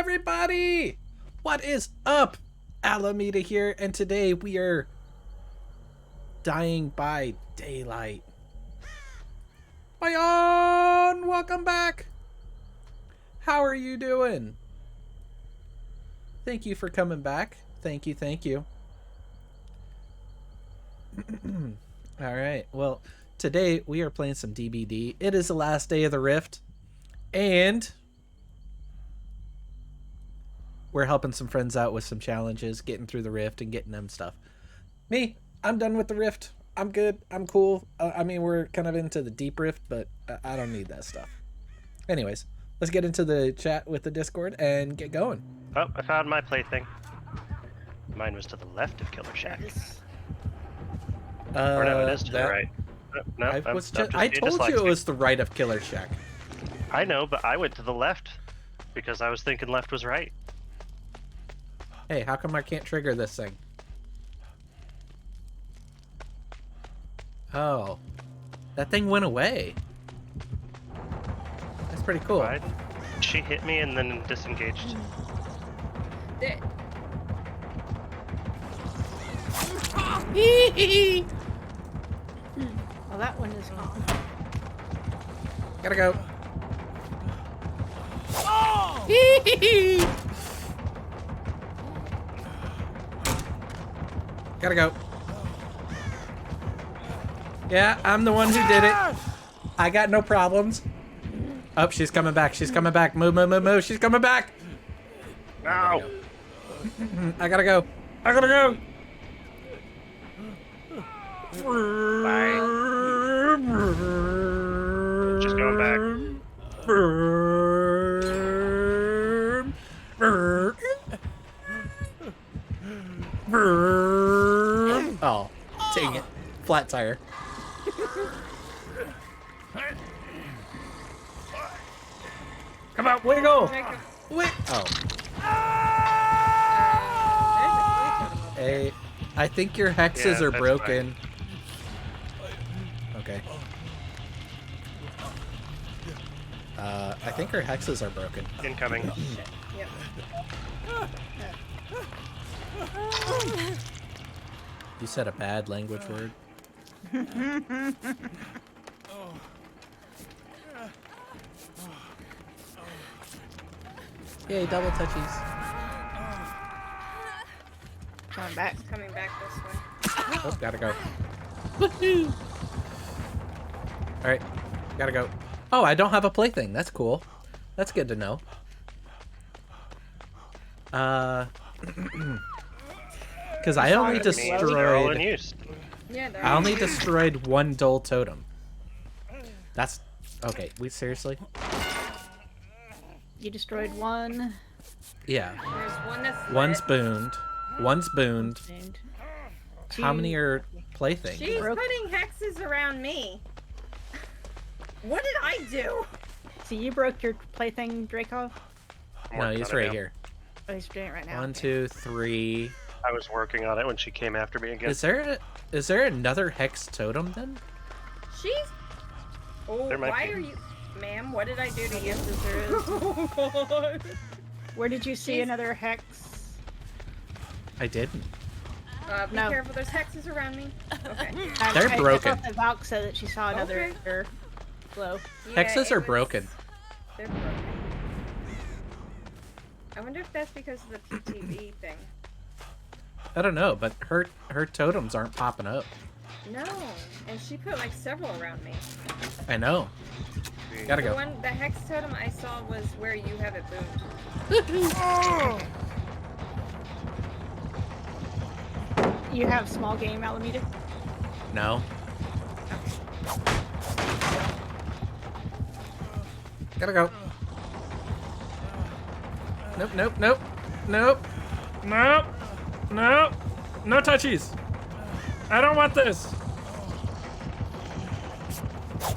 everybody! What is up? Alameda here, and today we are dying by daylight. Bayon! Welcome back! How are you doing? Thank you for coming back. Thank you, thank you. Alright, well, today we are playing some DBD. It is the last day of the Rift, and we're helping some friends out with some challenges, getting through the Rift and getting them stuff. Me, I'm done with the Rift. I'm good. I'm cool. I mean, we're kind of into the deep Rift, but I don't need that stuff. Anyways, let's get into the chat with the Discord and get going. Oh, I found my plaything. Mine was to the left of Killer Shack. Or no, it is to the right. No, I told you it was the right of Killer Shack. I know, but I went to the left because I was thinking left was right. Hey, how come I can't trigger this thing? Oh. That thing went away. That's pretty cool. Right. She hit me and then disengaged. Well, that one is on. Gotta go. Oh! Gotta go. Yeah, I'm the one who did it. I got no problems. Oh, she's coming back. She's coming back. Move, move, move, move. She's coming back. Ow! I gotta go. I gotta go. Bye. She's going back. Oh, dang it. Flat tire. Come on, way to go. Wait. Oh. Hey, I think your hexes are broken. Okay. I think her hexes are broken. Incoming. Yep. You said a bad language word. Yay, double touchies. Coming back this way. Oh, gotta go. Alright, gotta go. Oh, I don't have a plaything. That's cool. That's good to know. Because I only destroyed... I only destroyed one dull totem. That's... Okay, seriously? You destroyed one. Yeah. There's one that's One's lit. booned. One's booned. And How many are playthings? She's putting hexes around me. What did I do? So you broke your plaything, Dracov? No, he's right here. Oh, he's doing it right now. 1, 2, 3. I was working on it when she came after me again. Is there another hex totem then? She's... Oh, There might why be. are you... Ma'am, what did I do to you? Yes, there is. Oh, God. Where did you see She's- another hex? I didn't. Be No. careful, there's hexes around me. Okay. They're broken. I thought the Valk said that she saw another glow. Yeah, Hexes it are was- broken. They're broken. I wonder if that's because of the PTV thing. I don't know, but her totems aren't popping up. No, and she put like several around me. I know. Gotta go. The hex totem I saw was where you have it boomed. You have small game, Alameda? No. Gotta go. Nope, nope, nope. Nope. Nope. Nope. No touchies. I don't want this.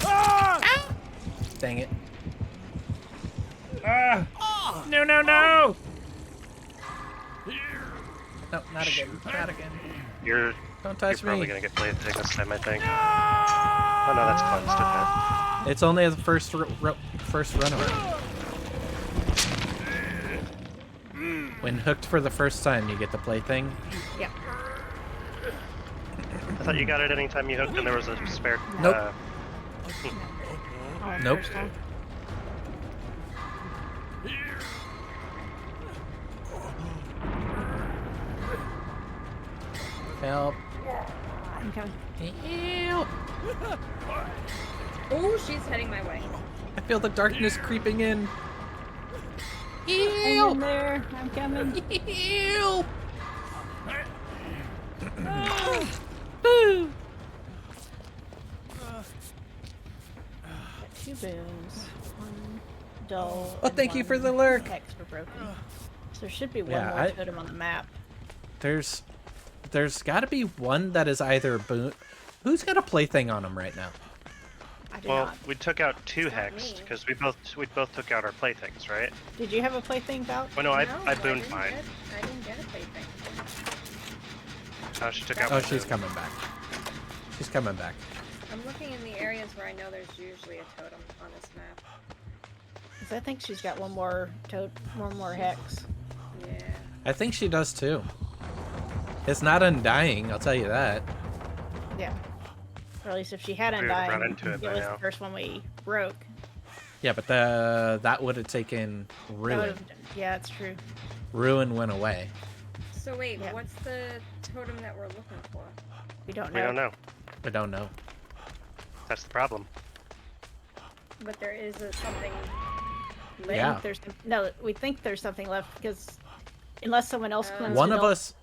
Ah! Dang it. Ah! No, no, no! No, not again. Not again. You're Don't touch probably me. gonna get plaything this time, I think. Oh no, that's cleansed. Okay. It's only the first run around. When hooked for the first time, you get the plaything. Yeah. I thought you got it anytime you hooked and there was a spare. Nope. Oh, Nope. first time. Help. I'm coming. Help. Oh, she's heading my way. I feel the darkness creeping in. Hang Help. in there. I'm coming. Help. Boo. Got 2 boons, 1 dull. Oh, and thank you 1 for the lurk. hex for broken. So there should be one Yeah, more totem on the map. There's got to be one that is either boon. Who's got a plaything on him right now? I do Well, not. we took out 2 Not hexed me. because we both took out our playthings, right? Did you have a plaything, Val? Oh no, I No, booned didn't mine. I didn't get a plaything. Oh, she took out. Oh, my she's boon. coming back. She's coming back. I'm looking in the areas where I know there's usually a totem on this map. 'Cause I think she's got one more hex. Yeah. I think she does too. It's not undying, I'll tell you that. Yeah. Or at least if she had We would've run Undying, into it it by was now. the first one we broke. Yeah, but that would have taken That ruin. would've- Yeah, it's true. Ruin went away. So wait, Yeah. what's the totem that we're looking for? We don't We know. don't know. I don't know. That's the problem. But there is something. We Yeah. think there's no. We think there's something left because unless someone else cleansed One it of all- us,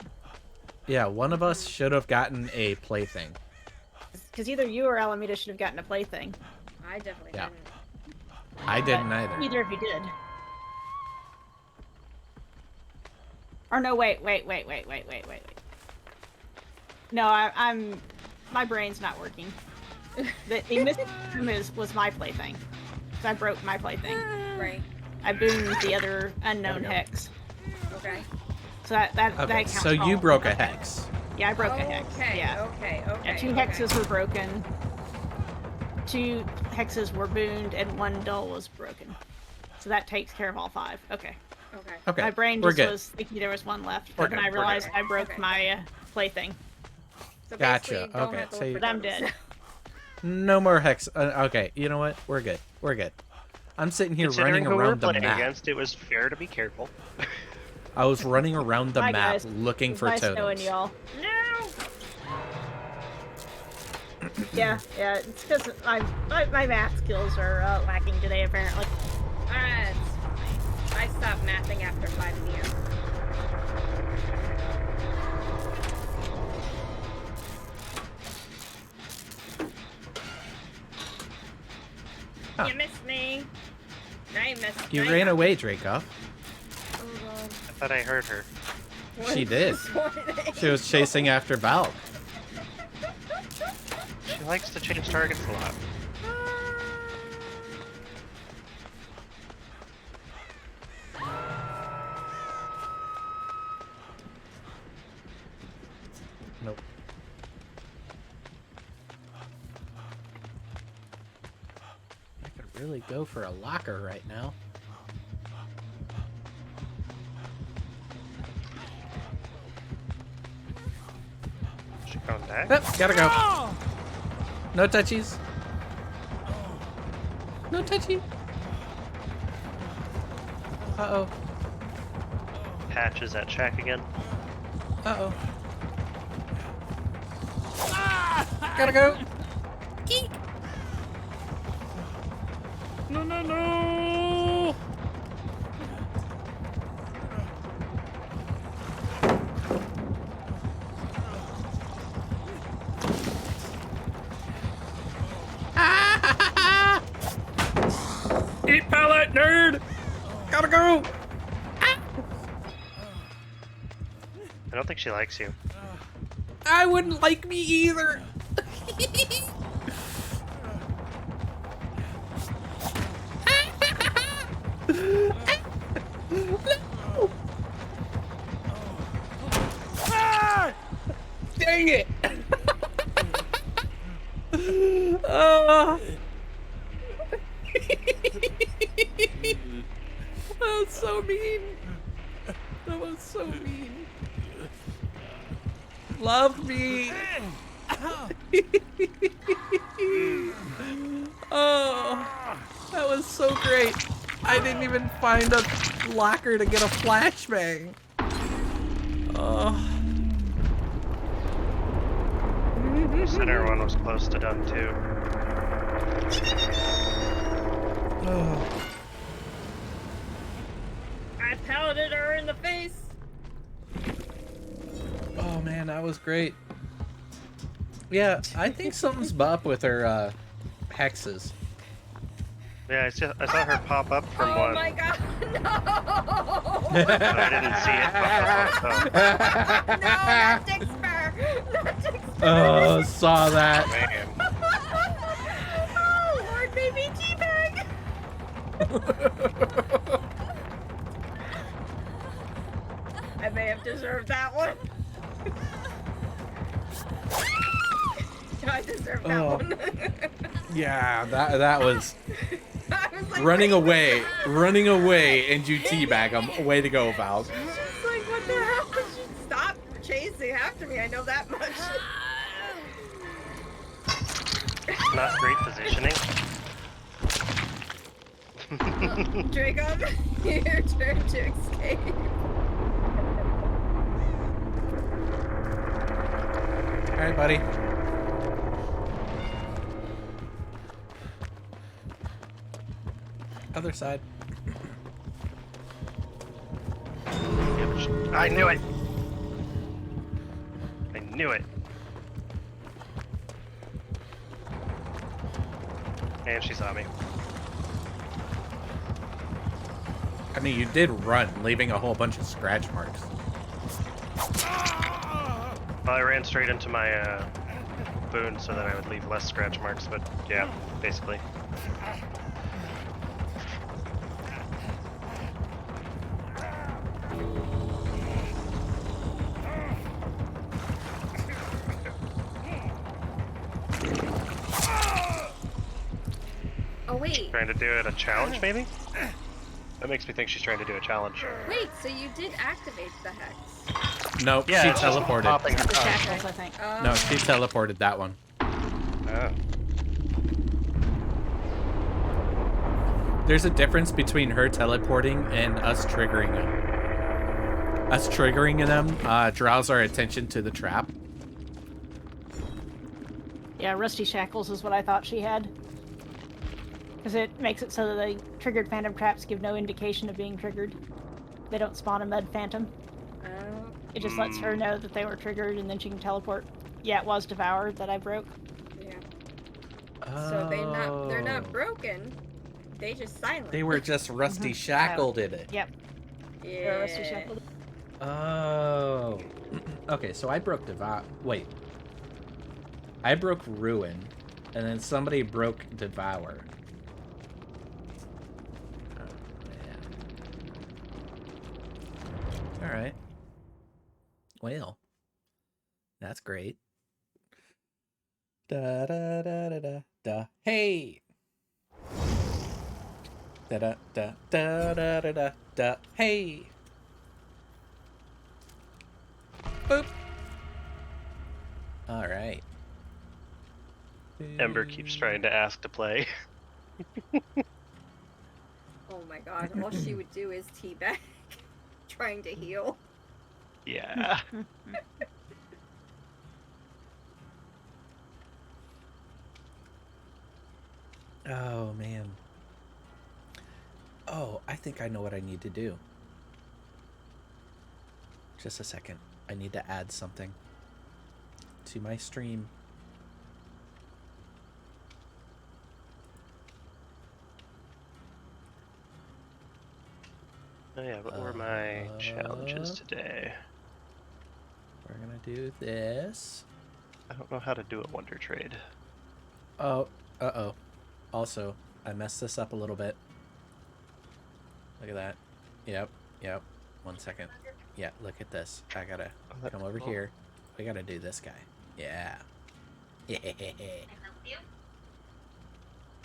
yeah, one of us should have gotten a plaything. Because either you or Alameda should have gotten a plaything. I definitely Yeah. didn't. I didn't but either. Neither of you did. Or no, wait. No, I'm. My brain's not working. The missing room was my plaything. So I broke my plaything. Right. I boomed the other unknown There we go. hex. Okay. So that Okay, counts so you all. broke a hex. Yeah, I broke a hex. Okay. Yeah. Okay. Yeah, 2 hexes were broken. 2 hexes were booned, and 1 dull was broken. So that takes care of all 5. Okay. Okay. Okay, My brain we're just good. was thinking there was 1 left, We're but then good, I we're realized good. I broke Okay. my plaything. So Gotcha, basically, don't okay, have to so look you- for But I'm totems. dead. No more hex. Okay, you know what? We're good. We're good. I'm sitting here Considering running who we're around the playing map. against, it was fair to be careful. I was running around the Bye, map guys. looking It was for nice knowing totems. y'all. No. Yeah, it's because my math skills are lacking today, apparently. Alright, it's fine. I stopped mathing after 5 p.m. Huh. You missed me. I missed You me. ran away, Dracoff. Oh, God. I thought I heard her. She What did. is this? She was chasing after Val. She likes to change targets a lot. Nope. I could really go for a locker right now. She going back? Yep, gotta go. No touchies. No touchy. Uh-oh. Patch is at shack again. Uh-oh. Gotta go. Eek. No, no, no. Eat pallet, nerd. Gotta go. I don't think she likes you. I wouldn't like me either. No. Dang it. Oh. That's so mean. That was so mean. Love me. Oh, that was so great. I didn't even find a locker to get a flashbang. Oh. The center one was close to done too. Oh. I pelleted her in the face. Oh man, that was great. Yeah, I think something's up with her hexes. Yeah, I saw her pop up from Oh one. my god, no! But I didn't see it pop up on top. No, not Dick Spur! Not Dick Spur! Oh, saw that. Man. Oh, Lord, baby teabag! I may have deserved that one. I deserved that Oh. one. Yeah, that was I was like, running wait, away, and you teabag him. Way to go, Val. She's like, what the hell? She stopped chasing after me. I know that much. Not great positioning. Dragon, your turn to escape. All right, buddy. Other side. I knew it! I knew it! And she saw me. I mean, you did run, leaving a whole bunch of scratch marks. Well, I ran straight into my boon so that I would leave less scratch marks, but yeah, basically. Oh wait, Trying to do it a challenge, maybe? That makes me think she's trying to do a challenge. wait, so you did activate the hex. Nope, Yeah, she it's just teleported. popping. The shackles, I think. No, she teleported that one. Oh. There's a difference between her teleporting and us triggering them. Us triggering them draws our attention to the trap. Yeah, Rusty Shackles is what I thought she had. Because it makes it so that the triggered phantom traps give no indication of being triggered. They don't spawn a mud phantom. Oh, It just lets her know that they were triggered and then she can teleport. Yeah, it was devoured that I broke. yeah. Oh. So they're not broken. They just silent. They were just rusty shackled in it. Yep. They were Rusty Yeah. Shackled. Oh. Okay, so I broke Wait. I broke Ruin, and then somebody broke Devour. Oh, man. Alright. Well. That's great. Da da da da da da. Hey! Da da da da da da da da. Hey! Boop. All right. Ember keeps trying to ask to play. Oh my god, all she would do is teabag. Trying to heal. Yeah. Oh man. Oh, I think I know what I need to do. Just a second. I need to add something to my stream. Oh yeah, what were my challenges today? We're gonna do this. I don't know how to do a wonder trade. Oh, uh-oh. Also, I messed this up a little bit. Look at that. Yep, yep. 1 second. Yeah, look at this. I gotta come over here. We gotta do this guy. Yeah. Yeah.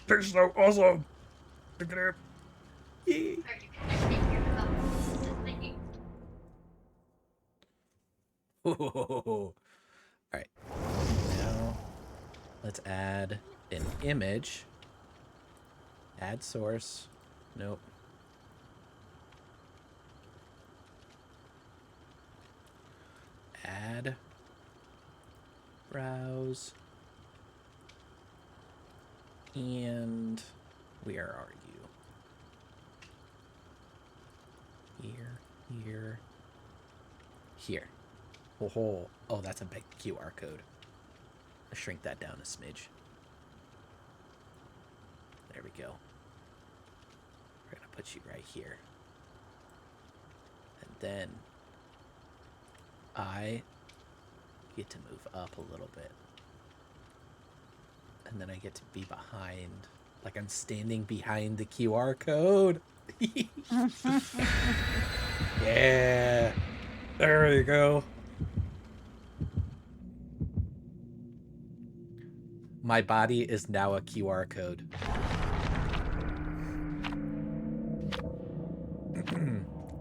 This is so awesome. Look at her. All right. Now let's add an image. Add source. Nope. Add. Browse. And where are you? Here. Oh, that's a big QR code. I'll shrink that down a smidge. There we go. We're gonna put you right here. And then I get to move up a little bit. And then I get to be behind, like I'm standing behind the QR code. Yeah. There you go. My body is now a QR code.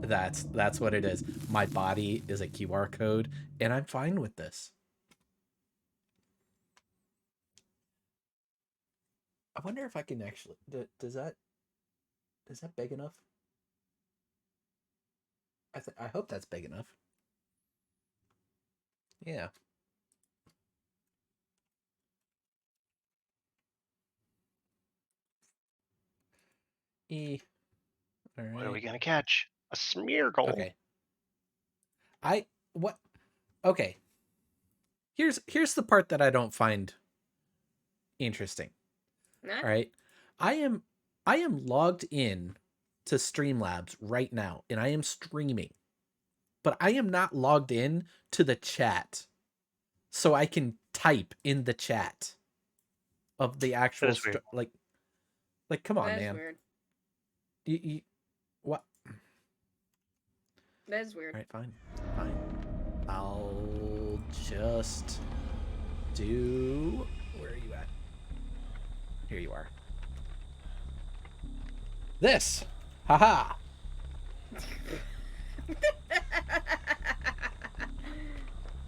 That's what it is. My body is a QR code, and I'm fine with this. I wonder if I can actually... Is that big enough? I hope that's big enough. Yeah. All right. What are we gonna catch? A smear goal. Okay. Okay. Here's the part that I don't find interesting. Nah. All right. I am logged in to Streamlabs right now, and I am streaming. But I am not logged in to the chat, so I can type in the chat of the actual like come on, That is man. weird. You what? That is weird. All right, fine. I'll just do. Where are you at? Here you are. This. Haha.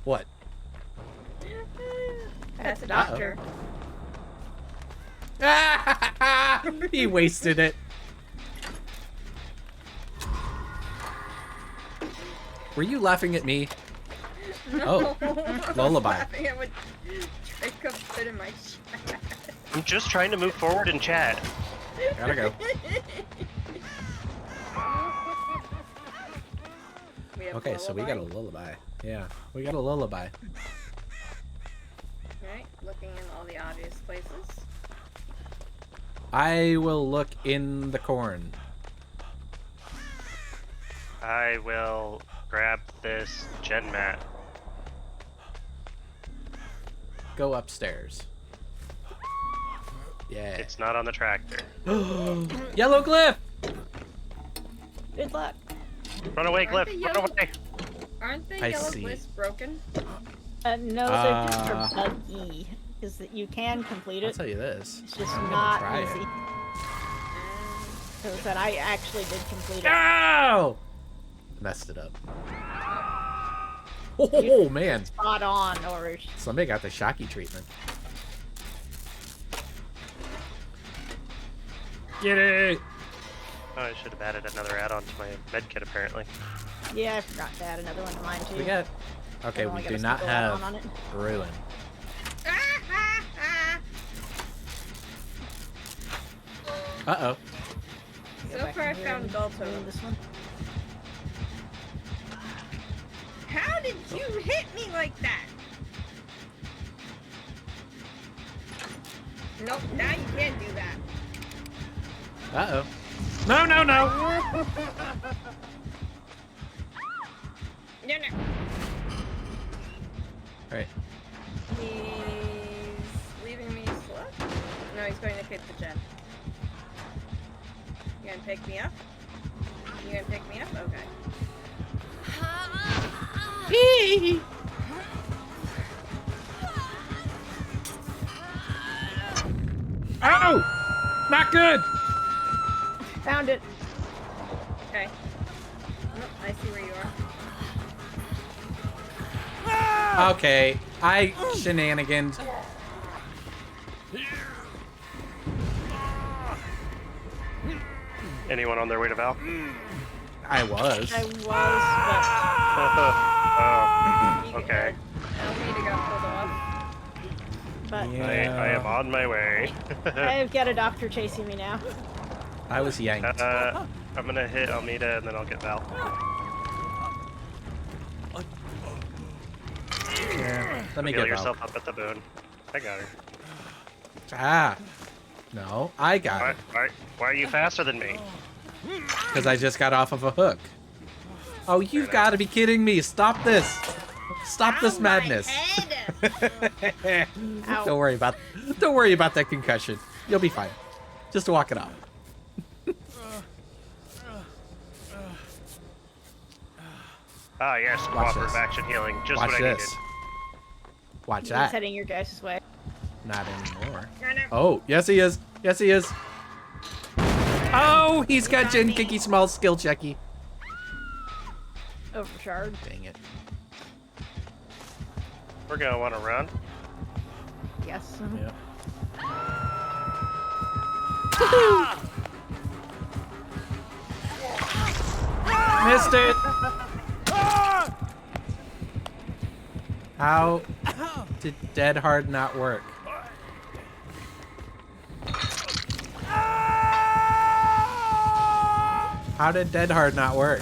What? That's a doctor. He wasted it. Were you laughing at me? No, Oh, lullaby. I was laughing at what Draco put in my chat. I'm just trying to move forward in chat. Gotta go. Okay, so we got a lullaby. Yeah, we got a lullaby. Right, looking in all the obvious places. I will look in the corn. I will grab this gen mat. Go upstairs. Yeah. It's not on the tractor. Yellow glyph! Good luck. Run away, Aren't Cliff! the Run yellow- away! Aren't the I yellow see. glyphs broken? No, they're just for buggy. Is that you can complete I'll it. tell you this. It's just I'm gonna not try easy. it. So that I actually did complete it. No! Messed it up. Oh, man. Spot on, or Somebody got the Shocky treatment. Get it! Oh, I should have added another add-on to my medkit, apparently. yeah, I forgot to add another one to mine too. We got... Okay, I've only we got do a not single add-on on have it. Ruin. Uh-oh. Go So back far I in here found and Gull do Totem. this one. How did you hit me like that? Nope, now you can't do that. Uh-oh. No, no, no! No, no. Alright. He's leaving me slow? No, he's going to hit the jet. You gonna pick me up? You gonna pick me up? Okay. Oh! Not good! Found it. Okay. Oh, I see where you are. Okay, I shenaniganed. Anyone on their way to Val? I was. I was, Oh, okay. Almeida got pulled off. but Yeah. I am on my way. I've got a doctor chasing me now. I was yanked. I'm gonna hit Almeida and then I'll get Val. Yeah, let me Heal get yourself yourself. up at the boon. I got her. Ah, no, I got it Why are you faster than me? because I just got off of a hook. Oh, you've got to be kidding me! Stop this! Stop this Ow, my madness! head. Ow. Don't worry about that concussion. You'll be fine. Just walk it off. Ah, yes, Watch cooperative this. action healing. Just Watch what I this. needed. Watch He's that. heading your guys' way. Not anymore. No, no. Oh, yes he is. Yes he is. Oh, he's got Gen Kicky Small skill checky. Overcharged. Dang it. We're gonna want to run. Yes. Yeah. Missed it. How did Dead Hard not work? How did Dead Hard not work?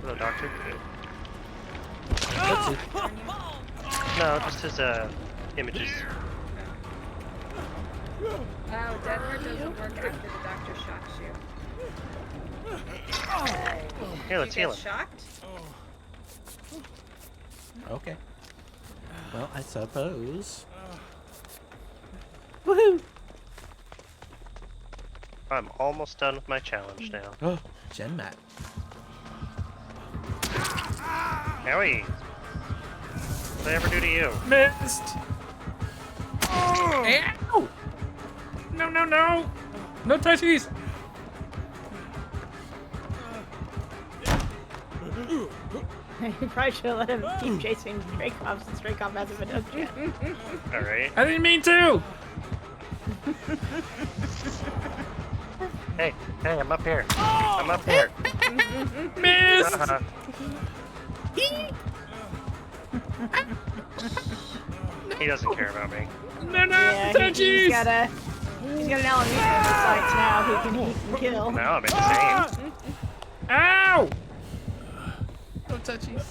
Hello, doctor. Oopsie. No, just his images. Oh, Deadwood doesn't work after the doctor shocks you. Here, let's You heal get him. shocked? Okay. Well, I suppose. Woohoo! I'm almost done with my challenge now. Oh, Gen Mat. Howie! What did I ever do to you? Missed! Ow! No, no, no! No touchies! You probably should have let him keep chasing Stray Cops, and Stray Cop hasn't been done yet. Alright. I didn't mean to! Hey, I'm up here. I'm up here. Missed! Uh-huh. He doesn't care about me. No, no, Yeah, touchies! he's got an Alameda in his sights now. He can kill. Now I'm insane. Ow! No touchies.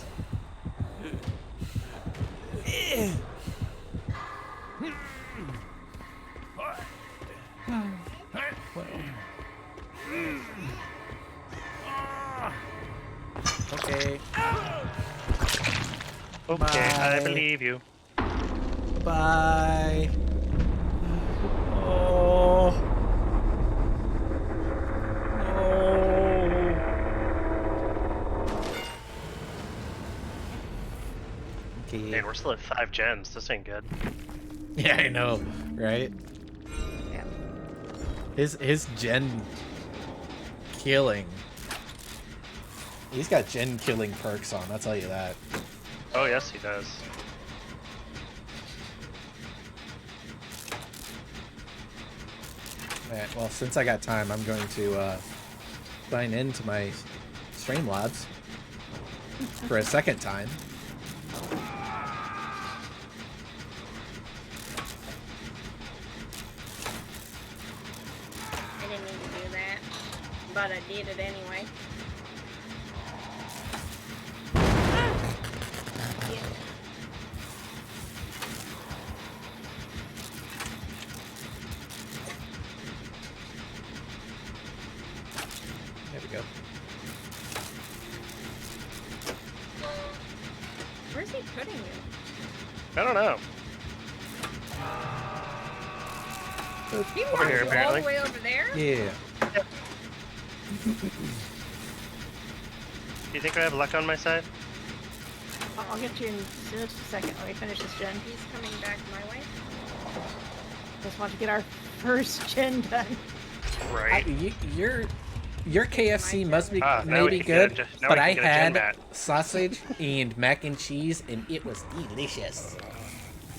Okay. Okay, I Bye. believe you. Bye. Oh. No. Okay. Man, we're still at 5 gens. This ain't good. Yeah, I know, right? Yeah. His gen killing. He's got gen killing perks on, I'll tell you that. Oh, yes, he does. Alright, well, since I got time, I'm going to sign into my Streamlabs for a second time. I didn't mean to do that, but I did it anyway. There we go. Where's he putting you? I don't know. He Over here, walked all apparently. the way over there? Yeah. Do you think I have luck on my side? I'll get you in just a second. Let me finish this gen. He's coming back my way. Just want to get our first gen done. Right. Your KFC must be Now maybe we can get good, a- now but we I can get a gen had mat. sausage and mac and cheese, and it was delicious.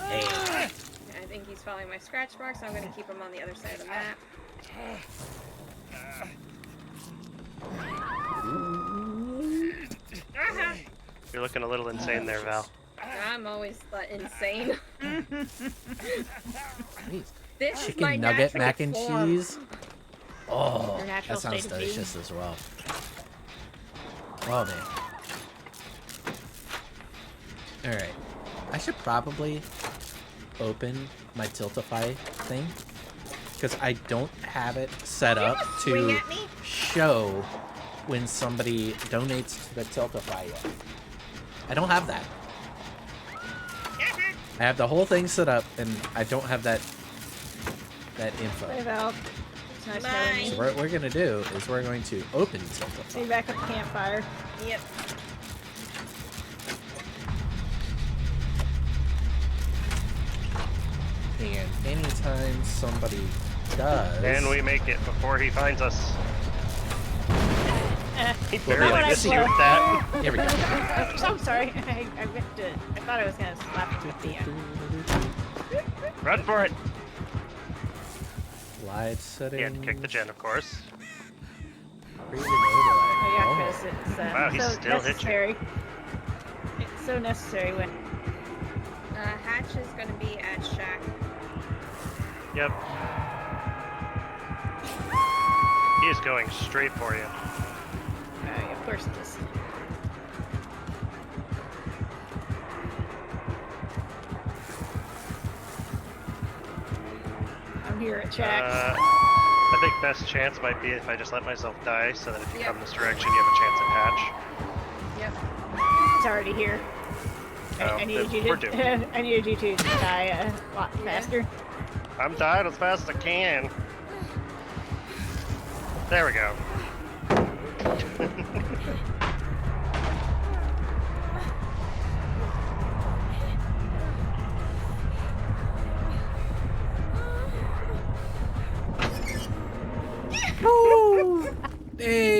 Hey. I think he's following my scratch marks, so I'm gonna keep him on the other side of the map. You're looking a little insane there, Val. I'm always insane. Please. This is my Chicken nugget natural mac and form. cheese. Oh, Your natural that sounds state of being. delicious as well. Oh man. All right, I should probably open my Tiltify thing because I don't have it set up Swing to at me? show when somebody donates to the Tiltify yet. I don't have that. I have the whole thing set up, and I don't have that info. Save out. It's nice Bye. knowing So you. what we're gonna do is we're going to open Stay Tiltify. back at the campfire. Yep. And anytime somebody does, And we make it before he finds us. He Well, barely like, missed you see- with that. here we go. I'm sorry. I meant to. I thought I was gonna slap him with the. Run for it. Slide setting. Yeah, kick the gen, of course. Create an Oh yeah, overlay. because it's Wow, he so still hit you. necessary. It's so necessary when. Hatch is gonna be at shack. Yep. He is going straight for you. Of course it is. I'm here at Shack's. I think best chance might be if I just let myself die, so that if you Yep. come this direction, you have a chance at Hatch. Yep. It's already here. Oh, I needed then you we're to. doomed. I needed you to die a lot faster. I'm dying as fast as I can. There we go.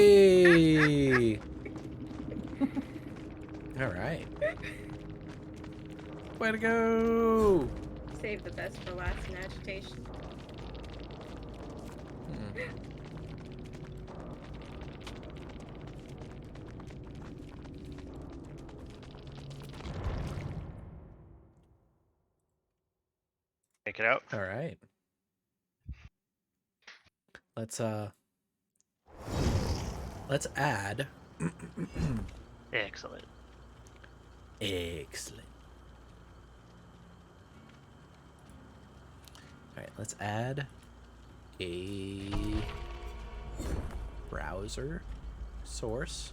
Hey! All right. Way to go! Save the best for last in agitation. Make it out. All right. Let's add. Excellent. Excellent. All right, let's add a browser source.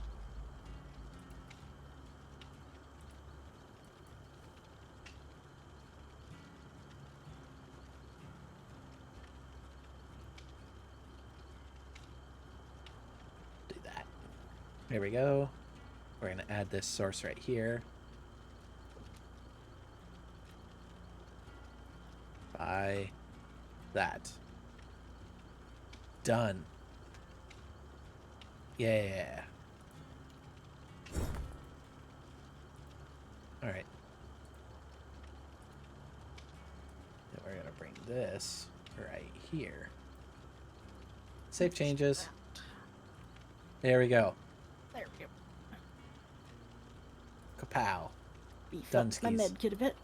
Do that. There we go. We're going to add this source right here. By that. Done. Yeah. Alright. Then we're going to bring this right here. Save changes. There we go. There we go. Kapow. Beef up my Dunskies. med kit a bit.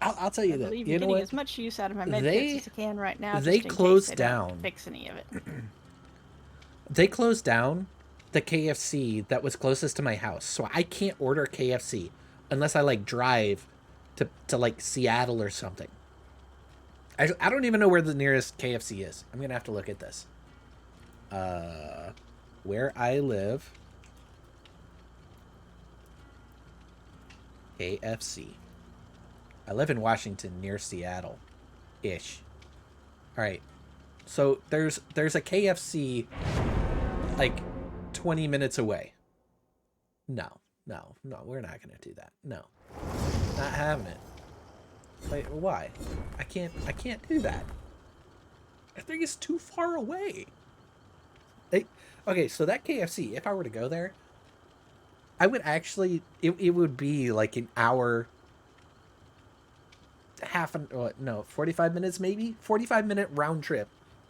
I'll tell you I that. believe You you're know getting what? as much use out of my med They- kits as I can right now. they just in case closed they don't down. Fix any of it. They closed down the KFC that was closest to my house, so I can't order KFC unless I like drive to like Seattle or something. I don't even know where the nearest KFC is. I'm gonna have to look at this. Where I live, KFC. I live in Washington near Seattle, ish. All right. So there's a KFC like 20 minutes away. No, No, we're not gonna do that. No, not having it. Wait, why? I can't do that. I think it's too far away. Okay, so that KFC, if I were to go there, I would actually, it would be like an hour, 45 minutes maybe? 45-minute round trip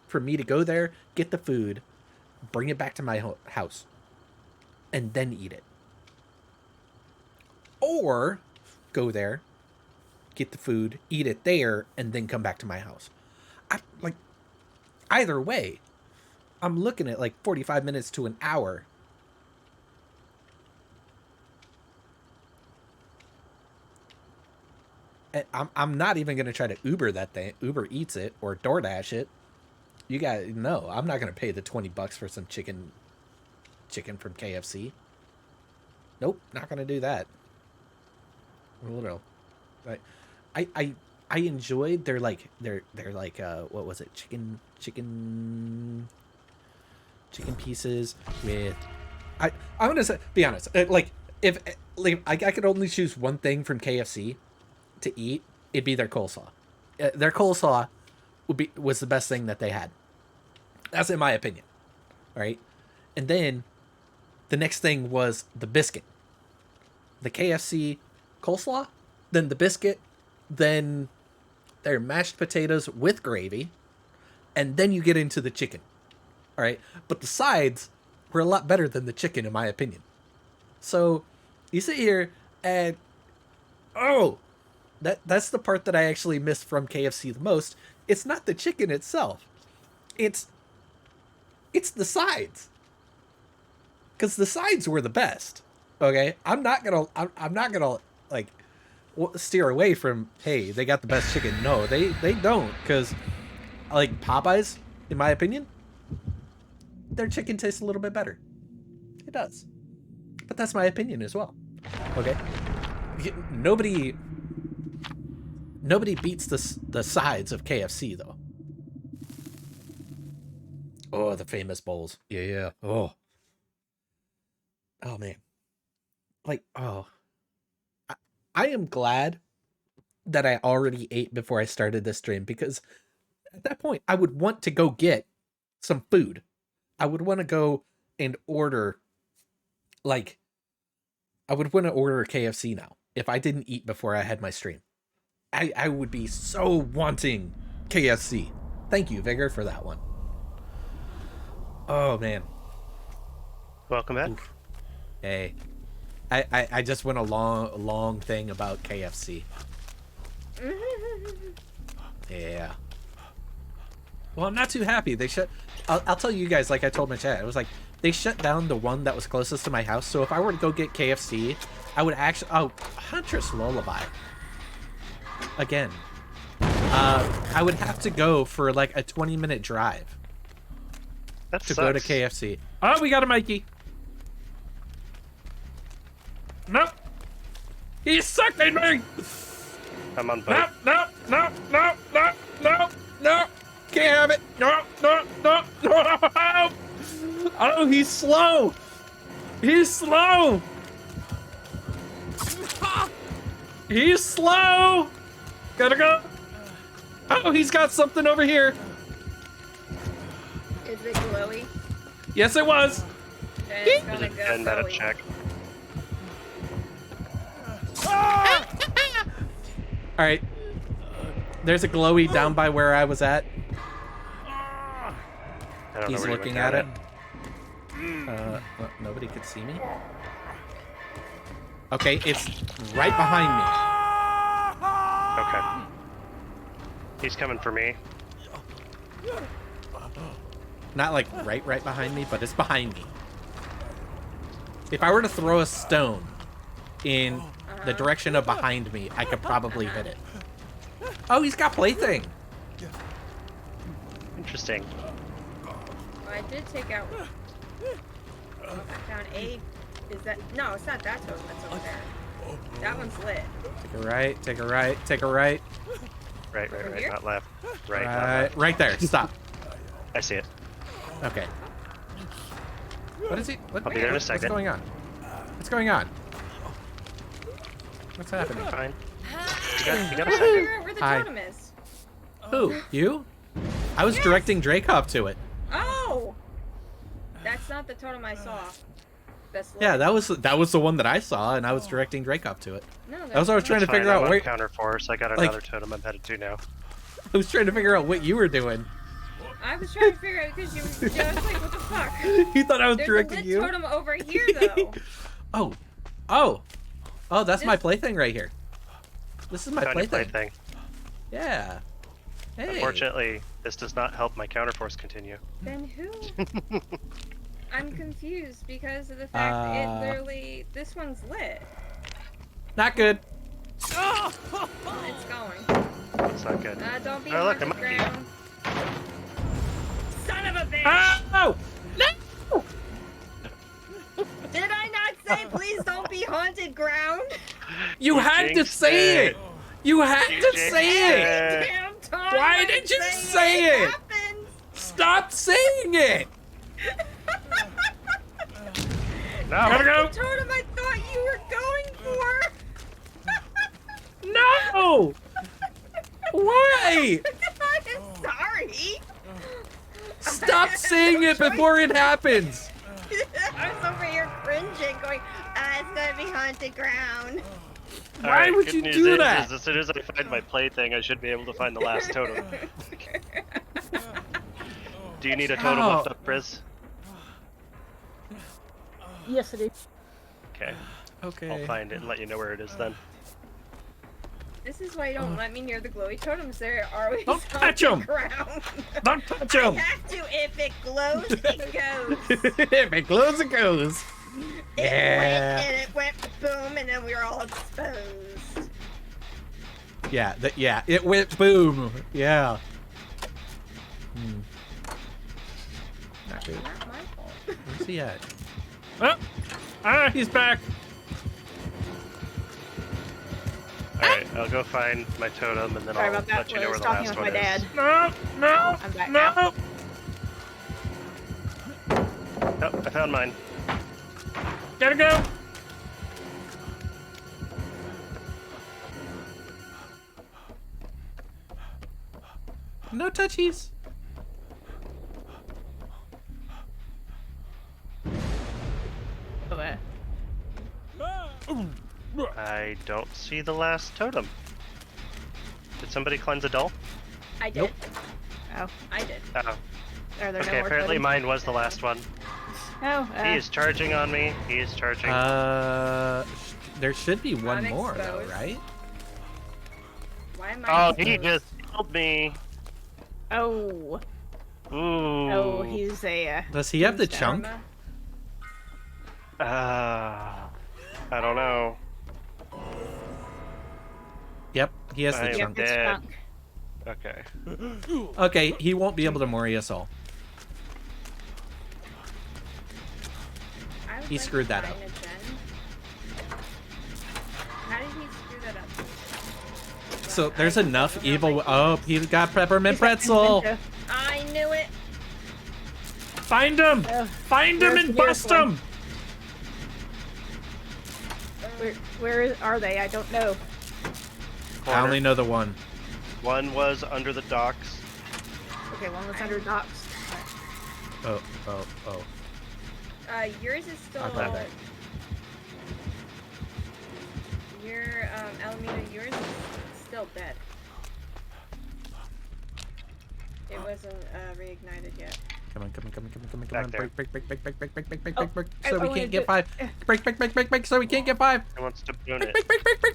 for me to go there, get the food, bring it back to my house, and then eat it. Or go there, get the food, eat it there, and then come back to my house. Either way, I'm looking at like 45 minutes to an hour. And I'm not even going to try to Uber that thing. Uber Eats it or DoorDash it. You guys know I'm not going to pay the $20 for some chicken from KFC. Nope, not going to do that. Literal. I enjoyed their what was it? Chicken pieces with I'm going to say, be honest, if I could only choose one thing from KFC to eat, it'd be their coleslaw. Their coleslaw was the best thing that they had. That's in my opinion. All right. And then the next thing was the biscuit. The KFC coleslaw, then the biscuit, then their mashed potatoes with gravy, and then you get into the chicken. All right. But the sides were a lot better than the chicken, in my opinion. So you sit here and, that's the part that I actually miss from KFC the most. It's not the chicken itself. It's the sides. Because the sides were the best. Okay? I'm not gonna like steer away from, hey, they got the best chicken. No, they don't. Because like Popeyes, in my opinion, their chicken tastes a little bit better. It does. But that's my opinion as well. Okay? Nobody beats the sides of KFC, though. Oh, the famous bowls. Yeah. Oh, man. I am glad that I already ate before I started this stream, because at that point, I would want to go get some food. I would want to go and order, I would want to order KFC now if I didn't eat before I had my stream. I would be so wanting KFC. Thank you, Vigor, for that one. Oh, man. Welcome back. Oof. Hey. I just went a long thing about KFC. Yeah. Well, I'm not too happy. I'll tell you guys, like I told my chat, it was like, they shut down the one that was closest to my house, so if I were to go get KFC, I would actually... Oh, Huntress Lullaby. Again. I would have to go for like a 20-minute drive go to KFC. Oh, we got a Mikey. Nope. He's sucking me. I'm on boat. No. Can't have it. No. Oh, he's slow. He's slow. Gotta go. Oh, he's got something over here. Is it glowy? Yes, it was. Then it's gonna go And that a glowy. check. All right. There's a glowy down by where I was at. I don't He's know where looking you at went it. Nobody could see me. Okay, it's right behind me. Okay. He's coming for me. Not like right behind me, but it's behind me. If I were to throw a stone in the direction of behind me, I could probably hit it. Oh, he's got plaything. Interesting. Well, I did take out. I found a. Is that? No, it's not that totem that's over there. That one's lit. Take a right. Right, here? not left. Right, not left. Right there. Stop. I see it. Okay. What is he? I'll be there in a second. What's going on? What's happening? Fine. You I got a can't second. figure out where the Hi. totem is. Who? You? I was directing Dracov to it. Oh! That's not the totem I saw. That's Yeah, lit. that was the one that I saw, and I was directing Dracov to it. No, That was what I was trying to Fine, figure I'm out on where. Counterforce. I got like- another totem I'm headed to now. I was trying to figure out what you were doing. I was trying to figure out because you I was like, what the fuck? You thought I was There's a directing lit you? totem over here, though. Oh, that's my This- plaything right here. This is my Found your plaything. plaything. Yeah. Hey. Unfortunately, this does not help my counterforce continue. Then who? I'm confused because of the fact that it literally... This one's lit. Not good. It's going. It's not good. Don't be Oh, look, on I'm the up. ground. Son of a bitch! Oh! No! Did I not say please don't be haunted ground? You had to jinxed say it. it. You had You to jinxed say it. it. Damn time Why I did you say it? happens. Stop saying it. No. Gotta go. The totem I thought you were going for. No. Why? I'm sorry. Stop saying it before it happens. I was over here cringing, going, it's gonna be haunted ground. Why Alright, would good you news do is that? as soon as I find my plaything, I should be able to find the last totem. Do you need a totem Ow. left up, Briz? Yes, it is. Okay, Okay. I'll find it and let you know where it is then. This is why you don't let me near the glowy totems. There are always Don't touch 'em. ground. Don't touch I him. have to. If it glows, it goes. If it glows, it goes. It Yeah. went, and it went boom, and then we were all exposed. Yeah. Yeah. It went boom. Yeah. Hmm. Not good. Not my fault. Where's he at? Oh, he's back. Alright, I'll go find my totem and then Sorry I'll about that. let you I know was where the talking last with my one is. dad. No. I'm back now. Oh, I found mine. Gotta go. No touchies. Okay. I don't see the last totem. Did somebody cleanse a doll? I did. Nope. Oh, I did. Oh. are there no Okay, more apparently totems? mine was the last one. Oh, He is charging on me. He is charging. There should be one I'm more though, exposed. right? Why am I? Oh, he exposed? just killed me. oh, Ooh. oh, he's a. Does he have the chunk? Karma. I don't know. Yep, he has I the am chunk. It's dead. skunk. Okay. Okay, he won't be able to mori us all. I would He like to screwed that find up. a gen. How did he screw that up? So there's I enough don't know evil. if I Oh, he's got peppermint pretzel. I knew it. Find him! Oh, Find him there's and the bust nearest one. him! Where are they? I don't know. I only know the one. One was under the docks. Okay, one was under docks. Oh. Yours is still. I'll grab that. Your Alameda, yours is still dead. It wasn't reignited yet. Come on. Back there. Break. Oh, So I we wanted can't get to- 5. Break. So we can't get 5. He wants to boon it.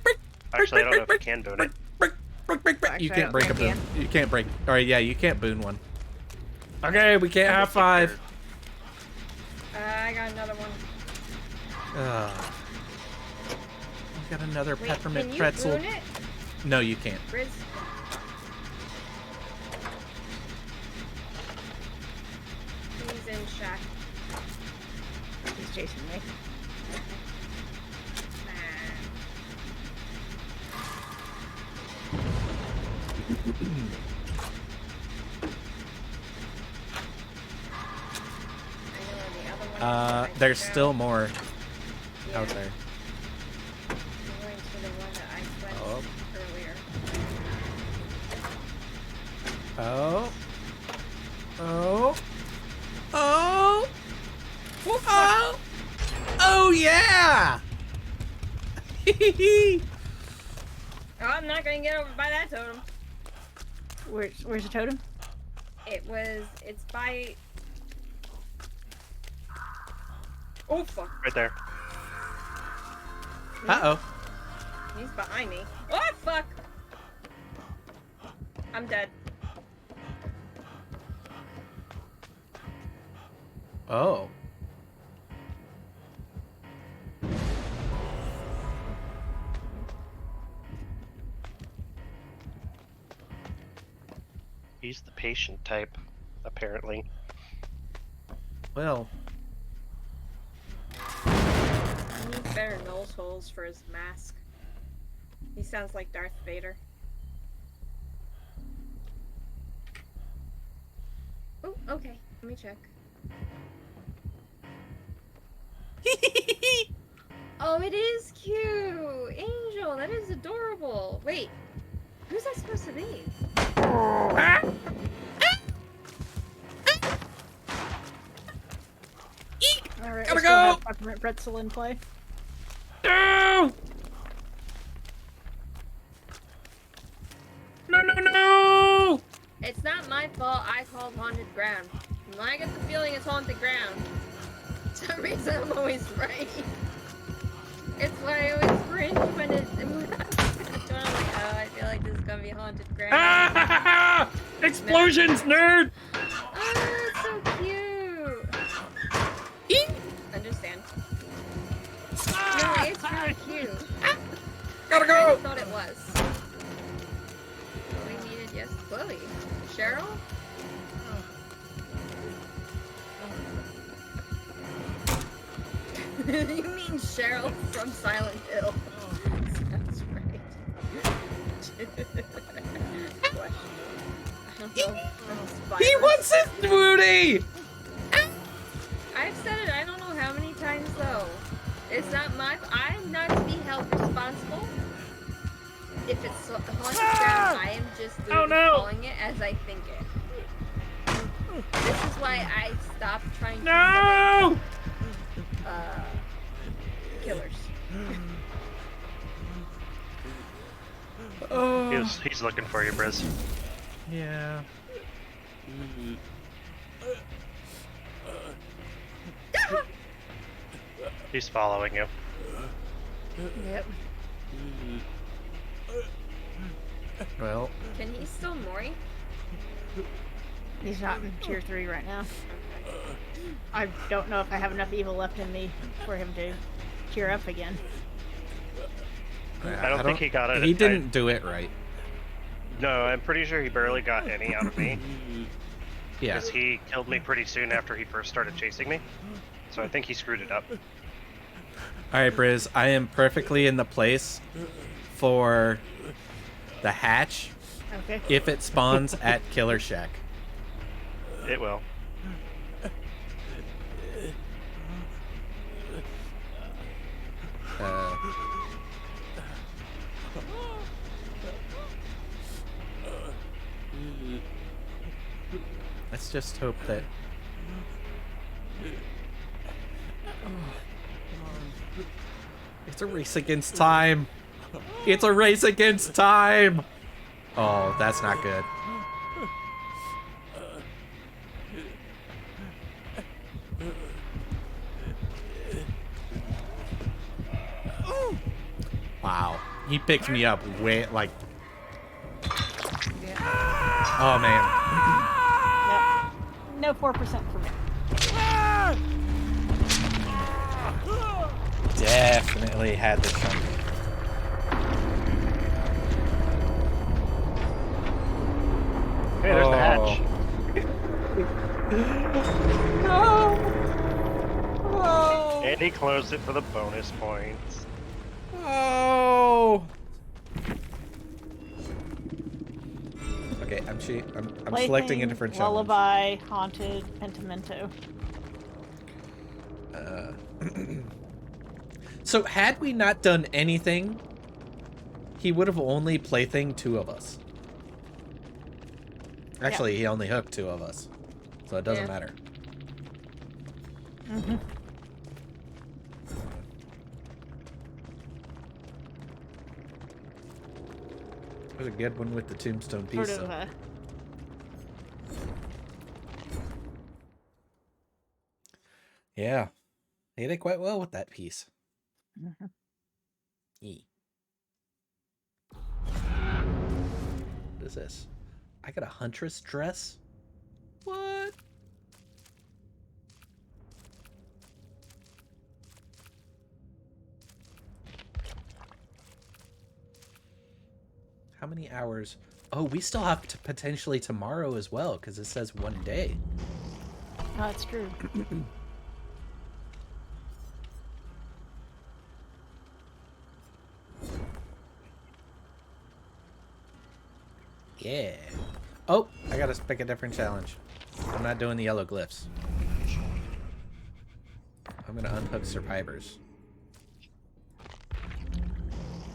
Break. Actually, I don't know if he can boon it. Break. Actually, You I can't don't break a think I boon. You can't break. Alright, yeah, you can't boon one. Okay, we can't have 5. I got another one. We got another Wait, peppermint can you pretzel. boon it? No, you can't. Riz? He's in shack. He's chasing me. There's still more out there. I'm going to the one Oh. earlier. Oh. Oh. Oh. Oh. Oh yeah. Oh, I'm not gonna get over by that totem. Where's the totem? It's by... Oh, fuck. Right there. Uh-oh. He's behind me. Oh, fuck! I'm dead. Oh. He's the patient type, apparently. Well, He needs better nose holes for his mask. He sounds like Darth Vader. Oh, okay. Let me check. Oh, it is cute! Angel, that is adorable. Wait, who's that supposed to be? Alright, Gotta I still have go! Peppermint Pretzel in play. no! No, no, no! It's not my fault I called haunted ground. When I get the feeling it's haunted ground, for some reason I'm always right. It's why I always cringe when I'm like, oh, I feel like this is gonna be haunted ground. Ah! Explosions, nerd! Oh, it's so cute. Understand. No, it's really cute. Gotta I go! thought it was. We needed, yes, Chloe. Cheryl? You mean Cheryl from Silent Hill? That's right. He wants his booty! I've said it, I don't know how many times though. It's not my I'm not to be held responsible. If it's haunted ground, I am just calling it as I think it. This is why I stopped trying to No! killers. Oh. He's looking for you, Briz. Yeah. He's following you. Yep. Well, Can he still Mori? He's not in tier 3 right now. I don't know if I have enough evil left in me for him to tier up again. I don't think he got it. He didn't do it right. No, I'm pretty sure he barely got any out of me. Yeah. Because he killed me pretty soon after he first started chasing me. So I think he screwed it up. Alright, Briz, I am perfectly in the place for the hatch Okay. if it spawns at Killer Shack. It will. Let's just hope that... It's a race against time! It's a race against time! Oh, that's not good. Wow. He picked me up way, like... Oh, man. Nope. No 4% for me. Definitely had this coming. Hey, there's the hatch. No! Oh! And he closed it for the bonus points. Oh! Okay, I'm selecting a different challenge. Lullaby, Haunted, Pentimento. So had we not done anything he would have only plaything 2 of us. Actually, he only hooked 2 of us. So it doesn't Yeah. matter. Mm-hmm. It was a good one with the tombstone piece. Sort of. So. Yeah. They did quite well with that piece. Mhm. E. What is this? I got a huntress dress? What? How many hours? Oh, we still have to potentially tomorrow as well, because it says 1 day. Oh, that's true. Yeah. Oh, I gotta pick a different challenge. I'm not doing the yellow glyphs. I'm gonna unhook survivors.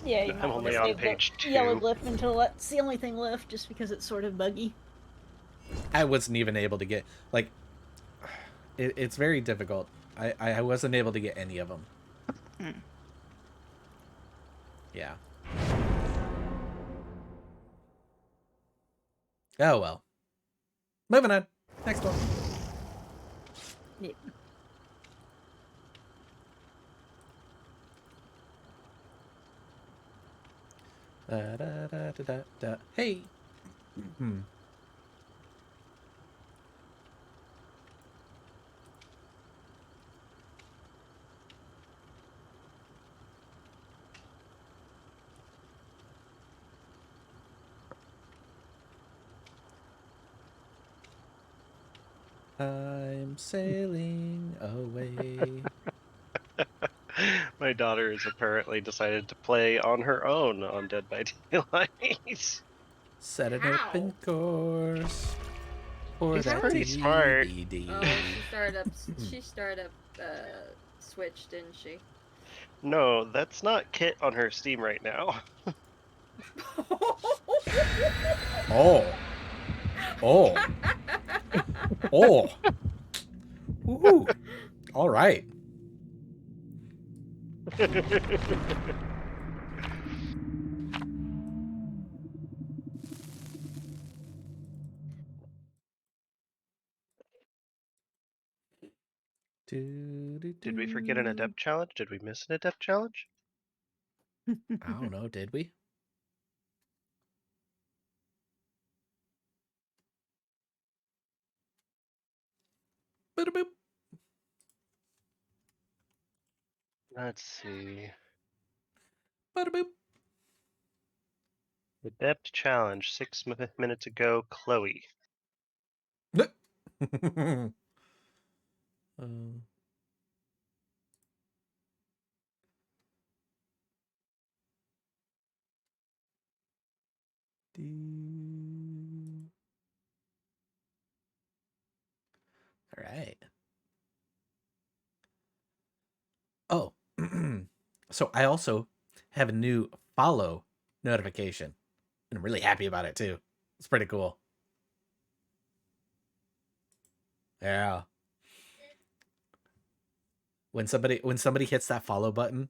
Yeah, you I'm might want only to on save page the yellow 2. glyph until that's the only thing left, just because it's sort of buggy. I wasn't even able to get, like, it's very difficult. I wasn't able to get any of them. Yeah. Oh, well. Moving on. Next one. Yep. Da, da, da, da, da, da. Hey. Hmm. I'm sailing away. My daughter has apparently decided to play on her own on Dead by Daylight. Set an How? open course for He's that pretty smart. DBD. Oh, she started up Switch, didn't she? No, that's not Kit on her Steam right now. Oh. Oh. Oh. Ooh. All right. Did we forget an adept challenge? Did we miss an adept challenge? I don't know. Did we? Ba-da-boop. Let's see. Ba-da-boop. Adept challenge 6 minutes ago, Chloe. uh, all right. Oh, so I also have a new follow notification, and I'm really happy about it too. It's pretty cool. Yeah. When somebody hits that follow button,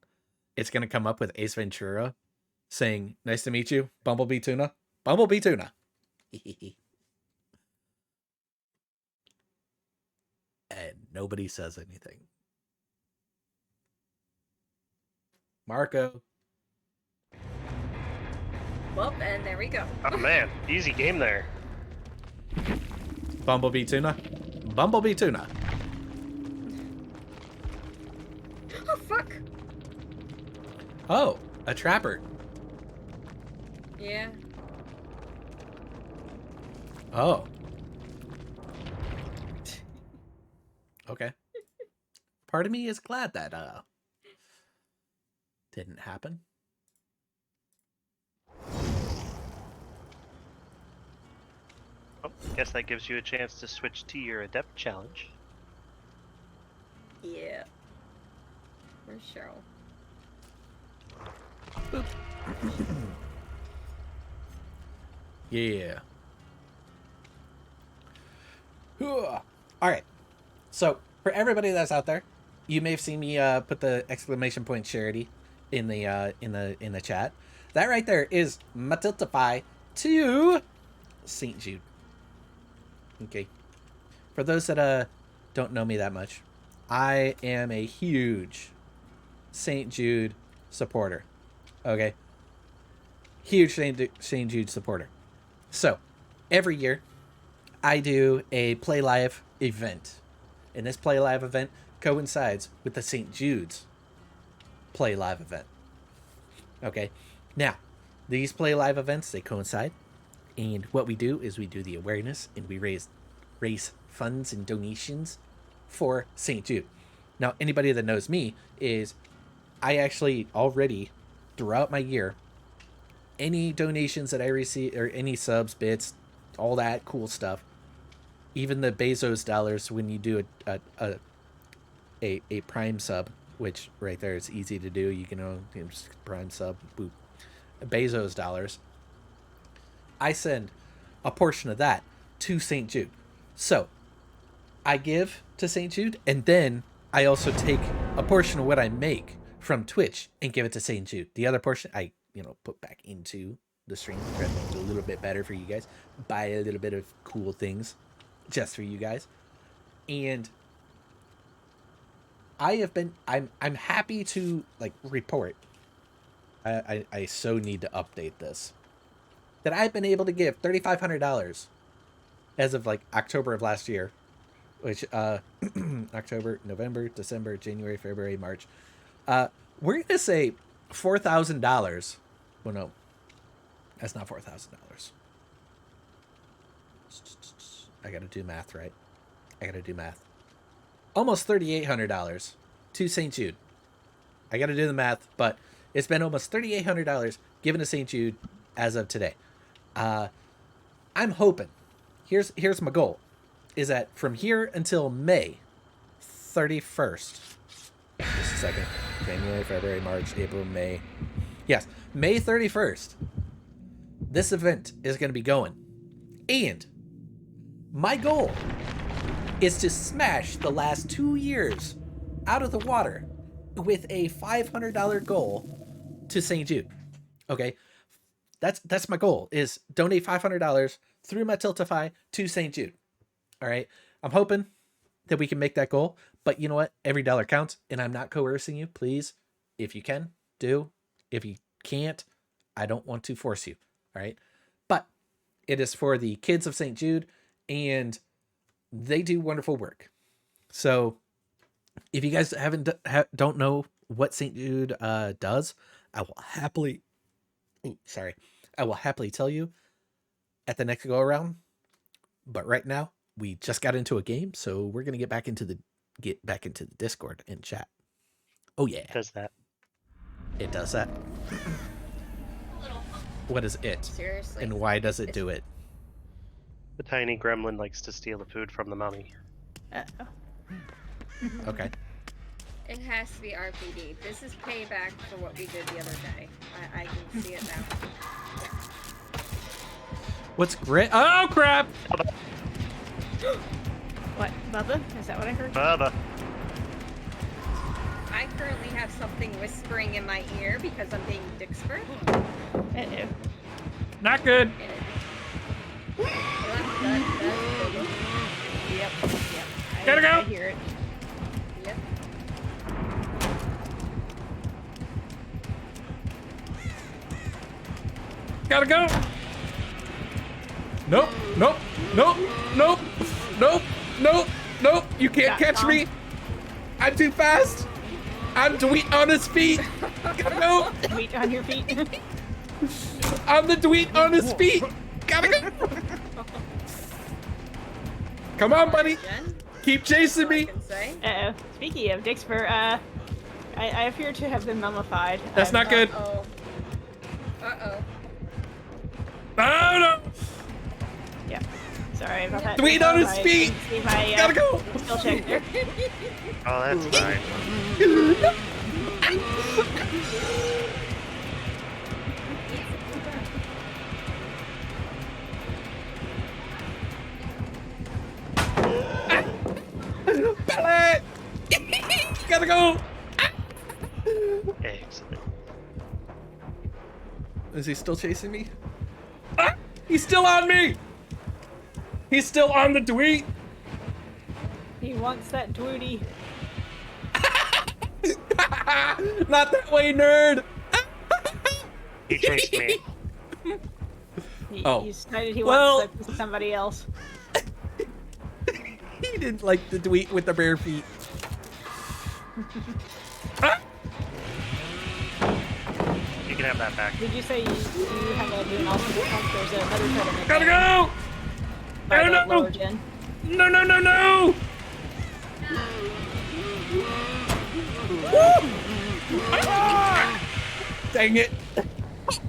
it's gonna come up with Ace Ventura saying, "Nice to meet you, Bumblebee Tuna." Bumblebee Tuna. And nobody says anything. Marco. Well, and there we go. Oh man, easy game there. Bumblebee Tuna. Bumblebee Tuna. Oh, fuck! Oh, a trapper. Yeah. Oh. Okay. Part of me is glad that didn't happen. Oh, guess that gives you a chance to switch to your adept challenge. Yeah. For sure. Boop. Yeah. All right. So for everybody that's out there, you may have seen me put the exclamation point charity in the chat. That right there is Matiltify to St. Jude. Okay. For those that don't know me that much, I am a huge St. Jude supporter. Okay. Huge St. Jude supporter. So, every year, I do a Play Live event. And this Play Live event coincides with the St. Jude's Play Live event. Okay. Now, these Play Live events, they coincide. And what we do is we do the awareness and we raise funds and donations for St. Jude. Now, anybody that knows me is I actually already, throughout my year, any donations that I receive, or any subs, bits, all that cool stuff, even the Bezos dollars when you do a Prime sub, which right there is easy to do. You can just Prime sub, boop. Bezos dollars. I send a portion of that to St. Jude. So I give to St. Jude, and then I also take a portion of what I make from Twitch and give it to St. Jude. The other portion I put back into the stream, try to make it a little bit better for you guys, buy a little bit of cool things just for you guys. And I'm happy to report, I so need to update this, that I've been able to give $3,500 as of October of last year, which October, November, December, January, February, March, we're gonna say $4,000. Well, no, that's not $4,000. I gotta do math, right? I gotta do math. Almost $3,800 to St. Jude. I gotta do the math, but it's been almost $3,800 given to St. Jude as of today. I'm hoping, here's my goal, is that from here until May 31st, just a second, January, February, March, April, May. Yes, May 31st, this event is going to be going. And my goal is to smash the last 2 years out of the water with a $500 goal to St. Jude. Okay? That's my goal, is donate $500 through my Tiltify to St. Jude. All right? I'm hoping that we can make that goal, but you know what? Every dollar counts, and I'm not coercing you. Please, if you can, do. If you can't, I don't want to force you. All right? But it is for the kids of St. Jude, and they do wonderful work. So if you guys don't know what St. Jude does, I will happily tell you at the next go around. But right now, we just got into a game, so we're gonna get back into the Discord and chat. Oh yeah, It does that. it does that. What is it? Seriously. And why does it do it? The tiny gremlin likes to steal the food from the mummy. Uh-oh. Okay. It has to be RPD. This is payback for what we did the other day. I can see it now. What's great? Oh crap! What, Bubba? Is that what I heard? Bubba. I currently have something whispering in my ear because I'm being Dixper. Uh-oh. Not good. Yep. Gotta go. I hear it. Yep. Gotta go. Nope. Nope. Nope. Nope. Nope. Nope. Nope. You can't catch me. I'm too fast. I'm Dweet on his feet. Gotta go. Wait on your feet. I'm the Dweet on his feet. Gotta go. Come on, buddy. Jen, Keep chasing me. I can say. Uh-oh. Speaking of Dixper, I appear to have been mummified. That's not good. Uh-oh. Uh-oh. Oh no. Yeah. Sorry about that. Dweet on his I feet. see my, Gotta go. skill check there. Oh, that's fine. Gotta go! Excellent. Is he still chasing me? Ah! He's still on me! He's still on the tweet! He wants that Twooty. Not that way, nerd! He chased me. He Oh. decided he Well- wants to piece somebody else. He didn't like the tweet with the bare feet. Ah! You can have that back. Did you say you have a do an alternate pump? There's another tournament. Gotta go! By Oh, the no! lower gen. No, no, no, no! Woo! Ah! Dang it.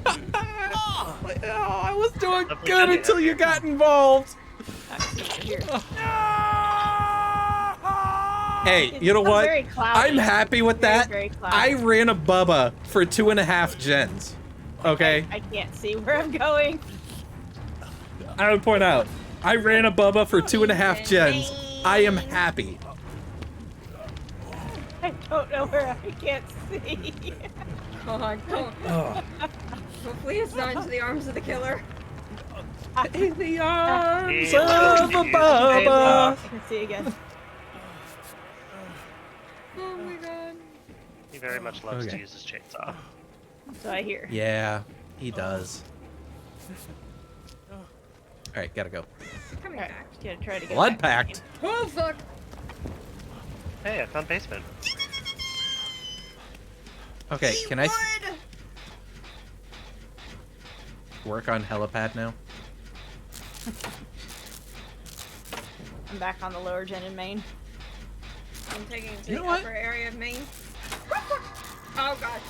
Oh, I was doing Lovely good journey until up you here. got involved. Here. Hey, It's you know still what? very cloudy. I'm happy with Very, that. very cloudy. I ran a Bubba for 2.5 gens. Okay? I can't see where I'm going. I would point out, I ran a Bubba for 2.5 gens. I am happy. I don't know where I can't see. God, don't. Oh. Hopefully it's not into the arms of the killer. In the arms Yeah. of a Bubba. I can see again. Oh my god. He very much loves to Okay. use his chainsaw. So I hear. Yeah, he does. All right, gotta go. Coming Alright, back. gonna try to get Blood back. pact. Oh fuck. Hey, I found basement. Okay, can I Wood! work on helipad now? I'm back on the lower gen in Maine. I'm taking it to You the know what? upper area of Maine. Oh god.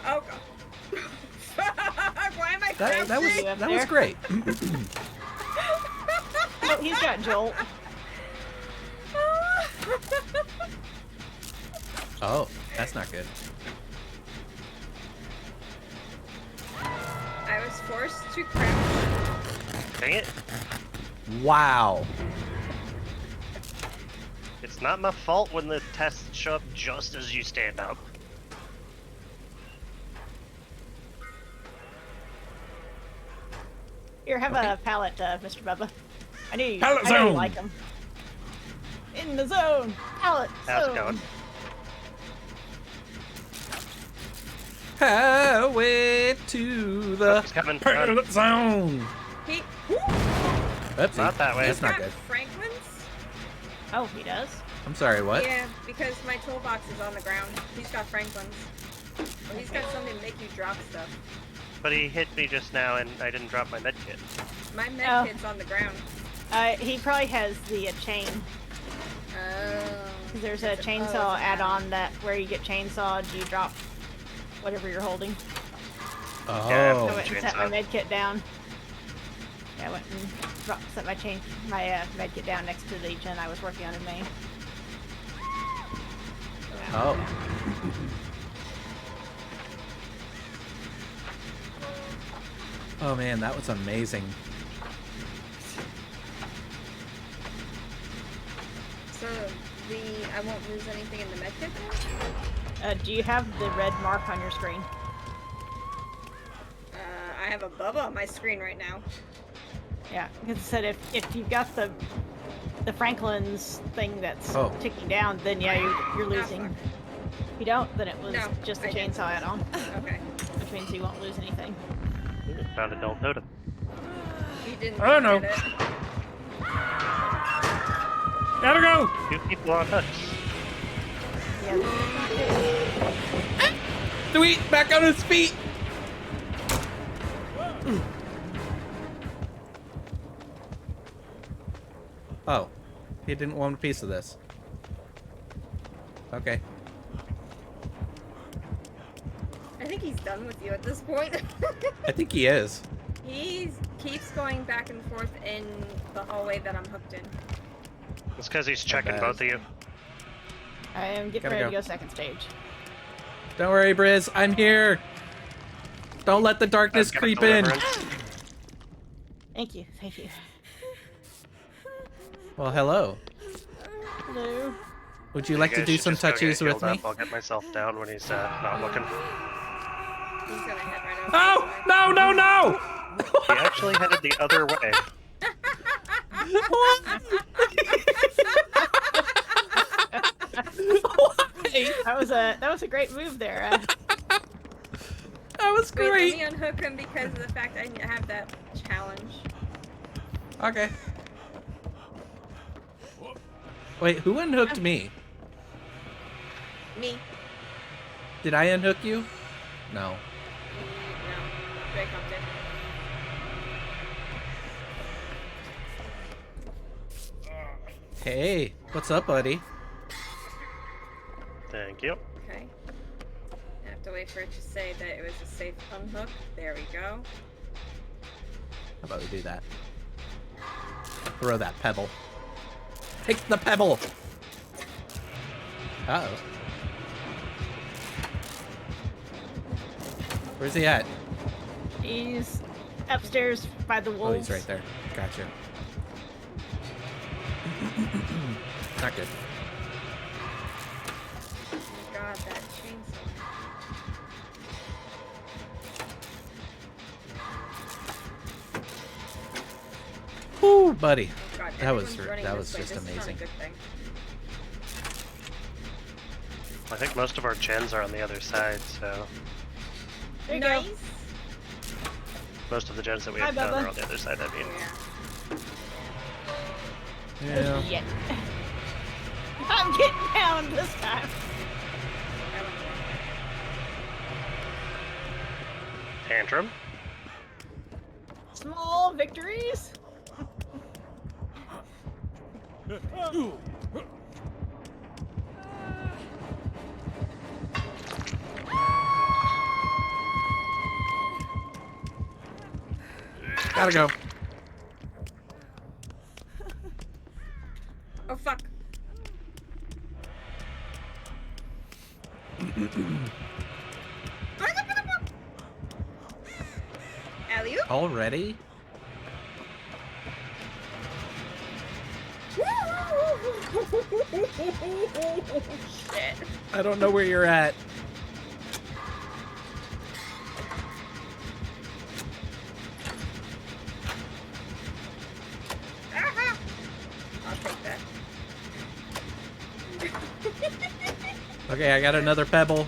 Oh god. Why am I That was You up that was there? great. Oh, he's got Jolt. Oh, that's not good. I was forced to crouch. Dang it. Wow. It's not my fault when the tests show up just as you stand up. Here, have a pallet, Mr. Bubba. I knew you. Pallet I know you zone. like them. In the zone. Pallet How's zone. it going? Highway to the He's coming. pallet zone. He Oopsie. Not that way. That's not got good. Franklin's? Oh, he does. I'm sorry. What? Yeah, because my toolbox is on the ground. He's got Franklin's. Or he's got something to make you drop stuff. But he hit me just now and I didn't drop my med kit. My med Oh. kit's on the ground. He probably has the chain. Oh. 'Cause there's a It's a- chainsaw oh, it's a add-on that where you get chainsawed, you drop whatever you're holding. Yeah, I Oh. went and set my Chainsaw. med kit down. Yeah, I went and set my med kit down next to the gen I was working on in Maine. Oh. Oh man, that was amazing. So I won't lose anything in the med kit then? Do you have the red mark on your screen? I have a Bubba on my screen right now. Yeah, because it said if you've got the Franklin's thing that's Oh. ticking down, then yeah, you're losing. fuck. If you don't, then it was No, just the I didn't. chainsaw add-on, Okay. which means you won't lose anything. Found an old totem. You didn't Oh, no. get it. Gotta go. 2 people on hooks. Yeah, Sweet, back on his feet. Oh, he didn't want a piece of this. Okay. I think he's done with you at this point. I think he is. He keeps going back and forth in the hallway that I'm hooked in. It's because he's checking bad. both of you. I am getting Gotta ready go. to go second stage. Don't worry, Briz. I'm here. Don't let the darkness I've got creep in. deliverance. Thank you, thank you. Well, hello. Hello. Would you like to guys do should some just go get touches with healed me? up. I'll get myself down when he's not looking. He's gonna head right over. Oh, no, no, no! He actually headed the other way. That was a great move there. That was Wait, great. let me unhook him because of the fact I have that challenge. Okay. Wait, who unhooked me? Me. Did I unhook you? No. No. Drake up there. Hey, what's up, buddy? Thank you. Okay. I have to wait for it to say that it was a safe unhook. There we go. How about we do that? Throw that pebble. Take the pebble! Uh-oh. Where's he at? He's upstairs by the wolves. Oh, he's right there. Gotcha. Not good. Oh my god, that chainsaw. Woo, buddy. Oh god, That was everyone's running that this was way. just This is not a amazing. good thing. I think most of our gens are on the other side, so There you Nice. go. most of the gens that we Hi, have done Bubba. are on the other side. I mean, Yeah. Yeah. Shit. I'm getting down this time. I went wrong way. tantrum. Small victories. Gotta go. Oh fuck. Alley-oop. Already? Shit. I don't know where you're at. I'll take that. Okay, I got another pebble.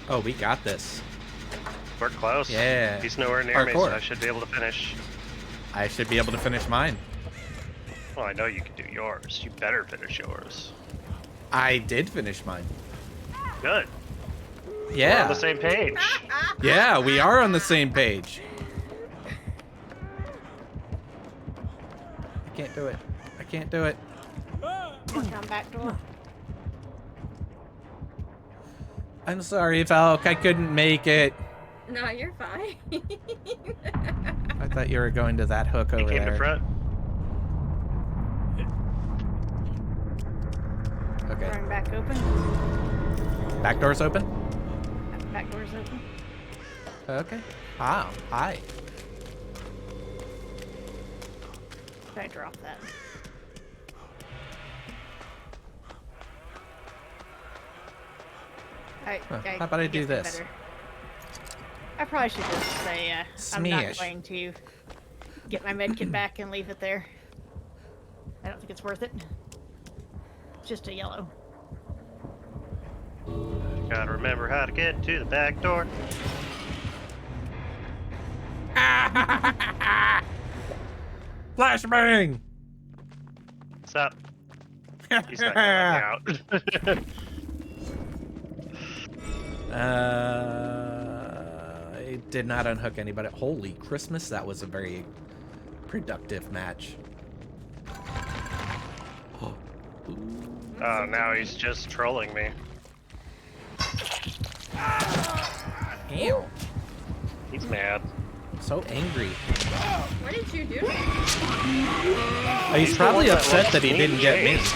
Oh, we got this. We're close. Yeah. He's nowhere near me, so Parkour. I should be able to finish. I should be able to finish mine. Well, I know you can do yours. You better finish yours. I did finish mine. Good. We're on Yeah. the same page. Yeah, we are on the same page. I can't do it. I can't do it. Come back door. I'm sorry, Falk. I couldn't make it. No, you're fine. I thought you were going to that hook He over came there. to front. Okay. Going back open. Back door's open? Back door's open. Okay. Ah, hi. Try to drop that. How about I do guess this? better. I probably should just say I'm not Smeesh. going to get my medkit back and leave it there. I don't think it's worth it. It's just a yellow. Gotta remember how to get to the back door. Flashbang! What's up? He's not gonna let me out. I did not unhook anybody. Holy Christmas, that was a very productive match. Oh, now he's just trolling me. Ew. He's mad. So angry. What did you do? He's probably the one that upset loves that he being didn't get me. chased.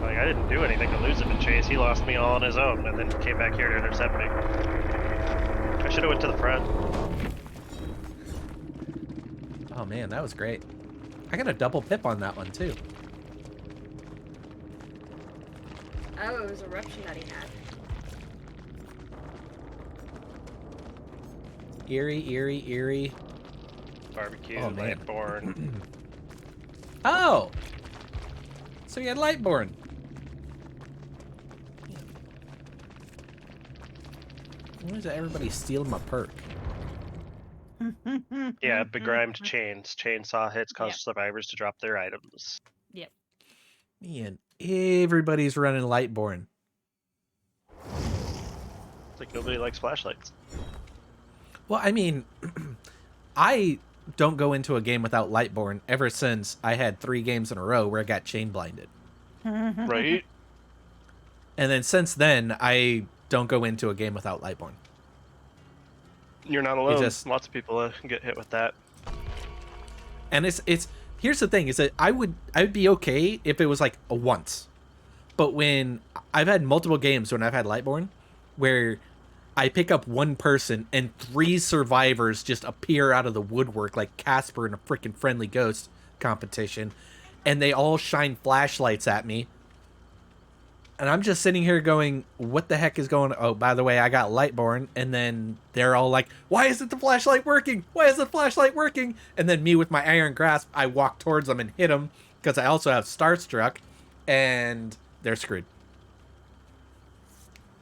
Like, I didn't do anything to lose him in chase. He lost me all on his own and then came back here to intercept me. I should have went to the front. Oh man, that was great. I got a double pip on that one too. Oh, it was eruption that he had. Eerie. Barbecue, Oh, man. Lightborn. Oh! So you had Lightborn. Why is everybody stealing my perk? Yeah, begrimed chains. Chainsaw hits cause Yep. survivors to drop their items. Yep. Man, everybody's running Lightborn. It's like nobody likes flashlights. Well, I mean, I don't go into a game without Lightborn ever since I had 3 games in a row where I got chain blinded. Right? And then since then, I don't go into a game without Lightborn. You're not alone. just- Lots of people get hit with that. And it's here's the thing, is that I would be okay if it was like a once. But when I've had multiple games when I've had Lightborn where I pick up one person and 3 survivors just appear out of the woodwork like Casper in a freaking Friendly Ghost competition, and they all shine flashlights at me. And I'm just sitting here going, what the heck is going on? Oh, by the way, I got Lightborn. And then they're all like, why isn't the flashlight working? Why is the flashlight working? And then me with my iron grasp, I walk towards them and hit them because I also have Starstruck. And they're screwed.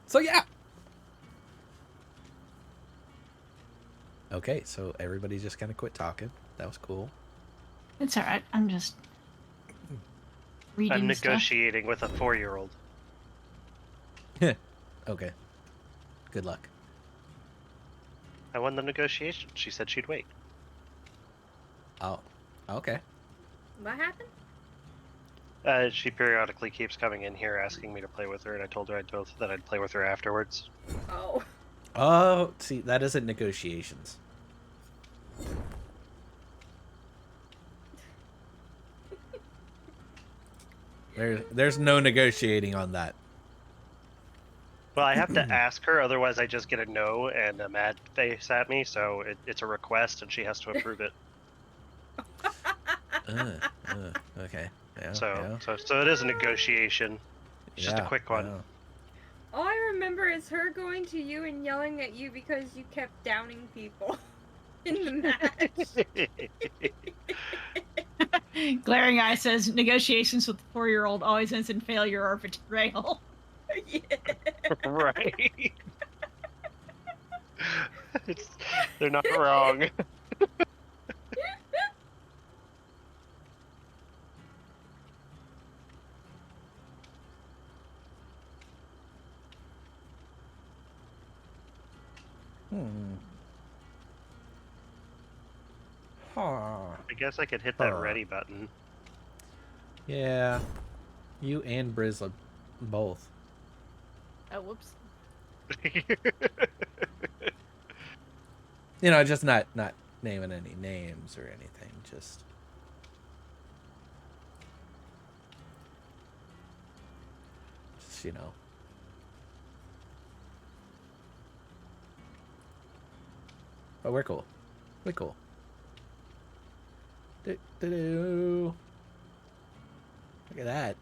So, yeah. Okay, so everybody just kind of quit talking. That was cool. It's all right. I'm just reading I'm stuff. negotiating with a 4-year-old. Okay. Good luck. I won the negotiation. She said she'd wait. Oh, okay. What happened? She periodically keeps coming in here asking me to play with her, and I told her that I'd play with her afterwards. Oh. Oh, see, that isn't negotiations. There's no negotiating on that. Well, I have to ask her, otherwise I just get a no and a mad face at me, so it's a request and she has to approve it. Okay. Yeah, So, yeah. so it is a negotiation. It's just a Yeah, quick one. yeah. All I remember is her going to you and yelling at you because you kept downing people in the match. Glaring Eye says negotiations with the 4-year-old always ends in failure or betrayal. Yeah. Right. They're not wrong. Huh. I guess I could hit that ready button. Yeah. You and Brizzla both. Oh, whoops. You know, just not naming any names or anything, just you know. But we're cool. We're cool. Do-do-do. Look at that.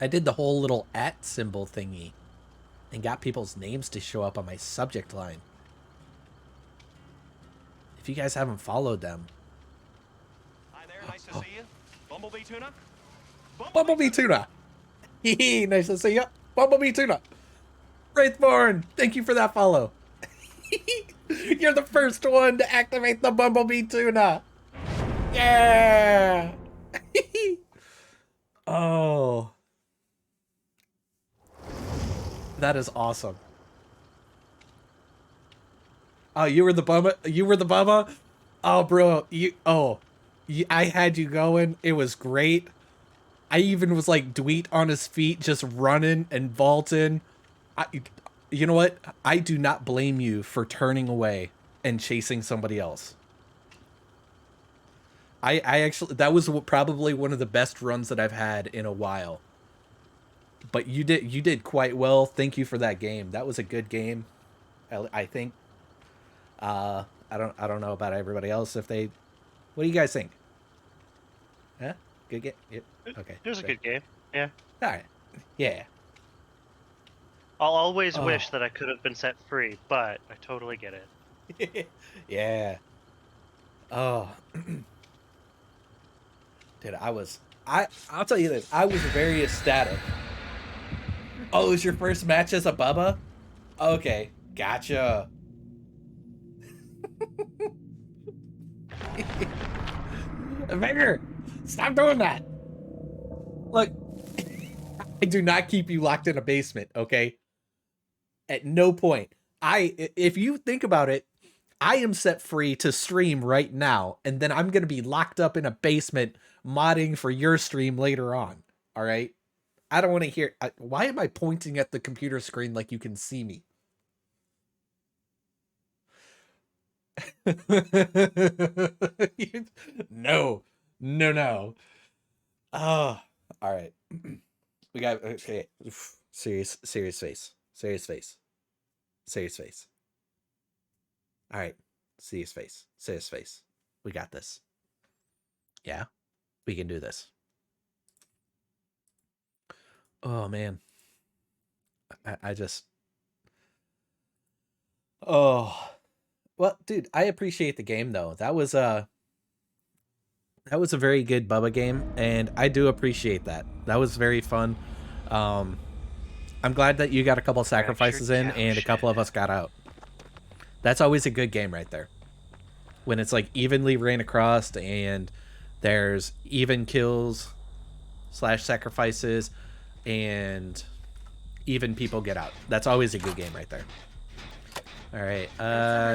I did the whole little @ symbol thingy and got people's names to show up on my subject line. If you guys haven't followed them. Hi there, nice to see you. Bumblebee Tuna? Bumblebee Tuna! Hee nice to see ya. Bumblebee Tuna! Wraithborn, thank you for that follow. You're the first one to activate the Bumblebee Tuna! Yeah! Oh. That is awesome. Oh, you were the Bubba? You were the Bubba? Oh, bro. I had you going. It was great. I even was like Dweet on his feet, just running and vaulting. You know what? I do not blame you for turning away and chasing somebody else. I actually, that was probably one of the best runs that I've had in a while. But you did quite well. Thank you for that game. That was a good game. I think. I don't know about everybody else. If they, what do you guys think? Huh? Good game. Yep. Okay. It was a great. good game. Yeah. All right. Yeah. I'll always Oh. wish that I could have been set free, but I totally get it. Yeah. Oh. Dude, I'll tell you this. I was very ecstatic. Oh, it was your first match as a Bubba? Okay. Gotcha. Vader, stop doing that. Look, I do not keep you locked in a basement, okay? At no point. If you think about it, I am set free to stream right now, and then I'm going to be locked up in a basement modding for your stream later on, all right? I don't want to hear... why am I pointing at the computer screen like you can see me? No. Oh, all right. We got... okay. Serious face. All right. Serious face. We got this. Yeah? We can do this. Oh, man. I just... oh. Well, dude, I appreciate the game, though. That was a very good Bubba game, and I do appreciate that. That was very fun. I'm glad that you got a couple sacrifices in, and a couple of us got out. That's always a good game right there. When it's like evenly ran across, and there's even kills / sacrifices, and even people get out. That's always a good game right there. All right.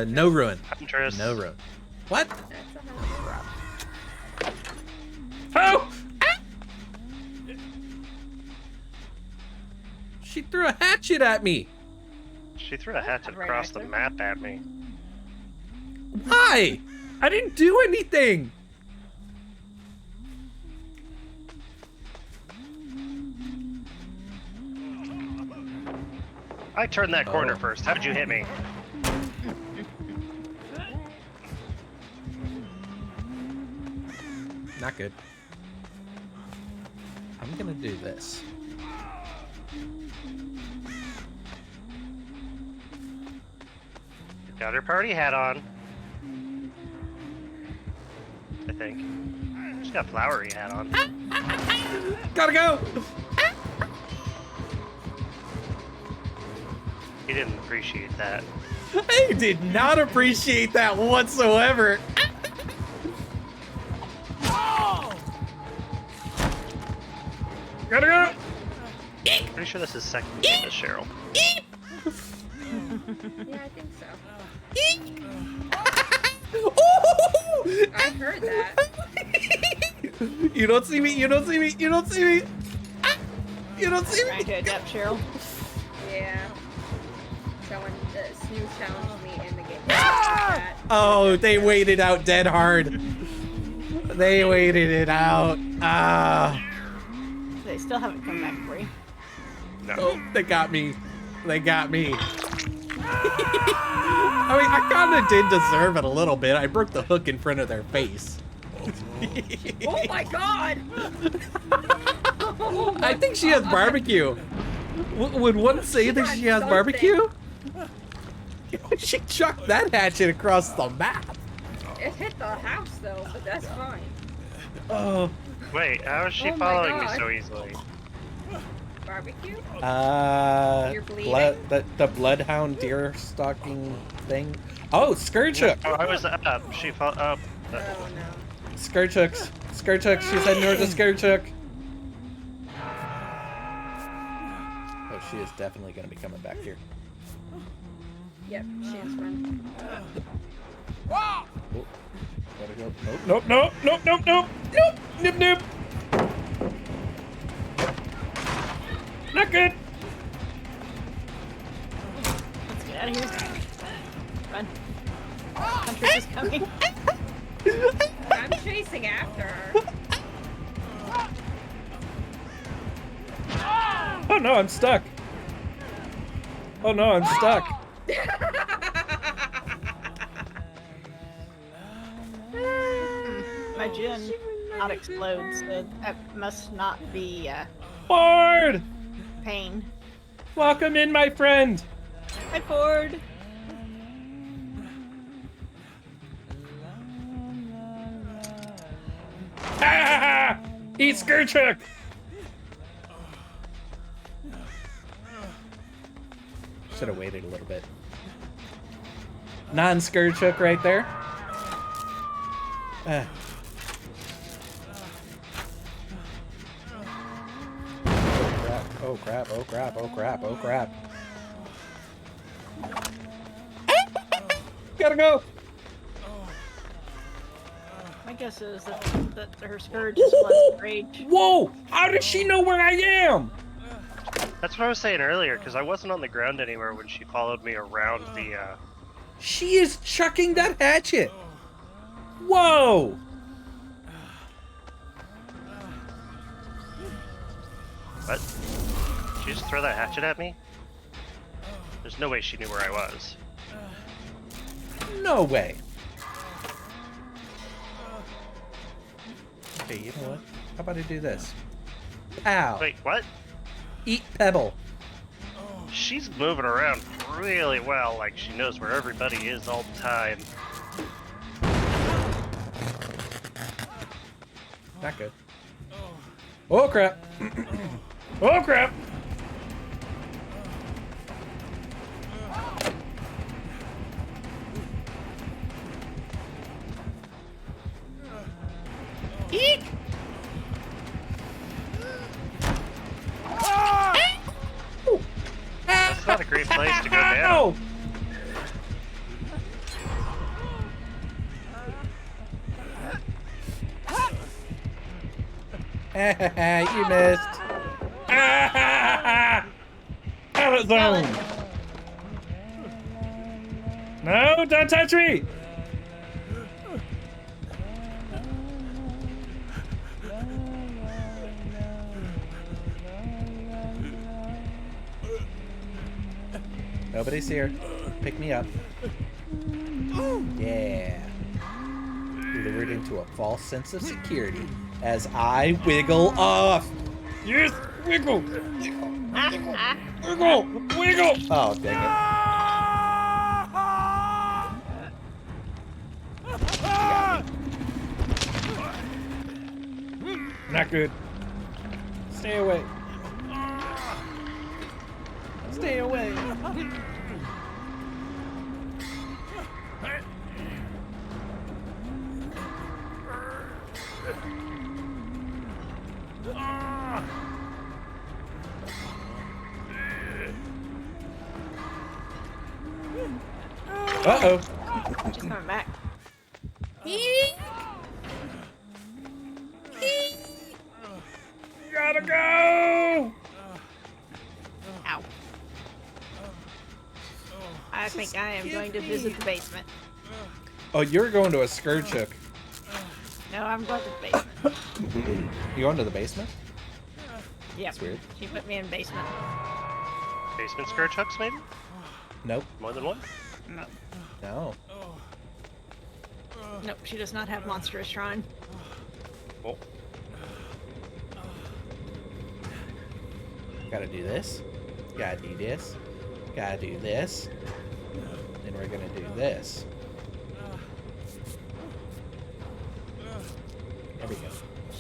No ruin. Huntress. No ruin. What? That's a hunter. Oh! Ah! She threw a hatchet at me. She threw a hatchet Right across the after. map at me. Why? I didn't do anything. I turned that corner Oh. first. How did you hit me? Not good. I'm gonna do this. Got her party hat on. I think. She's got a flowery hat on. Gotta go. He didn't appreciate that. I did not appreciate that whatsoever. Gotta go. Pretty sure this is second game as Cheryl. Yeah, I think so. I heard that. You don't see me. Trying to adapt, Cheryl. Yeah. Someone snooze challenged me in the game. That. Oh, they waited out dead hard. They waited it out. Ah. They still haven't come back for you. No. Oh, they got me. I mean, I kind of did deserve it a little bit. I broke the hook in front of their face. Oh my god! I think she has barbecue. Would one say that she has barbecue? She chucked that hatchet across the map. It hit the house though, but that's fine. Oh. Wait, how is she Oh my following me God. so easily? Barbecue? Blood, You're bleeding? the bloodhound deer stalking thing. Oh, scourge hook. Oh, I was up. She fell up. Oh no. Scourge hooks. Scourge hooks. She's heading towards the scourge hook. Oh, she is definitely going to be coming back here. Yep, she is run. Oh, gotta go. Nope. Nope. Not good. Let's get out of here. Run. Huntress is coming. I'm chasing after her. Oh no, I'm stuck. Oh no, I'm stuck. My gen not explode, so that must not be Ford! pain. Welcome in, my friend. Hi, Ford. Eat Skurchuk! Should have waited a little bit. Non-Skurchuk right there. Oh crap, oh crap, oh crap, oh crap, oh crap. Gotta go! My guess is that her scourge is blood rage. Whoa! How does she know where I am? That's what I was saying earlier, because I wasn't on the ground anywhere when she followed me around the, She is chucking that hatchet! Whoa! What? Did she just throw that hatchet at me? There's no way she knew where I was. No way. Okay, you know what? How about I do this? Pow! Wait, what? Eat pebble. She's moving around really well, like she knows where everybody is all the time. Not good. Oh crap! Oh crap! Eek! That's not a great place to go down. Ow! You missed. Pallet zone. No, don't touch me. Nobody's here. Pick me up. Yeah. Lured into a false sense of security as I wiggle off. Yes, wiggle. Wiggle, wiggle. Oh, dang it. Not good. Stay away. Stay away. Uh-oh. She's coming back. Gotta go! Ow. I think I am going to visit the basement. Oh, you're going to a Skurchuk. No, I'm going to the basement. You going to the basement? Yep. That's weird. She put me in the basement. Basement Skurchucks, maybe? Nope. More than one? No. No. Nope, she does not have Monstrous Shrine. Oh. Gotta do this. Gotta do this. Gotta do this. Then we're gonna do this. There we go.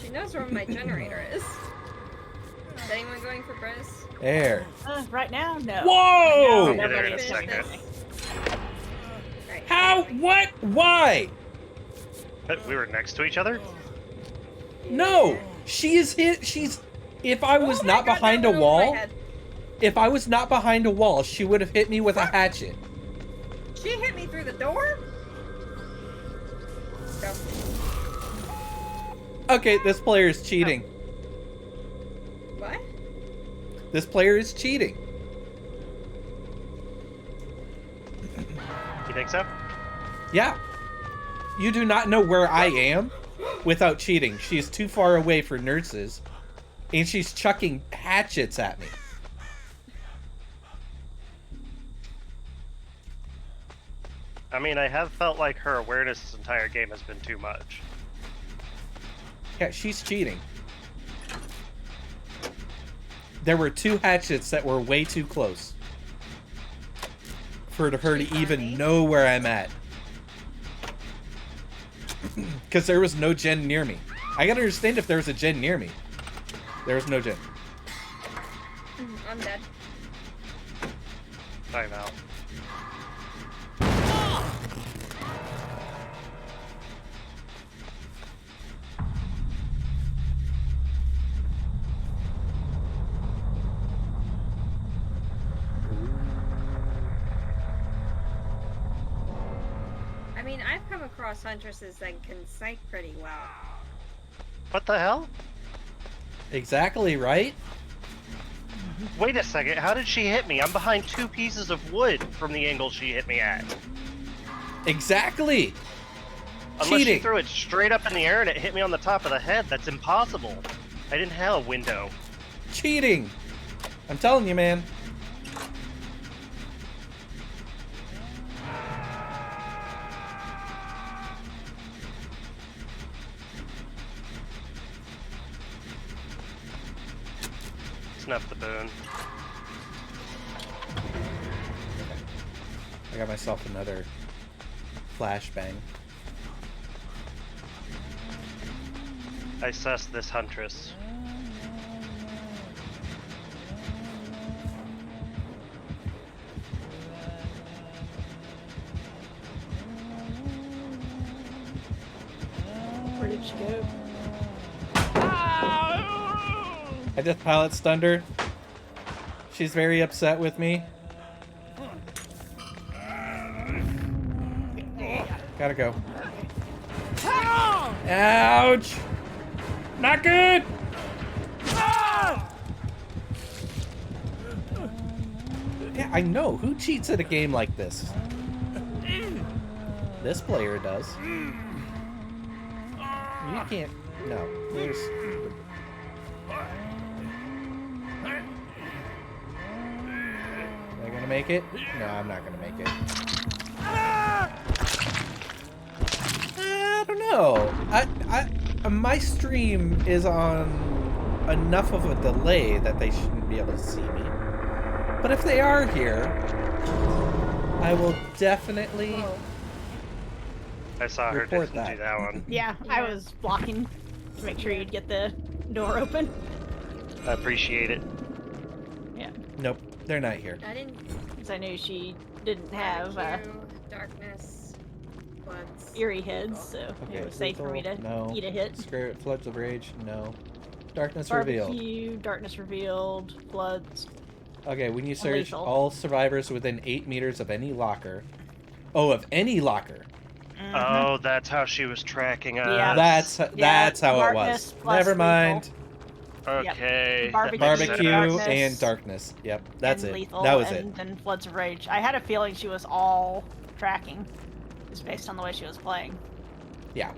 She knows where my generator is. Is anyone going for Briss? There. Right now, no. Whoa! I'll get there in a Nobody is second. listening. Right. How? What? Why? But we were next to each other? No! She is hit. She's. If I was Oh my not God, behind that a went over my wall, head. if I was not behind a wall, she would have hit me with a hatchet. She hit me through the door? Go. Okay, this player is cheating. What? This player is cheating. You think so? Yeah. You do not know where I am without cheating. She is too far away for nurses. And she's chucking hatchets at me. I mean, I have felt like her awareness this entire game has been too much. Yeah, she's cheating. There were 2 hatchets that were way too close for her to even know where I'm at. Because there was no gen near me. I gotta understand if there was a gen near me. There was no gen. I'm dead. Time out. I mean, I've come across huntresses that can sight pretty well. What the hell? Exactly, right? Wait a second, how did she hit me? I'm behind 2 pieces of wood from the angle she hit me at. Exactly! Unless she Cheating! threw it straight up in the air and it hit me on the top of the head. That's impossible. I didn't have a window. Cheating! I'm telling you, man. Snuff the boon. I got myself another flashbang. I suss this huntress. Where did she go? I just pilot stunned her. She's very upset with me. Gotta go. Ouch! Not good! Yeah, I know. Who cheats at a game like this? This player does. You can't. No. There's. Am I gonna make it? No, I'm not gonna make it. I don't know. My stream is on enough of a delay that they shouldn't be able to see me. But if they are here, I will definitely I saw her report didn't do that one. Yeah, I was blocking to make sure you'd get the door open. I appreciate it. Yeah, Nope, they're not here. I didn't because I knew she didn't have barbecue, darkness, bloods. eerie heads, so it was safe for me to no. eat a hit. Spirit, Floods of Rage, no. Darkness Revealed. Barbecue, darkness revealed, floods. Okay, when you search Lethal. all survivors within 8 meters of any locker. Oh, of any locker. Oh, that's how she was tracking us. Yeah. That's how it darkness was. plus Never mind. Okay. Barbecue. that makes Barbecue sense. Darkness. and darkness. Yep, that's and it. Lethal, That was and then floods of rage. I had a feeling she was all tracking, just based on the way she was playing. Yeah.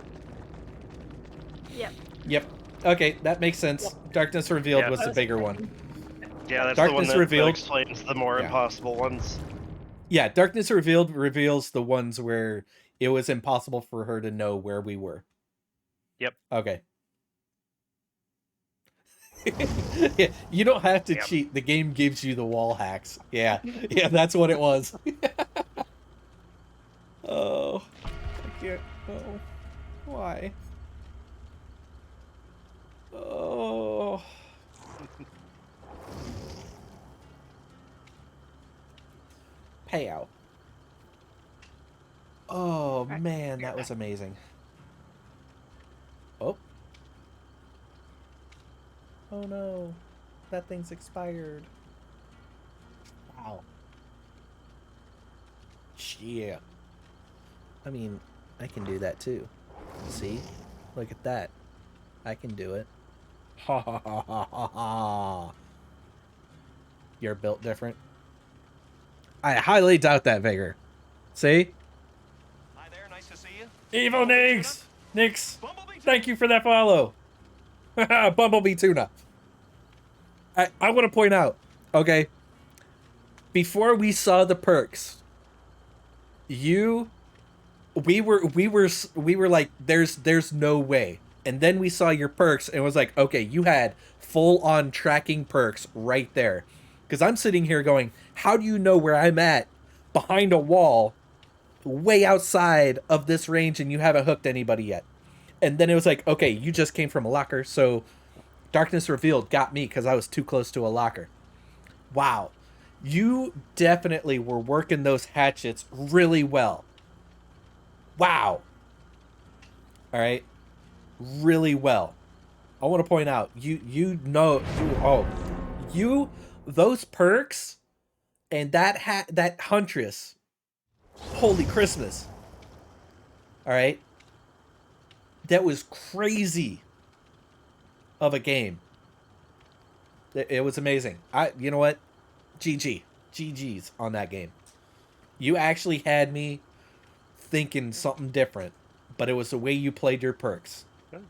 Yep. Yep. Okay, that makes sense. Darkness Revealed Yeah. was the bigger one. Yeah, that's Darkness the one that Revealed. explains the more Yeah. impossible ones. Yeah, Darkness Revealed reveals the ones where it was impossible for her to know where we were. Yep. Okay. Yeah, you don't have to Yep. cheat. The game gives you the wall hacks. Yeah. Yeah, that's what it was. Oh. I can't. Oh. Why? Oh. Payout. Oh man, that was amazing. Oh. Oh no. That thing's expired. Wow. Yeah. I mean, I can do that too. See? Look at that. I can do it. Ha ha ha ha ha ha. You're built different. I highly doubt that, Vigor. See? Hi there, nice to see you. Evil Nix! Nix, Bumblebee. thank you for that follow. Bumblebee Tuna. I want to point out, okay, before we saw the perks, you we were like, there's no way. And then we saw your perks and was like, okay, you had full on tracking perks right there. Because I'm sitting here going, how do you know where I'm at behind a wall, way outside of this range, and you haven't hooked anybody yet? And then it was like, okay, you just came from a locker, so Darkness Revealed got me because I was too close to a locker. Wow. You definitely were working those hatchets really well. Wow. All right. Really well. I want to point out, those perks and that Huntress. Holy Christmas. All right. That was crazy of a game. It was amazing. You know what? GG's on that game. You actually had me thinking something different, but it was the way you played your perks.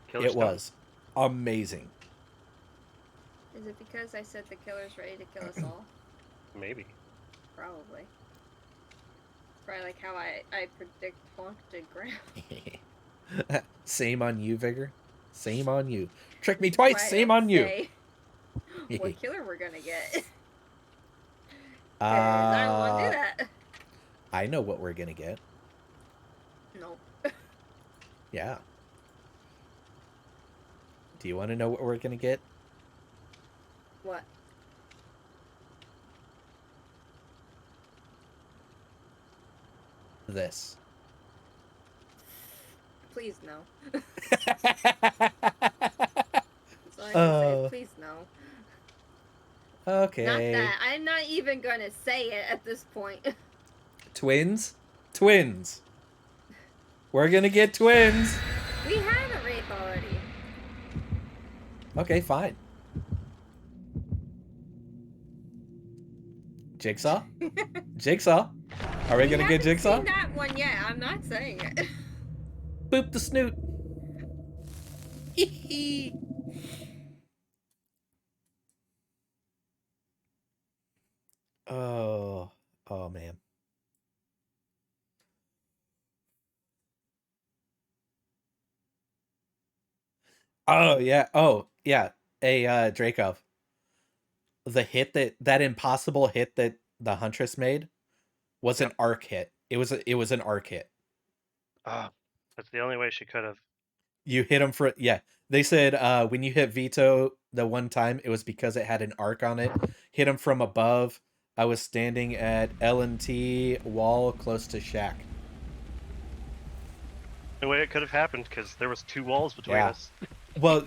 Killer's It was amazing. Is it because I said the killer's ready to kill us all? Maybe. Probably. Probably like how I predict haunted ground. Same on you, Vigor. Same on you. Trick me twice. Why I Same don't on you. say what killer we're gonna get. 'Cause I don't want to do that. I know what we're gonna get. Nope. Yeah. Do you want to know what we're gonna get? What? This. Please no. That's all I can say. Please no. Okay. Not that. I'm not even gonna say it at this point. Twins? Twins. We're gonna get twins. We had a wraith already. Okay, fine. Jigsaw? Jigsaw? Are we gonna get Jigsaw? Seen that one yet. I'm not saying it. Boop the snoot. Oh man. Oh yeah. Draco. The hit that impossible hit that the Huntress made was an arc hit. It was an arc hit. That's the only way she could have. You hit him for They said when you hit Veto the one time, it was because it had an arc on it. Hit him from above. I was standing at L&T wall close to Shack. The way it could have happened because there was 2 walls between us. Well,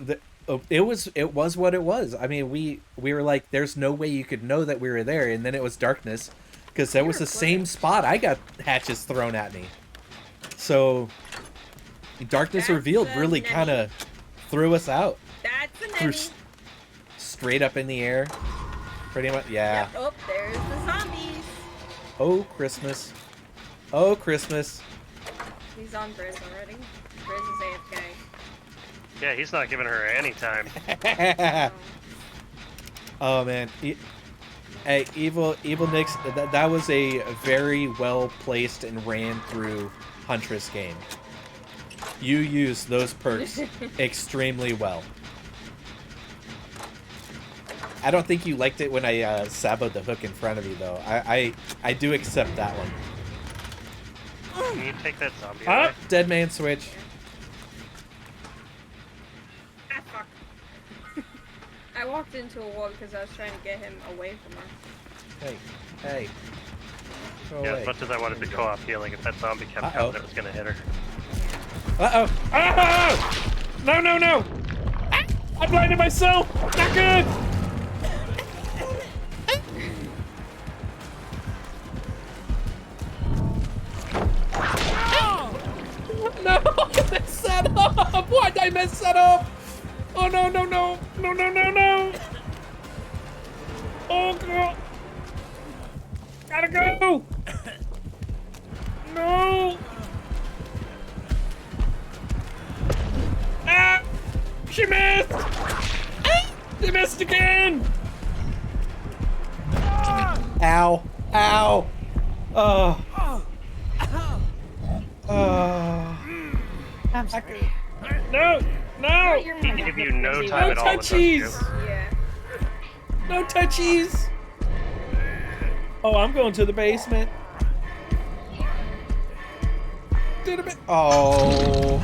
it was what it was. I mean, we were like, there's no way you could know that we were there, and then it was darkness because that was the same spot I got hatches thrown at me. So, Darkness Revealed really kind of threw us out. That's an Threw enemy. straight up in the air. Pretty much, yeah. Yep. Oh, there's the zombies. Oh, Christmas. Oh, Christmas. He's on Briz already. Briz is AFK. Yeah, he's not giving her any time. Oh, man. Hey, Evil Nix, that was a very well placed and ran through Huntress game. You used those perks extremely well. I don't think you liked it when I saboed the hook in front of you, though. I do accept that one. Can you take that zombie Ah, away? dead man switch. Ah, fuck. I walked into a wall because I was trying to get him away from her. Hey. Go Yeah, away. as much as I wanted to co-op healing, if that zombie kept coming, it was gonna hit her. Uh-oh. Oh! No! Ah! I blinded myself! Not good! No! I set up! Why did I mess that up? Oh, no! Oh, girl! Gotta go! No! Ah! She missed! Ah! She missed again! Ow! Oh! Oh. I'm sorry. No! No! You're He gave you no time No at all. to touch you. touchies! Yeah. No touchies! Oh, I'm going to the basement. To the oh.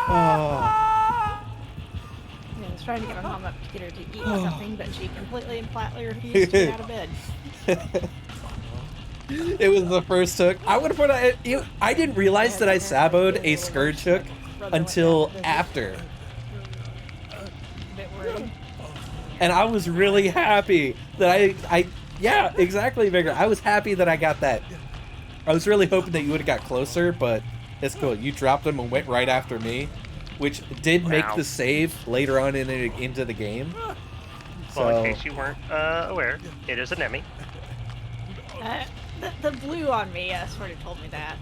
Oh. I was trying to get my mom up to get her to eat something, but she completely and flatly refused to get out of bed. It was the first hook. I would have put I didn't realize that I saboed a scourge hook until after. Bit worried. And I was really happy that yeah, exactly, Vigor. I was happy that I got that. I was really hoping that you would have got closer, but it's cool. You dropped them and went right after me, which did make Wow. the save later on into the game. Well, in So, case you weren't aware, it is an Emmy. The blue on me sort of told me that.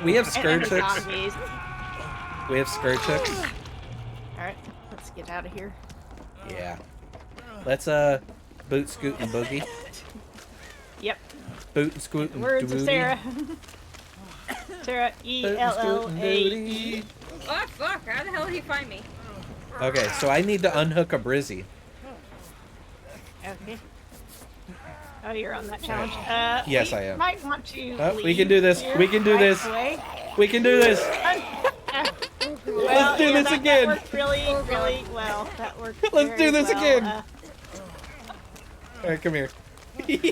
we have And scourge the hooks. zombies. We have scourge hooks. Alright, let's get out of here. Yeah. Let's boot, scoot, and boogie. Yep. Boot and scoot and Words of doogie. Sarah. Sarah, Boot and scoot and ELLAE. doogie. Oh fuck! How the hell did he find me? Okay, so I need to unhook a Brizzy. Okay. Oh, you're on that challenge. Yes, we I am. Might want to. Oh, we leave can do this. here We can do right this. away. We can do this. Well, do this that again. worked really, really well. That worked. Let's very do this well. again. All right, come here.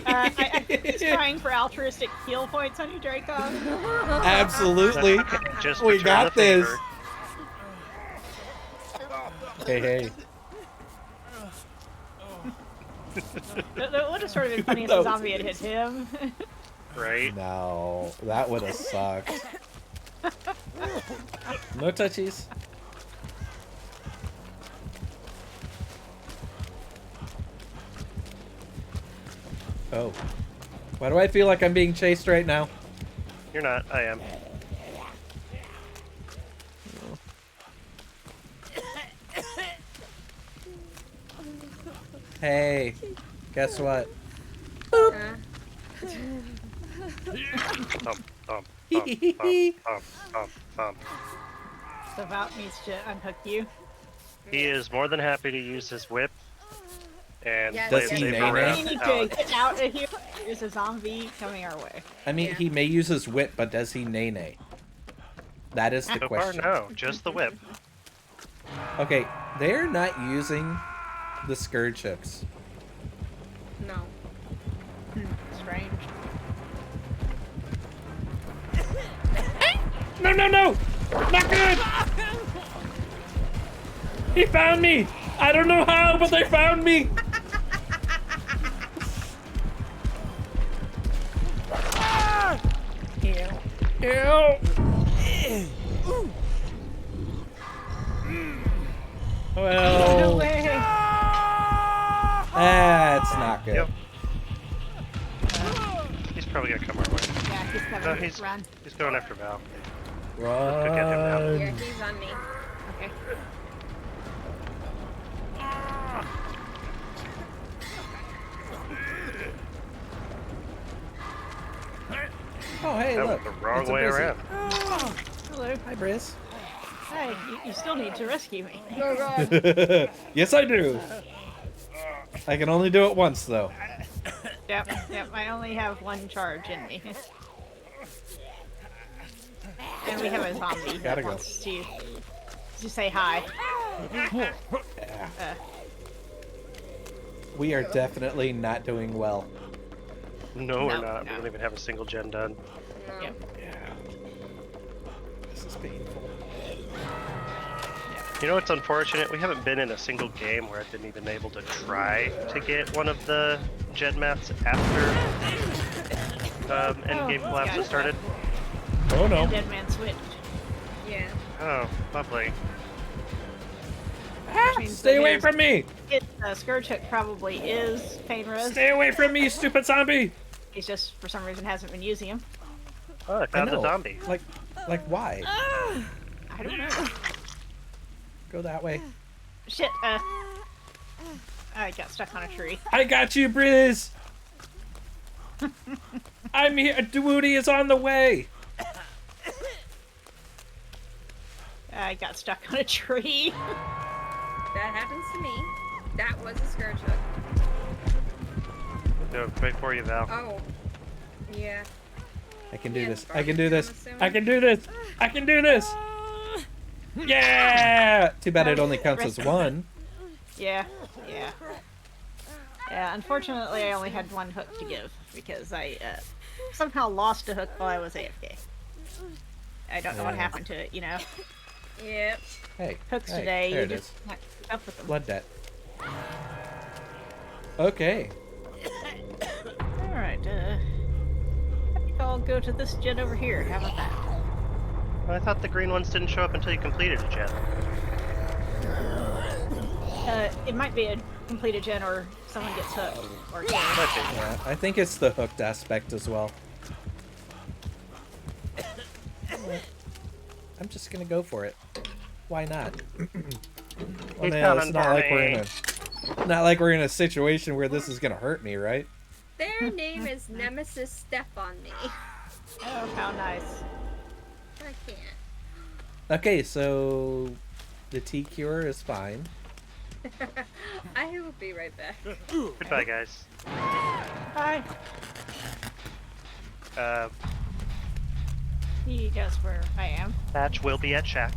I'm just trying for altruistic heal points on you, Draco. Absolutely. Just We return got the favor. this. Hey, hey. That would have sort of been funny if That the was zombie had hit him. Right? No, that would have sucked. No touchies. Oh. Why do I feel like I'm being chased right now? You're not. I am. Hey, guess what? Thump, thump, thump, thump, thump, thump. So Vault needs to unhook you. He is more than happy to use his whip and Yeah, play Does it he safe nay-nay? around We need to Alex. get out of here. There's a zombie coming our way. I mean, Yeah. he may use his whip, but does he nay-nay? That is the So far, question. no. Just the whip. Okay, they're not using the scourge hooks. No. Strange. No, no, no! Not good! He found me! I don't know how, but they found me! Ew. Ew! No Well, way. that's not good. Yep. He's probably gonna come our way. Yeah, he's coming. No, he's Run. he's going after Val. Go get him now. Yeah, Run. he's on me. Okay. Oh, hey, That look. went the wrong it's a way Brizzy. around. Hello. Hi, Briz. Hey, you still need to rescue me. Yes, I do. I can only do it once, though. Yep, I only have one charge in me. And we have a zombie Gotta that go. wants to say hi. Yeah. We are definitely not doing well. No, we're No, not. no. We don't even have a single gen done. No. Yep. Yeah. This is painful. You know what's unfortunate? We haven't been in a single game where I've been even able to try to get one of the gen mats after endgame collapse yeah. has started. Oh, no. And Dead Man switched. Yeah. Oh, lovely. Stay away from me! Scourge Hook probably is pain res. Stay away from me, you stupid zombie! He's just, for some reason, hasn't been using him. Oh, I found know. a zombie. Like why? I don't know. Go that way. Shit, I got stuck on a tree. I got you, Briz! I'm here. Woody is on the way. I got stuck on a tree. That happens to me. That was a scourge hook. No, wait for you, Val. Oh. Yeah. I can do Yeah, this. Bart, I can do I'm this. assuming. I can do this. I can do this. Yeah. Too bad it only counts as one. Yeah. Yeah, unfortunately I only had one hook to give because I somehow lost a hook while I was AFK. I don't know what happened to it, you know. Yep. Hey. Hooks hey, today, there you it just is. not keep up with them. Blood debt. Okay. Alright, I think I'll go to this gen over here. How about that? I thought the green ones didn't show up until you completed a gen. It might be a completed gen or someone gets hooked or killed. Might be. Yeah, I think it's the hooked aspect as well. I'm just gonna go for it. Why not? Well, He's man, it's coming not for like me. not like we're in a situation where this is gonna hurt me, right? Their name is Nemesis Step on Me. Oh, how nice. I can't. Okay, so the T cure is fine. I will be right back. Goodbye, guys. Hi. He knows where I am. Patch will be at shack.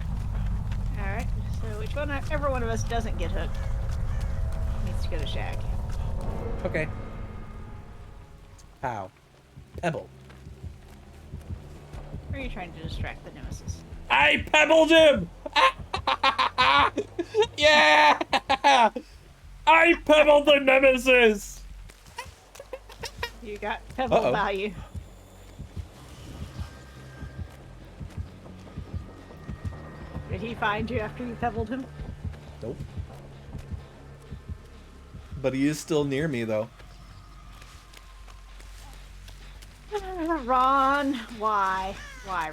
Alright, so whichever one of us doesn't get hooked needs to go to Shack. Okay. How? Pebble. Or are you trying to distract the nemesis? I pebbled him! Yeah! I pebbled the nemesis! You got pebble Uh-oh. value. Did he find you after you pebbled him? Nope. But he is still near me, though. Ron, why? Why?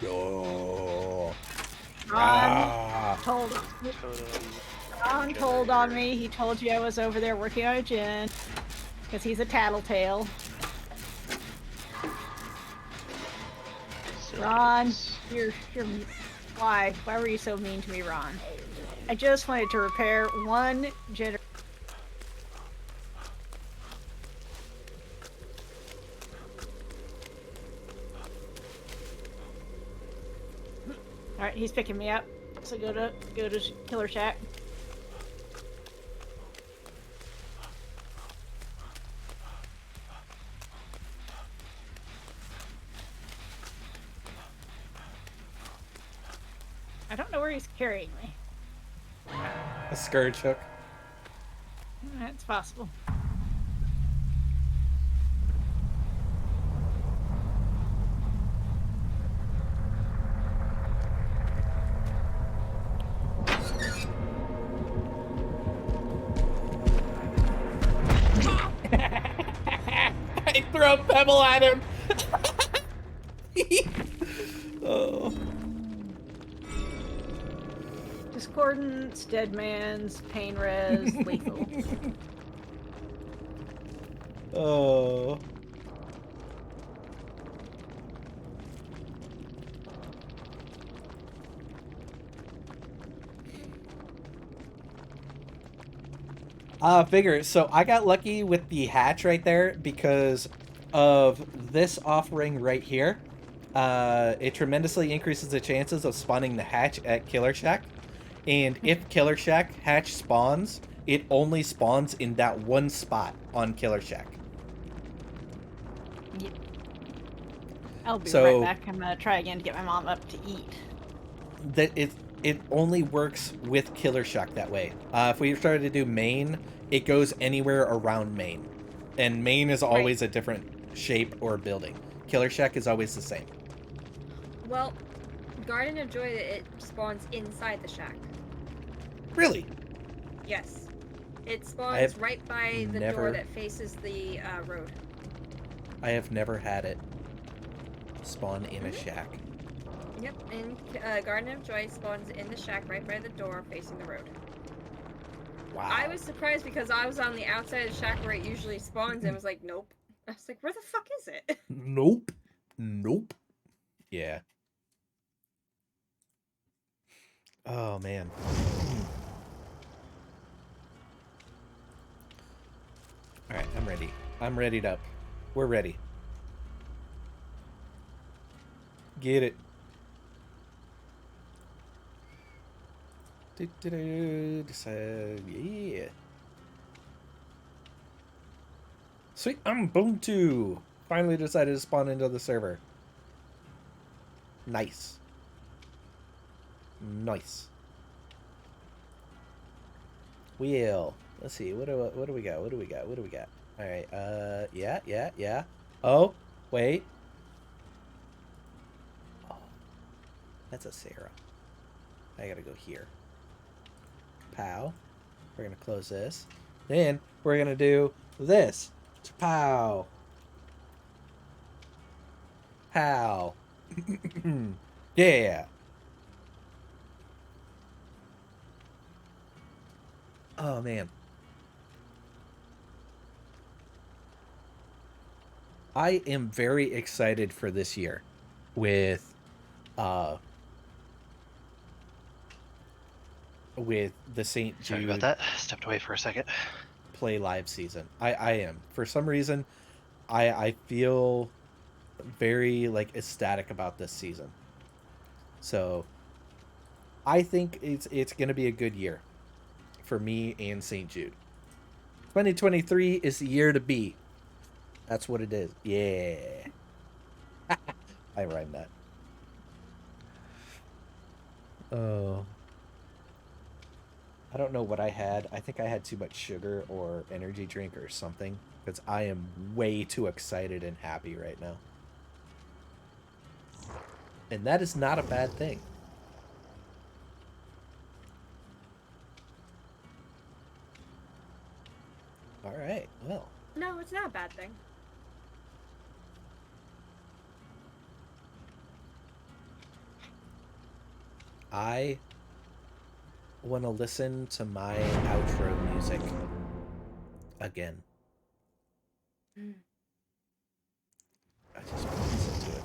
Oh. Ron told Totem. Ron told on me. He told you I was over there working on a gen. Because he's a tattletale. Ron, you're why were you so mean to me, Ron? I just wanted to repair one generator. All right, he's picking me up. So go to Killer Shack. I don't know where he's carrying me. A scourge hook. That's possible. I throw a pebble at him! Oh. Discordance, Dead Man's, Pain Res, Lethal. Oh. Figure. So I got lucky with the hatch right there because of this offering right here. It tremendously increases the chances of spawning the hatch at Killer Shack. And if Killer Shack hatch spawns, it only spawns in that one spot on Killer Shack. Yeah. I'll be So- right back. I'm gonna try again to get my mom up to eat. That it only works with Killer Shack that way. If we started to do main, it goes anywhere around main. And main is always a different shape or building. Killer Shack is always the same. Well, Garden of Joy, it spawns inside the shack. Really? Yes. It I spawns have right by the never- door that faces the road. I have never had it spawn in a shack. Yep, and Garden of Joy spawns in the shack right by the door facing the road. Wow. I was surprised because I was on the outside of the shack where it usually spawns and was like, nope. I was like, where the fuck is it? Nope. Nope. Yeah. Oh, man. Alright, I'm ready. I'm readied up. We're ready. Get it. Yeah. Sweet, I'm Ubuntu. Finally decided to spawn into the server. Nice. Nice. Wheel. Let's see. What do we got? What do we got? What do we got? All right. Yeah. Oh, wait. Oh, that's a Sarah. I gotta go here. Pow. We're gonna close this. Then we're gonna do this. Pow. Pow. Yeah. Oh, man. I am very excited for this year with the St. Jude Sorry about that. Stepped away for a second. Play Live season. I am. For some reason, I feel very like ecstatic about this season. So I think it's going to be a good year for me and St. Jude. 2023 is the year to be. That's what it is. Yeah. I rhymed that. Oh. I don't know what I had. I think I had too much sugar or energy drink or something, because I am way too excited and happy right now. And that is not a bad thing. All right, well. No, it's not a bad thing. I want to listen to my outro music again. I just want to listen to it.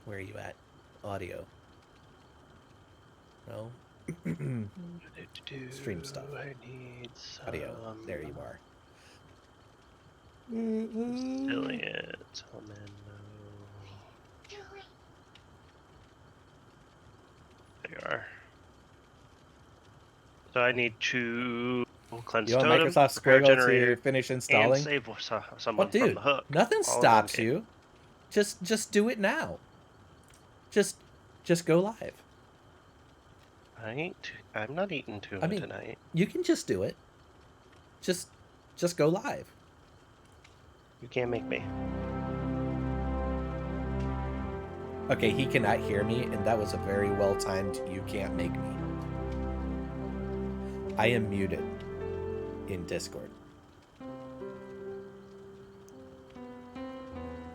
Where are you at? Audio. No? Stream stuff. I need some Audio. There you are. affiliate. There you are. So I need to cleanse You want totem, Microsoft prepare Squiggle generator, to finish and installing? save someone Well, from dude, the hook. nothing All in one stops game. you. Just do it now. Just go live. I'm not eating tuna tonight. You can just do it. Just go live. You can't make me. Okay, he cannot hear me, and that was a very well-timed "you can't make me." I am muted in Discord.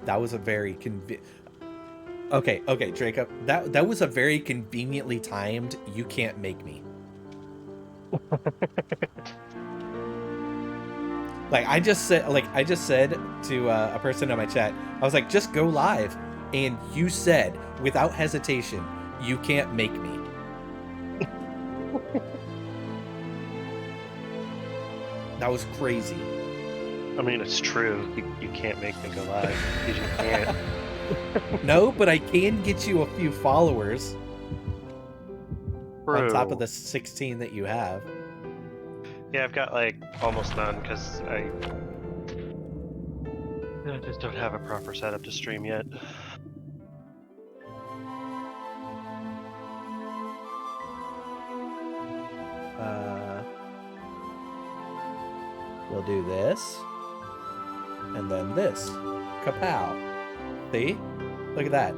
That was a very Okay, Draco. That was a very conveniently timed "you can't make me." Like I just said to a person in my chat, I was like, just go live, and you said without hesitation, "You can't make me." That was crazy. I mean, it's true. You can't make me go live because you can't. No, but I can get you a few followers on top of the 16 that you have. Yeah, I've got like almost none because I just don't have a proper setup to stream yet. We'll do this, and then this. Kapow. See? Look at that.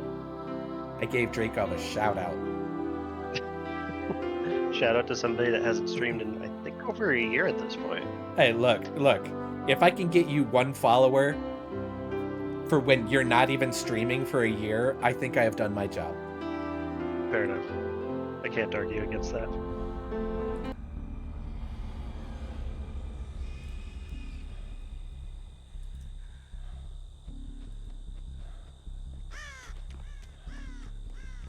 I gave Dracov a shout out. Shout out to somebody that hasn't streamed in, I think, over a year at this point. Hey, look. If I can get you one follower for when you're not even streaming for a year, I think I have done my job. Fair enough. I can't argue against that.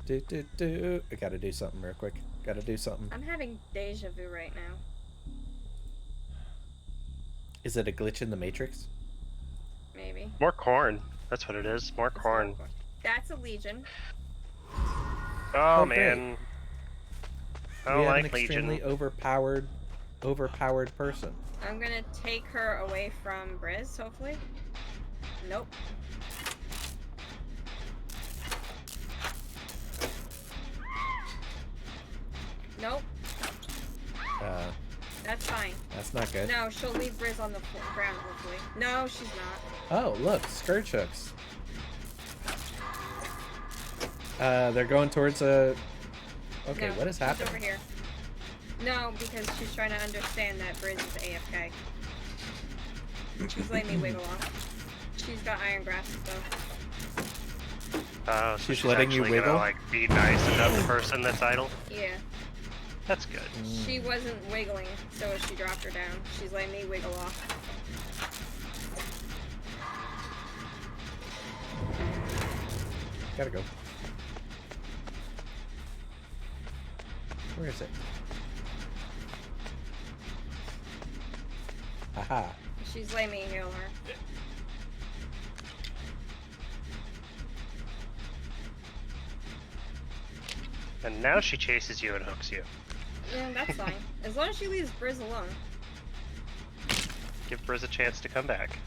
I gotta do something real quick. Gotta do something. I'm having deja vu right now. Is it a glitch in the Matrix? Maybe. More corn. That's what it is. More corn. That's a Legion. Oh, Oh, great. man. I We don't have an like Legion. extremely overpowered person. I'm gonna take her away from Briz, hopefully. Nope. Nope. That's fine. That's not good. No, she'll leave Briz on the ground, hopefully. No, she's not. Oh, look, scourge hooks. They're going towards a... Okay, No, what is she's happening? over here. No, because she's trying to understand that Briz is AFK. She's letting me wiggle off. She's got iron grasp, though. Oh, so She's she's letting you actually wiggle? gonna, like, be nice about the person that's idle? Yeah. That's good. She wasn't wiggling, so she dropped her down. She's letting me wiggle off. Gotta go. Where is it? Haha. She's letting me heal her. And now she chases you and hooks you. Yeah, that's fine. As long as she leaves Briz alone. Give Briz a chance to come back.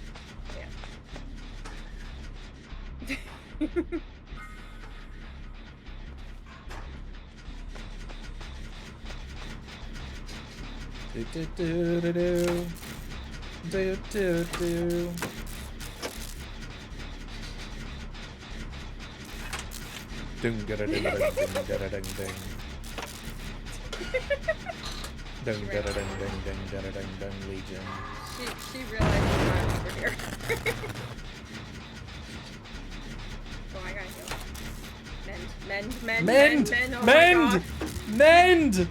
Yeah. Do do do do do. Do do do. Dung da da ding ding dung da da ding ding. Dung da da ding ding ding da da ding ding Legion. She realized I'm over here. Oh, I gotta heal. Mend. Mend! Oh Mend! My Mend!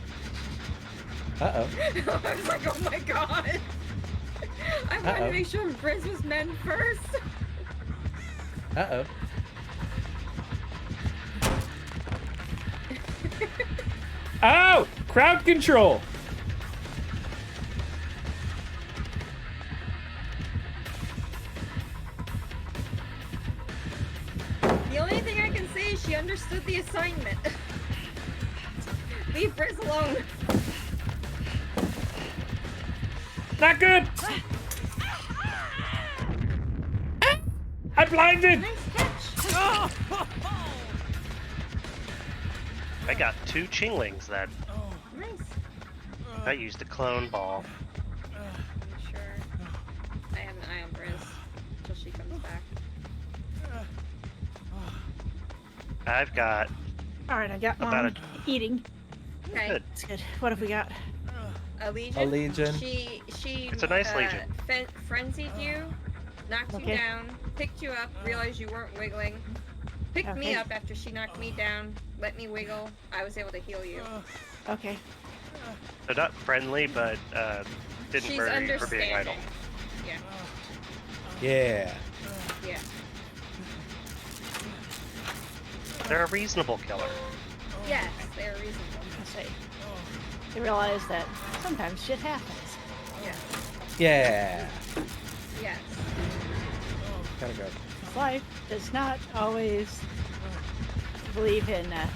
Uh-oh. God. I was like, oh my god. I wanted to make sure Briz was mend first. Uh-oh. Ow! Crowd control! The only thing I can say is she understood the assignment. Leave Briz alone. Not good! I'm blinded! Nice catch. I got 2 chinglings that Nice. I used a clone ball. I'm sure. I have an eye on Briz until she comes back. I've got Alright, I got About mine eating. Okay. good. It's good. What have we got? A Legion. A Legion. She It's a nice Legion. Frenzied you, knocked you Okay. down, picked you up, realized you weren't wiggling, picked me Okay. up after she knocked me down, let me wiggle. I was able to heal you. Okay. They're not friendly, but didn't She's murder you for being idle. understanding. Yeah. Yeah. They're a reasonable killer. Yes, they're reasonable. Let's see. They realize that sometimes shit happens. Yeah. Yeah. Yes. Gotta go. Life does not always believe in. Yeah.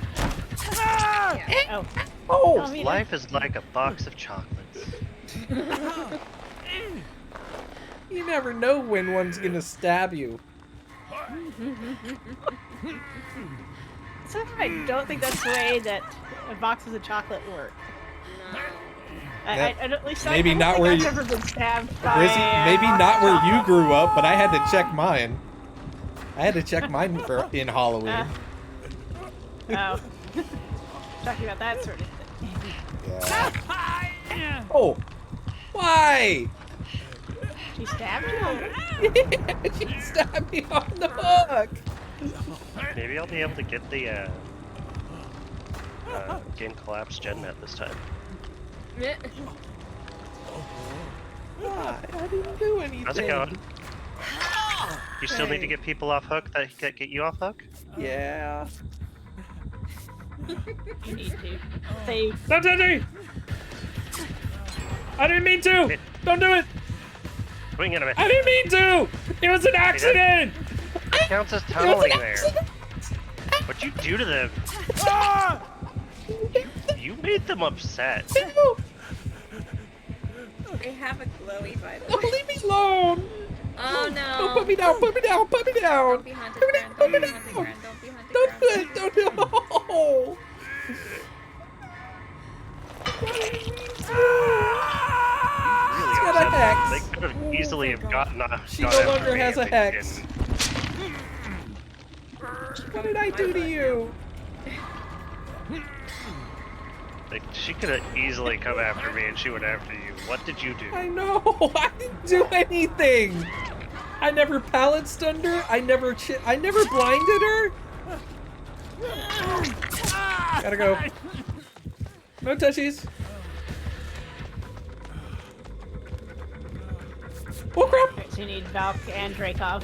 Oh. Oh! I mean, Life is like a box of chocolates. You never know when one's gonna stab you. So I don't think that's the way that boxes of chocolate work. No. I don't, at least Maybe I don't not think where I've you- ever been stabbed by. Rizzy, maybe not where you grew up, but I had to check mine. I had to check mine for in Halloween. Oh. Talking about that sort of thing. Yeah. Oh! Why? She stabbed you? She stabbed me on the hook. Maybe I'll be able to get the game collapse gen net this time. I didn't do anything. How's it going? You still need to get people off hook that get you off hook? Yeah. You need to. They Don't touch me! I didn't mean to! Don't do it! Swing at him. I didn't mean to! It was an accident! It counts as tunneling there. What'd you do to them? You made them upset. They have a glowy, by the Don't way. leave me alone! Oh no. Don't put me down, put me down, put me down! Don't be haunted, Gran. Don't be haunted, Gran. Don't be haunted, Don't do Gran. it! Don't do it! Oh. Really got a upset them. hex. They could have easily have gotten She no longer has a hex. What did I do to you? Like, she could have easily come after me and she went after you. What did you do? I know! I didn't do anything! I never pallet stunned her. I never blinded her. Gotta go. No touchies. Oh crap! Alright, so you need Valk and Dracov.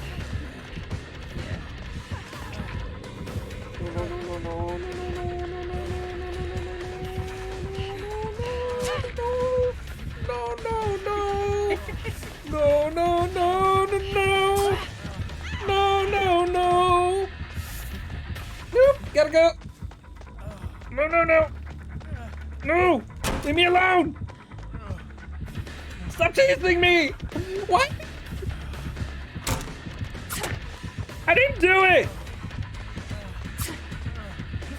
No, no, no! No, no, no, no, no! No, no, no! Nope, gotta go! No, no, no! No! Leave me alone! Stop chasing me! What? I didn't do it!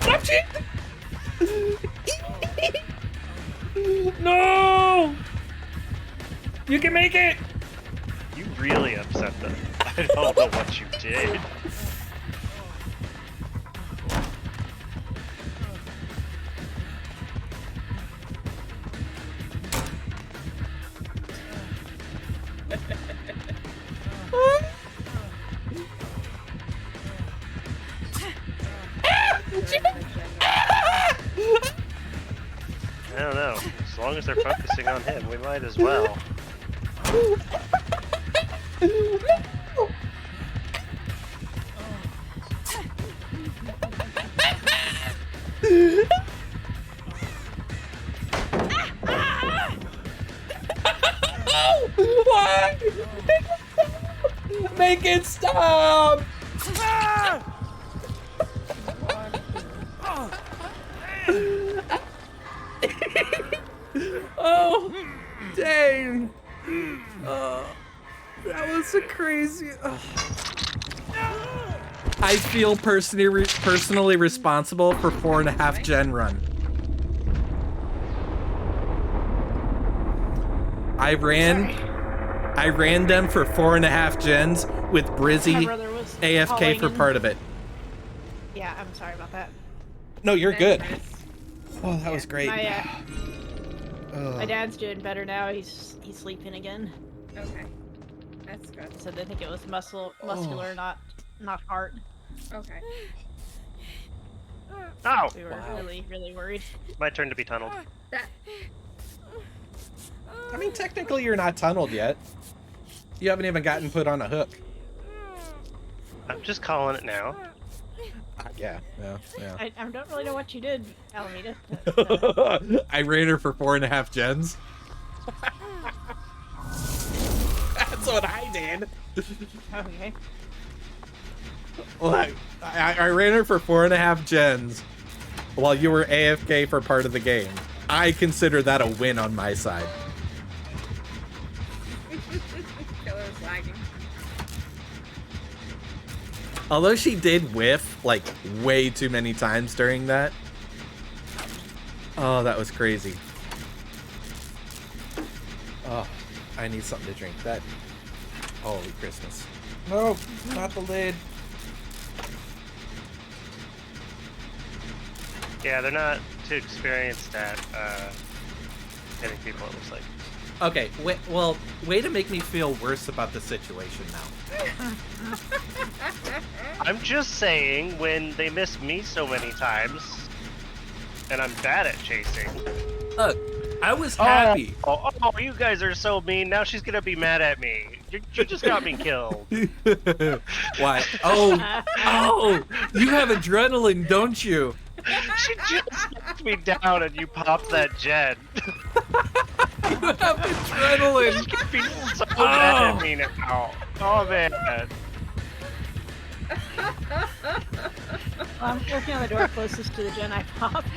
Stop chasing! No! You can make it! You really upset them. I don't know what you did. I don't know. As long as they're focusing on him, we might as well. Why? Make it stop! Oh, dang. That was a crazy... I feel personally responsible for 4.5 gen run. I ran them for 4.5 gens with My Brizzy brother was AFK calling for in. part of it. Yeah, I'm sorry about that. No, you're good. Anyways. Oh, that was great. My dad's doing better now. He's sleeping again. Okay. That's good. So they think it was muscular, not heart. Okay. Oh! We were really worried. My turn to be tunneled. That. I mean, technically you're not tunneled yet. You haven't even gotten put on a hook. I'm just calling it now. Yeah. I don't really know what you did, Alameda. But, I ran her for 4.5 gens. That's what I did. okay. Like, I ran her for 4.5 gens while you were AFK for part of the game. I consider that a win on my side. Killer's lagging. Although she did whiff, like, way too many times during that. Oh, that was crazy. Oh, I need something to drink. That... Holy Christmas. No, not the lid. Yeah, they're not too experienced at hitting people, it looks like. Okay, well, way to make me feel worse about the situation now. I'm just saying, when they miss me so many times, and I'm bad at chasing. Look, I was happy. Oh, you guys are so mean. Now she's gonna be mad at me. You just got me killed. Why? Oh, you have adrenaline, don't you? She just knocked me down and you popped that gen. You have adrenaline. She's feeling so mad at me now. Oh, man. I'm working on the door closest to the gen I popped.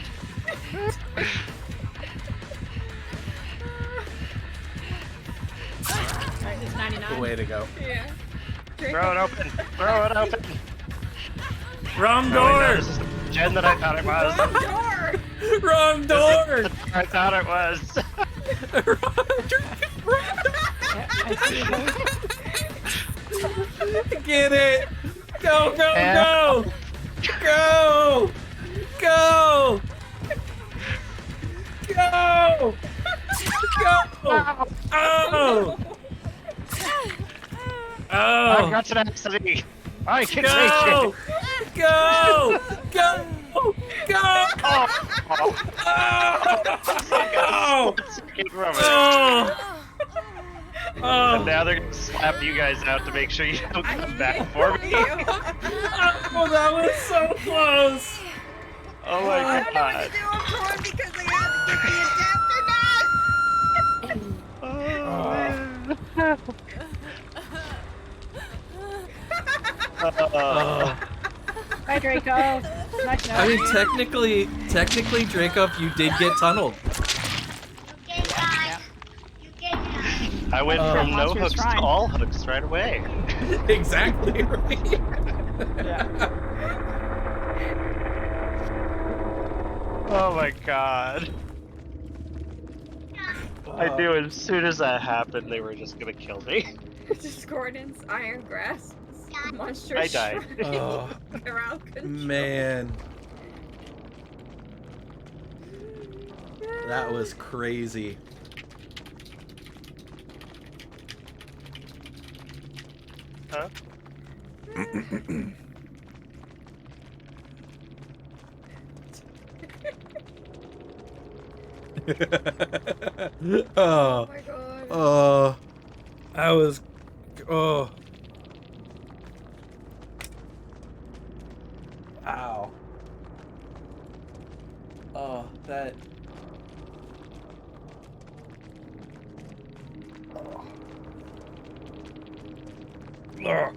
Alright, it's 99. Way to go. Yeah. Throw it open. Throw it open. Wrong Oh, wait, no, door. this is the gen that I thought it was. Door! Wrong door. I thought it was. Yeah, I see you. Get it. Go, go, go. Go. Go. Go. Go. Oh. I Oh. got tenacity. I can Go. reach it. Go. Go. Go. Oh. Oh. Second from it. Oh. And Oh. now they're gonna slap you guys out to make sure you don't come back for me. Oh, that was so close. Oh I my don't know what god. to do. I'm torn because I have to get the adapter Oh. Bye, Draco. Nice I mean, technically, Dracov, you did get tunneled. Okay, guys. You get guys. I went from no Monster's hooks to Shrine. all hooks right away. Exactly right. Oh my god. I knew as soon as that happened, they were just gonna kill me. Discordance, Iron Grasp, Monster I died. Shrine, Oh, Ground Control. man. That was crazy. Huh? Oh, Oh my god. oh, I was, oh. Ow. Oh, that. Oh. Oh.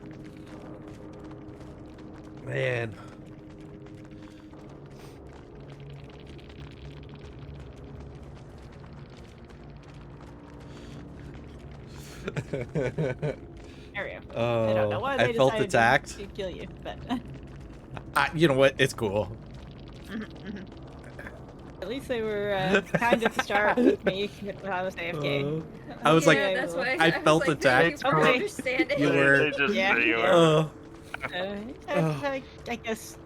Man. There we go. Oh, I don't know why they I felt decided attacked. to kill you, but You know what? It's cool. at least they were kind at the start with me when I was AFK. I was like, Yeah, that's why I was felt like, attacked. Thank you for Okay. understanding. You were- They just Yeah. you were. oh, I guess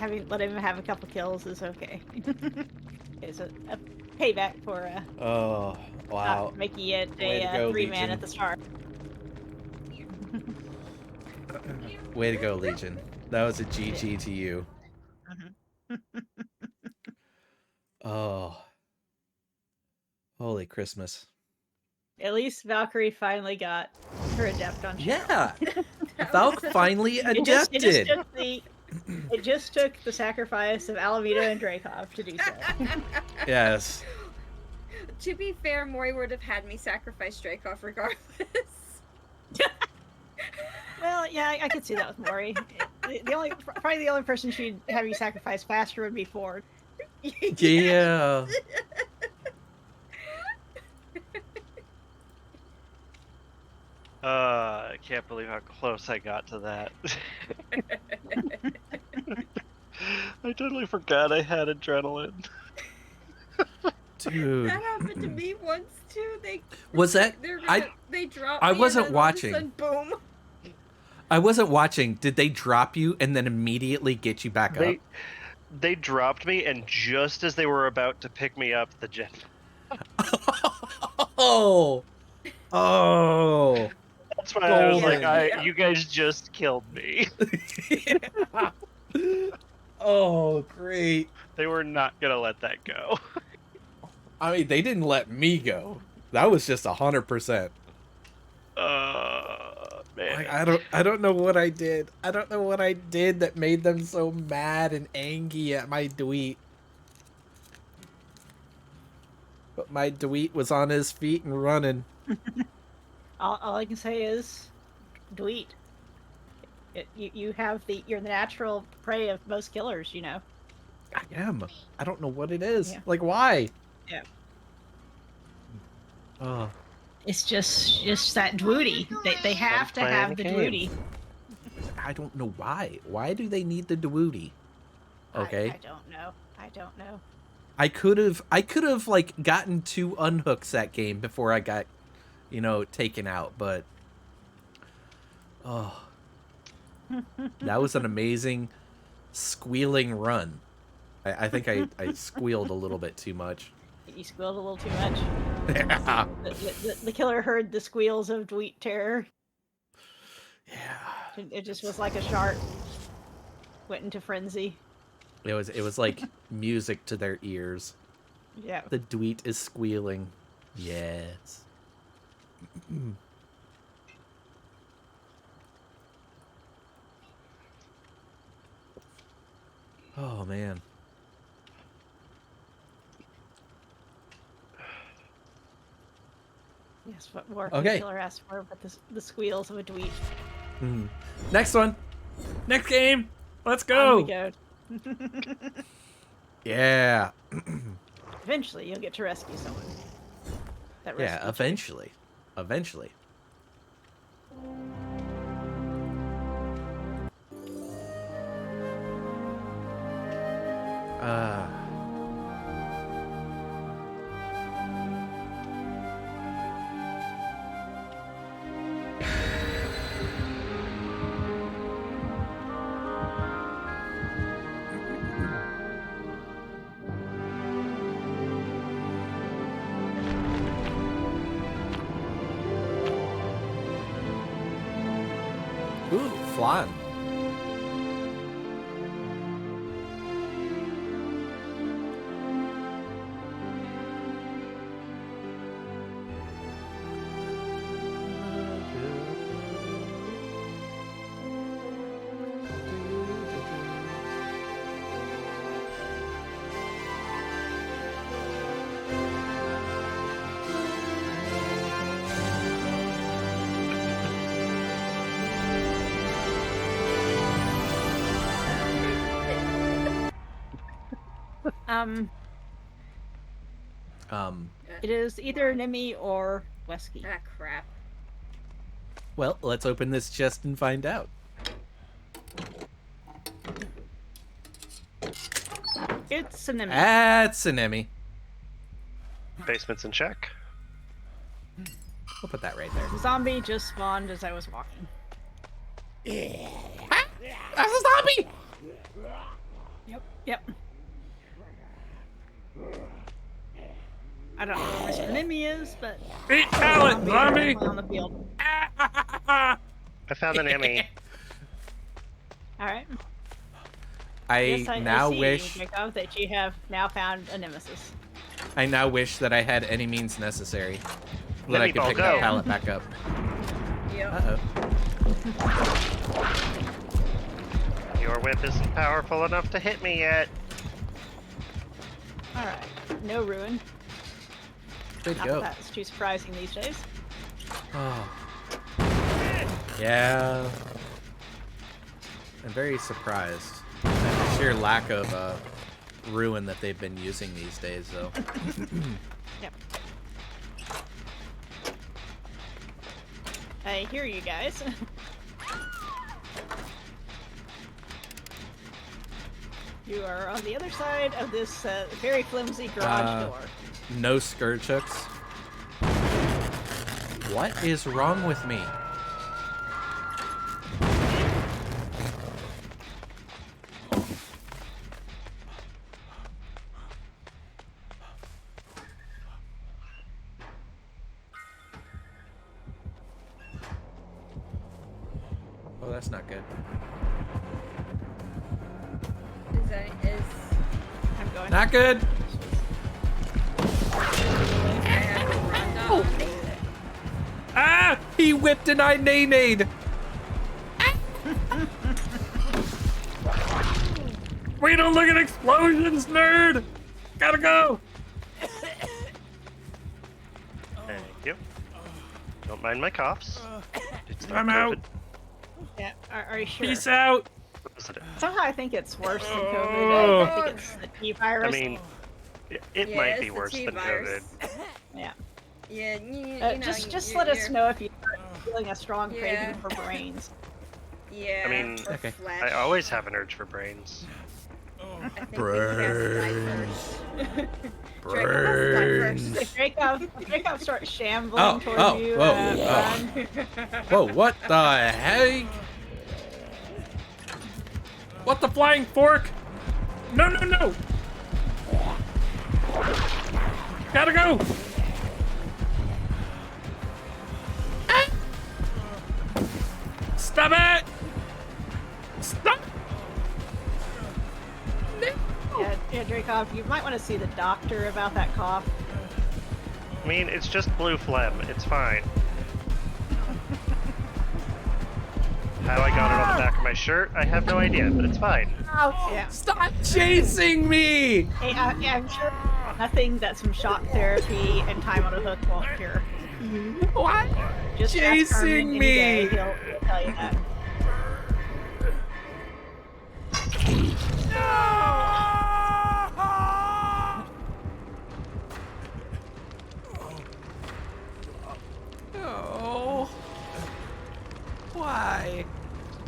let him have a couple kills is okay. It's a payback for oh, wow. not making it Way to a go, 3-man Legion. at the start. Way to go, Legion. That was a GG to you. Oh. Holy Christmas. At least Valkyrie finally got her adept on Cheryl. Yeah. Valk finally adapted. It just took the sacrifice of Alameda and Dracov to do so. Yes. To be fair, Mori would have had me sacrifice Dracoff regardless. Well, yeah, I could see that with Mori. Probably the only person she'd have you sacrifice faster would be Ford. Yeah. I can't believe how close I got to that. I totally forgot I had adrenaline. Dude. That happened to me once too. Was that They dropped I me wasn't and then all of a watching. sudden, boom. I wasn't watching. Did they drop you and then immediately get you back up? They dropped me, and just as they were about to pick me up, the jet. Oh. Oh. That's why I was like, Golden. you guys just killed me. Yeah. Oh, great. They were not gonna let that go. I mean, they didn't let me go. That was just 100%. Man. Like, I don't know what I did. I don't know what I did that made them so mad and angry at my tweet. But my tweet was on his feet and running. All I can say is, Dweet. You have you're the natural prey of most killers, you know. I am. I don't know what it is. Yeah. Like, why? Yeah. Oh. It's just that Dwooty. They have to playing have the the game. Dwooty. I don't know why. Why do they need the Dwoody? Okay. I don't know. I don't know. I could have like gotten 2 unhooks that game before I got, you know, taken out, but oh. That was an amazing squealing run. I think I squealed a little bit too much. You squealed a little too much. Yeah. The killer heard the squeals of Dweet terror. Yeah. It just was like a shark went into frenzy. It was like music to their ears. Yeah. The Dweet is squealing. Yes. Oh man. Yes, what more Okay. the killer asked for, but the squeals of a Dweet. Next one. Next game. Let's On go. we go. Yeah. Eventually, you'll get to rescue someone. That Yeah, rescued you. eventually. Eventually. Ooh, flying. It is either Nimi or Wesky. Ah, crap. Well, let's open this chest and find out. It's a Nimi. That's an Emmy. Basement's in check. We'll put that right there. The zombie just spawned as I was walking. That's a zombie! Yep. I don't know where Mr. Nimi is, but Eat talent, zombie! on the field. I found an Emmy. All right. I Yes, now I see, wish Jacob, that you have now found a nemesis. I now wish that I had any means necessary that Let I me could ball pick go. that pallet back up. Yep. Uh-oh. Your whip isn't powerful enough to hit me yet. All right. No ruin. Good Not go. that that's too surprising these days. Oh. Yeah. I'm very surprised at the sheer lack of ruin that they've been using these days, though. Yep. I hear you guys. You are on the other side of this very flimsy garage door. No scourge hooks. What is wrong with me? that's not good. Is I'm going. Not good. I have to run down. Ah! He whipped and I nay-nayed. We don't look at explosions, nerd. Gotta go. Thank you. Don't mind my coughs. It's not I'm out. COVID. Yeah. Are you sure? Peace out. Isn't it? Somehow I think it's worse than COVID. I think it's the T virus. I mean, it Yeah, might it's be the worse than T-virus. COVID. yeah. Yeah, you know, Just you- let us you're- know if you start feeling a strong Yeah. craving for brains. Yeah. I mean, or Okay. flesh. I always have an urge for brains. I think we cast Brains. If Draco starts shambling towards oh, you, whoa, run. Whoa, what the heck? What the flying fork? No, no, no! Gotta go! Ah! Stop it! Stop! Yeah, Dracov, you might want to see the doctor about that cough. I mean, it's just blue phlegm. It's fine. How I got it on the back of my shirt, I have no idea, but it's fine. Yeah. Stop chasing me! Hey, yeah, I'm sure nothing that some shock therapy and time on a hook won't cure. What? Just ask Chasing Herman me! any day, he'll tell you that. Oh. Why?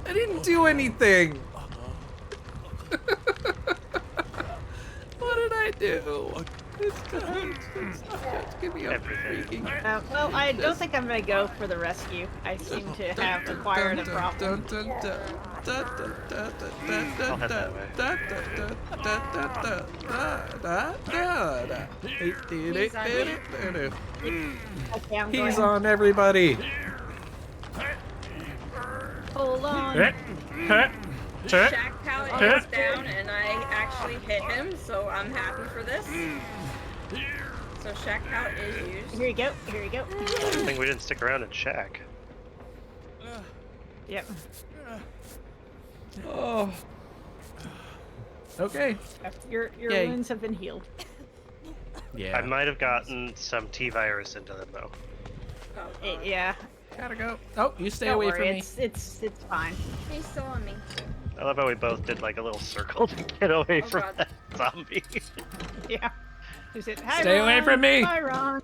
I didn't do anything. What did I do? Just give me a Everything. freaking... Well, I don't think I'm gonna go for the rescue. I seem to have acquired a problem. I'll head that way. Okay, I'm He's going. on everybody. Hold on. Shack pallet is down, and I actually hit him, so I'm happy for this. So Shack pallet is used. Here you go. Here you go. Good thing we didn't stick around and shack. Yep. Oh. Okay. Your Yay. wounds have been healed. Yeah. I might have gotten some T-virus into them, though. Yeah. Gotta go. Oh, you stay Don't away worry, from me. it's fine. He's still on me. I love how we both did like a little circle to get away Oh, from God. that zombie. Yeah. Is it? Hi, Stay away Ron. from me. Hi, Ron.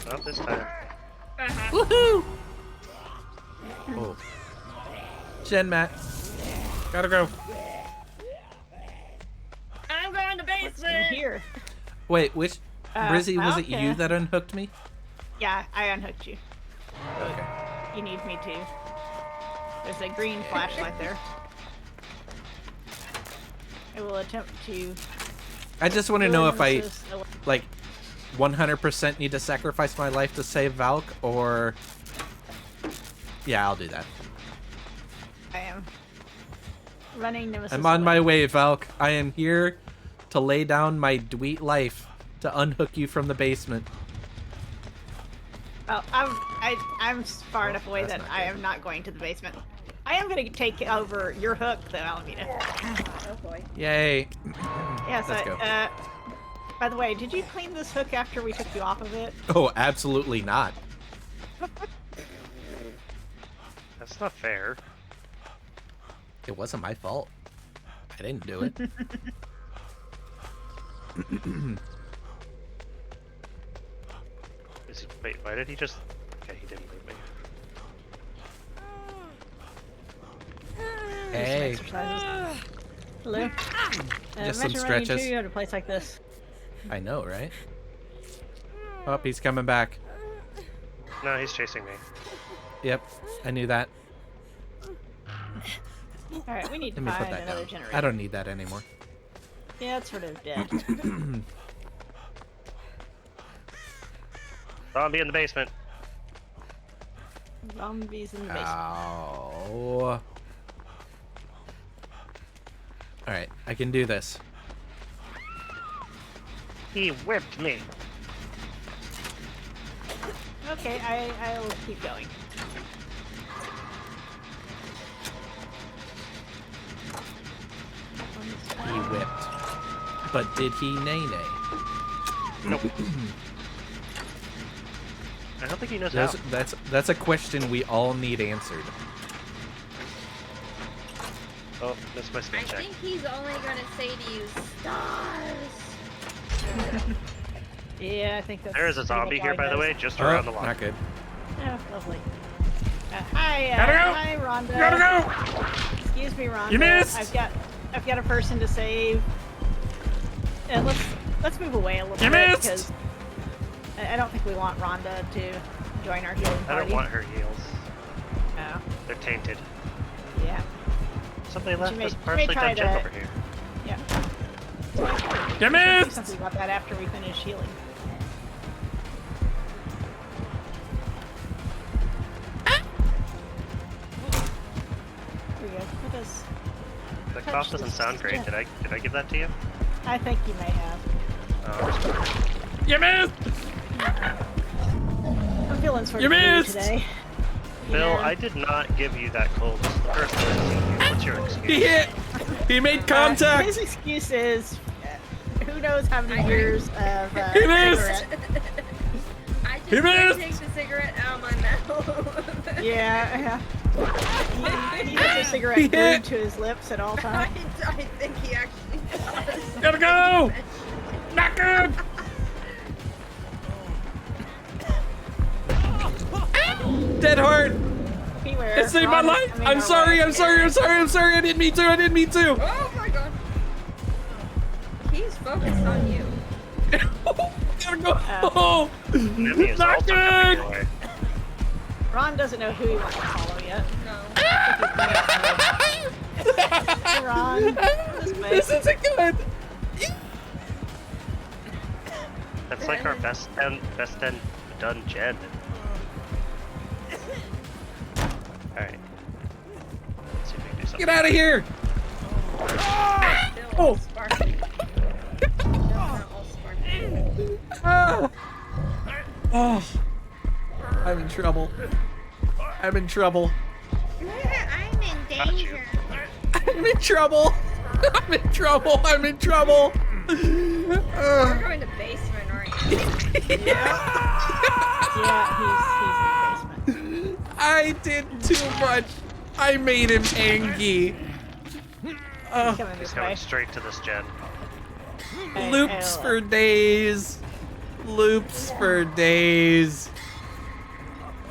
Not this time. Woohoo! Oh. Jen, Matt. Gotta go. I'm going to In basement. here. Wait, which... Brizzy, was it okay. you that unhooked me? Yeah, I unhooked you. Okay. You need me too. There's a green flashlight there. I will attempt to. I just want to know if I, Assist- like, 100% need to sacrifice my life to save Valk, or... Yeah, I'll do that. I am running Nemesis. I'm on away. my way, Valk. I am here to lay down my dweet life to unhook you from the basement. Well, I'm far enough away that's that not I good. am not going to the basement. I am going to take over your hook, though, Alameda. Oh boy. Yay. Yeah, so, Let's go. by the way, did you clean this hook after we took you off of it? Oh, absolutely not. That's not fair. It wasn't my fault. I didn't do it. Wait, why did he just... Okay, he didn't move me. Hey. Exercises. Hello? Just some imagine running stretches. into you at a place like this. I know, right? Oh, he's coming back. No, he's chasing me. Yep, I knew that. Alright, we need to Let me put find that another down. generator. I don't need that anymore. Yeah, it's sort of dead. Zombie in the basement. Zombies in the basement. Ow. Alright, I can do this. He whipped me. Okay, I will keep going. He whipped. But did he nay-nay? Nope. I don't think he knows how. That's a question we all need answered. Oh, missed my spell I check. think he's only gonna say to you, stars. Yeah, I think that's. There is a pretty zombie much here, all by he the does. way, just around the Oh, lawn. not good. Oh, lovely. Hi, Gotta go! hi, Rhonda. Gotta go! Excuse me, Rhonda. You missed! I've got a person to save. Let's move away a little You bit missed! because I don't think we want Rhonda to join our healing I party. don't want her heals. No. They're tainted. Yeah. Somebody left may- this she may partially try done gem to- over here. Yeah. You Do missed! something about that after we finish healing. There we go. What does? The Touch cough doesn't this sound great. gem. Did I give that to you? I think you may have. You missed! I'm feeling sort You of blue missed! today. Bill, Yeah. I did not give you that cold. This is the first time I've seen you. What's your excuse? He hit! He made contact! His excuse is, who knows how many years of He missed! cigarette. I He just missed! take the cigarette out of my mouth. Yeah. He has a cigarette He glued hit! to his lips at all I times. think he actually does. Gotta go! Not good! Dead heart! Beware. It saved my Ron is life! coming I'm our sorry, way. I'm sorry, I'm sorry, I'm sorry, I didn't mean to, I didn't mean to! Oh my god. He's focused on you. Gotta go! Oh, Nimi is not also coming good! your way. Ron doesn't know who he wants to follow yet. No. Hey, Ron. This way. This isn't good! That's like our best ten done gen. Alright. Let's see if we can do something. Get out of here! Bill, Oh. sparkly. Bill, not all sparkly. Ah. Oh, I'm in trouble. I'm in trouble. I'm in danger. I'm in trouble. I'm in trouble. I'm in trouble. We're going to basement, aren't you? Yeah, he's in the basement. I did too much. I made him angry. Coming He's this coming way. straight to this gen. Loops for days. Loops for days.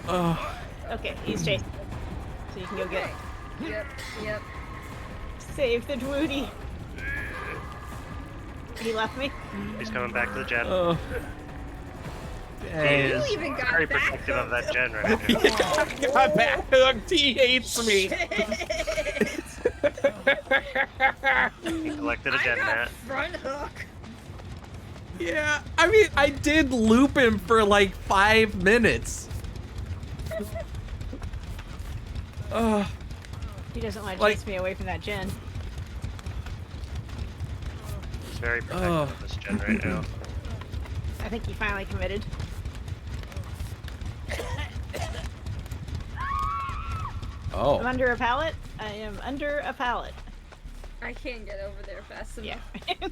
Oh, Okay, he's chasing. So you can go get Yep. save the Dwoody. He left me. He's coming back to the gen. oh. He Dang. is even got very back protective of that gen right now. Yeah, got back hooked. He hates me. He collected a I gen, got Matt. front hook. Yeah, I mean, I did loop him for like 5 minutes. He doesn't want to Like- chase me away from that gen. He's very protective of this gen right now. I think he finally committed. Oh. I'm under a pallet. I am under a pallet. I can't get over there fast enough. Yeah.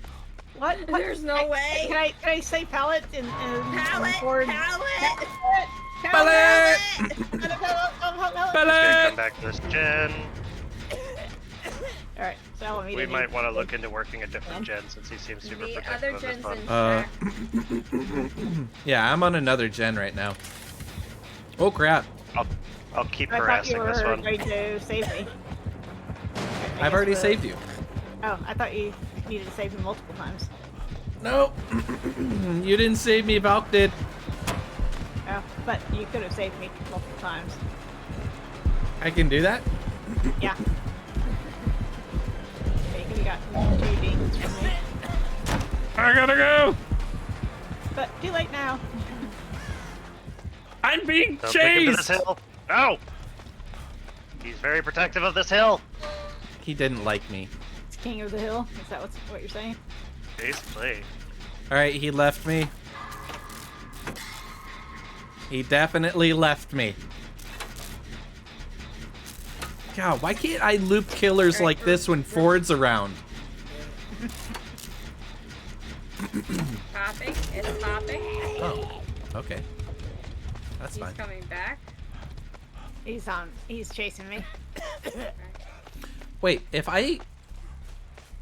What? There's no way. Can I say pallet in Pallet! forward? Pallet! Pallet! He's gonna Pallet! come back to this gen. Alright, so I We might want to look into working a different gen since he seems super The protective other of this gen's one. in track. Yeah, I'm on another gen right now. Oh crap. I'll keep I thought you harassing were this one. going to save me. I've already saved you. Oh, I thought you needed to save me multiple times. No. You didn't save me, Valk did. Oh, but you could have saved me multiple times. I can do that? Yeah. Okay, you could have gotten 2 demons from me. I gotta go. But too late now. I'm being Don't take him to this chased. hill. No! He's very protective of this hill. He didn't like me. It's king of the hill. Is that what you're saying? Basically. All right, he left me. He definitely left me. God, why can't I loop killers like this when Ford's around? Popping. It's popping. Oh, okay. That's He's fine. coming back. He's chasing me. Wait, if I...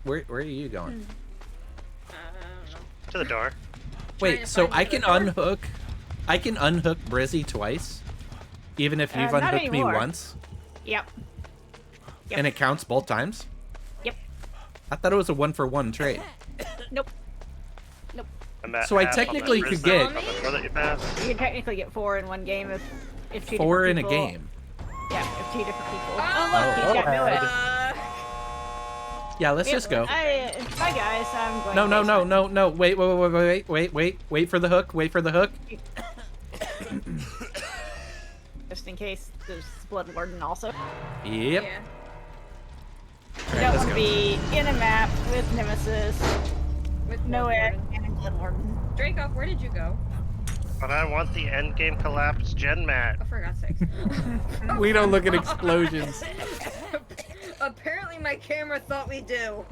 Where are you going? I don't know. To the door. Trying Wait, to so find I the can door? unhook... I can unhook Brizzy twice? Even if you've not unhooked me anymore. once? Yep. Yep. And it counts both times? Yep. I thought it was a 1-for-1 trade. Nope. Nope. I'm at So I half on that technically could Grizzly get- on the floor that you passed. You can technically get 4 in one game if two 4 in different a people, game. Yeah, if 2 different people. Oh, look, he's got no edge. Yeah, let's just go. Bye guys, I'm going. No, to no, no, basement. no, no. Wait for the hook. Wait for the hook. Just in case there's Blood Warden also. Yep. Yeah. You Alright, don't let's want to go. be in a map with Nemesis, With no Blood edge, Warden. and Blood Warden. Dracoff, where did you go? But I want the endgame collapse gen mat. Oh, for God's sakes. We don't look at explosions. Apparently my camera thought we do.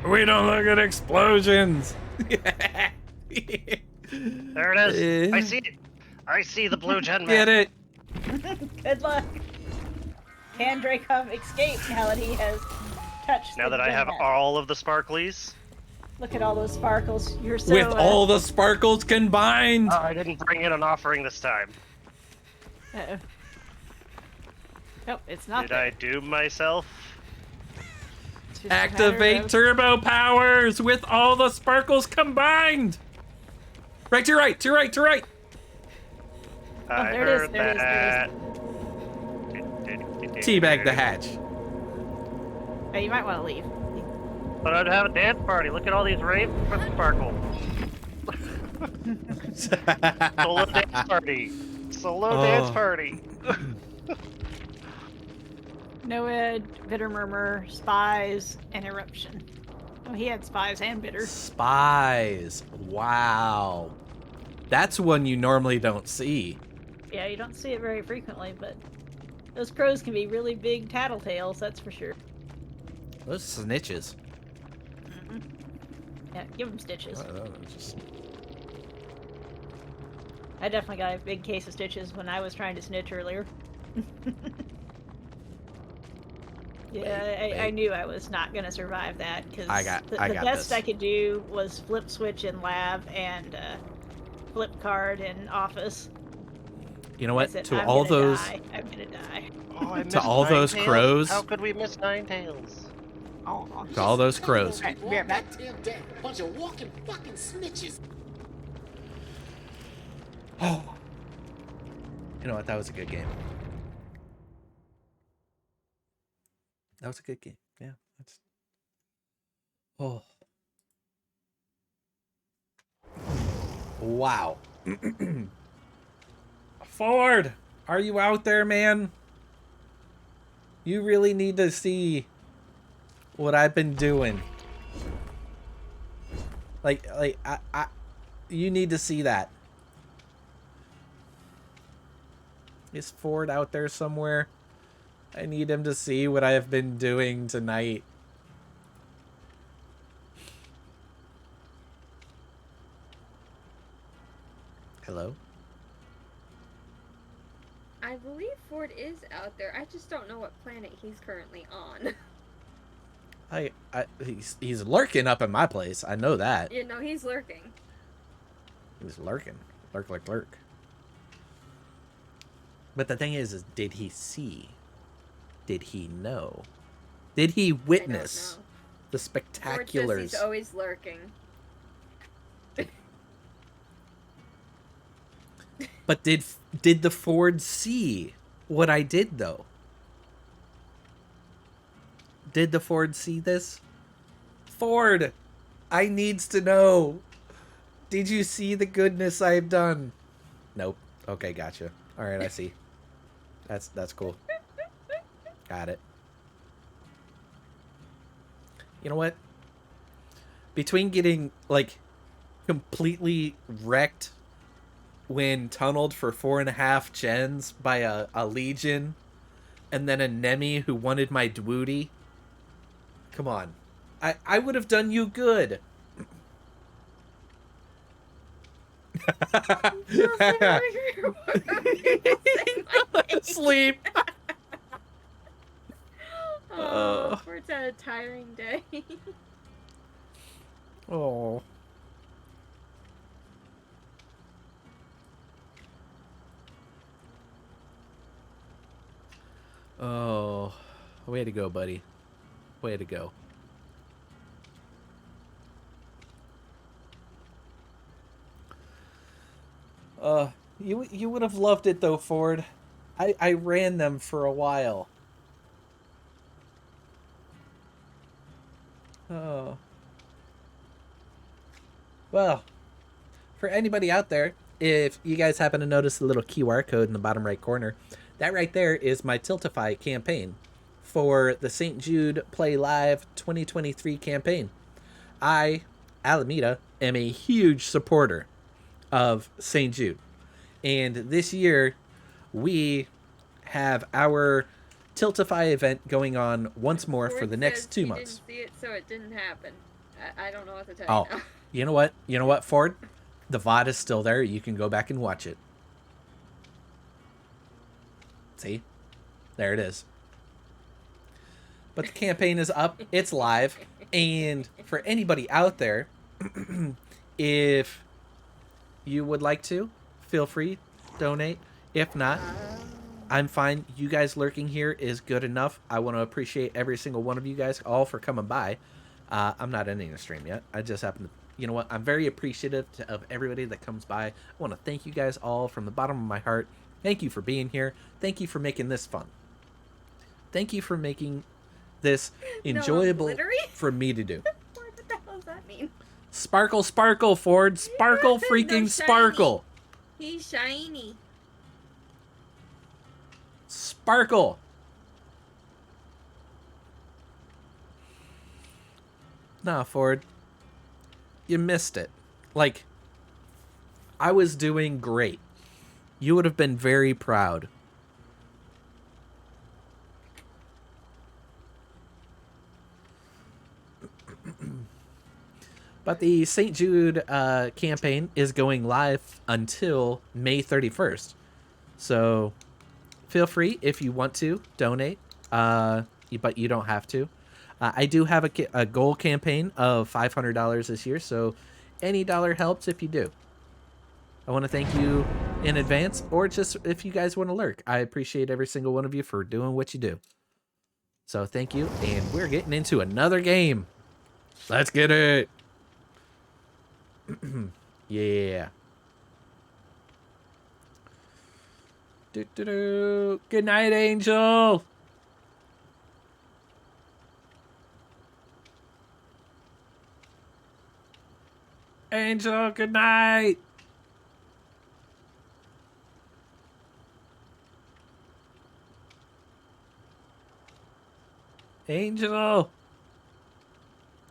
We don't look at explosions. There it is. I see it. I see the blue gen mat. Get it? Good luck. Can Dracov escape now that he has touched Now the that I have gem mat? all of the sparklies. Look at all those sparkles. You're so With all the sparkles combined. Oh, I didn't bring in an offering this time. Uh-oh. Nope, it's not Did there. I doom myself? It's just a matter Activate of- turbo powers with all the sparkles combined. Right to right, to right, to right. I there it is, heard there it is, there that. Teabag the hatch. Oh, you might want to leave. But I'd have a dance party. Look at all these raves with sparkle. Solo dance party. Solo dance Oh. party. Noed, Bitter Murmur, Spies, and Eruption. Oh, he had Spies and Bitter. Spies. Wow. That's one you normally don't see. Yeah, you don't see it very frequently, but those crows can be really big tattletales, that's for sure. Those snitches. Yeah, give them stitches. Just... I definitely got a big case of stitches when I was trying to snitch earlier. Yeah, I Wait. knew I was not going to survive that because I got the this. best I could do was flip switch in lab and flip card in office. You know what? I said, To I'm all gonna those, die. I'm gonna die. Oh, I To missed all those Ninetales. crows. How could we miss Ninetales? Oh, to all those crows. Alright, be right back. Bunch of walking fucking snitches. Oh. You know what? That was a good game. That was a good game. Yeah. That's. Oh. Wow. Ford, are you out there, man? You really need to see what I've been doing. Like I you need to see that. Is Ford out there somewhere? I need him to see what I have been doing tonight. Hello? I believe Ford is out there. I just don't know what planet he's currently on. He's lurking up in my place. I know that. You know, he's lurking. He's lurking. Lurk, lurk, lurk. But the thing is did he see? Did he know? Did he witness the Ford says spectaculars? he's always lurking. But did the Ford see what I did though? Did the Ford see this? Ford, I needs to know. Did you see the goodness I've done? Nope. Okay, gotcha. All right, I see. That's cool. Got it. You know what? Between getting like completely wrecked when tunneled for 4.5 gens by a legion, and then a Nemi who wanted my Dwoody. Come on, I would have done you good. Sleep. Oh, Ford's had a tiring day. Oh. Oh. Way to go, buddy. Way to go. You would have loved it though, Ford. I ran them for a while. Oh. Well, for anybody out there, if you guys happen to notice the little QR code in the bottom right corner, that right there is my Tiltify campaign for the St. Jude Play Live 2023 campaign. I, Alameda, am a huge supporter of St. Jude. And this year, we have our Tiltify event going on once more for Ford the next says 2 he months. didn't see it, so it didn't happen. I don't know what to tell Oh, you now. you know what? You know what, Ford? The VOD is still there. You can go back and watch it. See? There it is. But the campaign is up. It's live. And for anybody out there, if you would like to, feel free, donate. If not, I'm fine. You guys lurking here is good enough. I want to appreciate every single one of you guys all for coming by. I'm not ending the stream yet. I just happen to, you know what? I'm very appreciative of everybody that comes by. I want to thank you guys all from the bottom of my heart. Thank you for being here. Thank you for making this fun. Thank you for making this enjoyable for me to do. What the hell does that mean? Sparkle, sparkle, Ford. Sparkle, freaking No, sparkle. He's shiny. Sparkle. Nah, Ford. You missed it. Like, I was doing great. You would have been very proud. But the St. Jude campaign is going live until May 31st. So feel free if you want to donate, but you don't have to. I do have a goal campaign of $500 this year, so any dollar helps if you do. I want to thank you in advance, or just if you guys want to lurk. I appreciate every single one of you for doing what you do. So thank you, and we're getting into another game. Let's get it. Yeah. Good night, Angel. Angel, good night. Angel.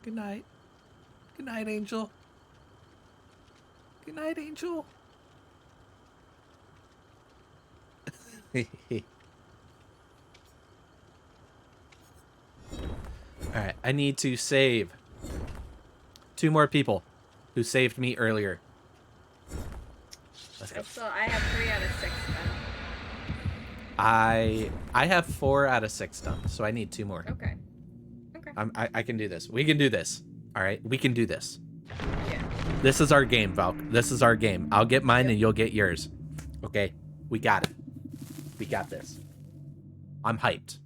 Good night. Good night, Angel. Good night, Angel. Alright, I need to save 2 more people who saved me earlier. Let's go. I have 3 out of 6 done. I have 4 out of 6 done, so I need 2 more. Okay. Okay. I can do this. We can do this. Alright, we can do this. Yeah. This is our game, Valk. This is our game. I'll get mine and you'll get yours. Okay? We got it. We got this. I'm hyped.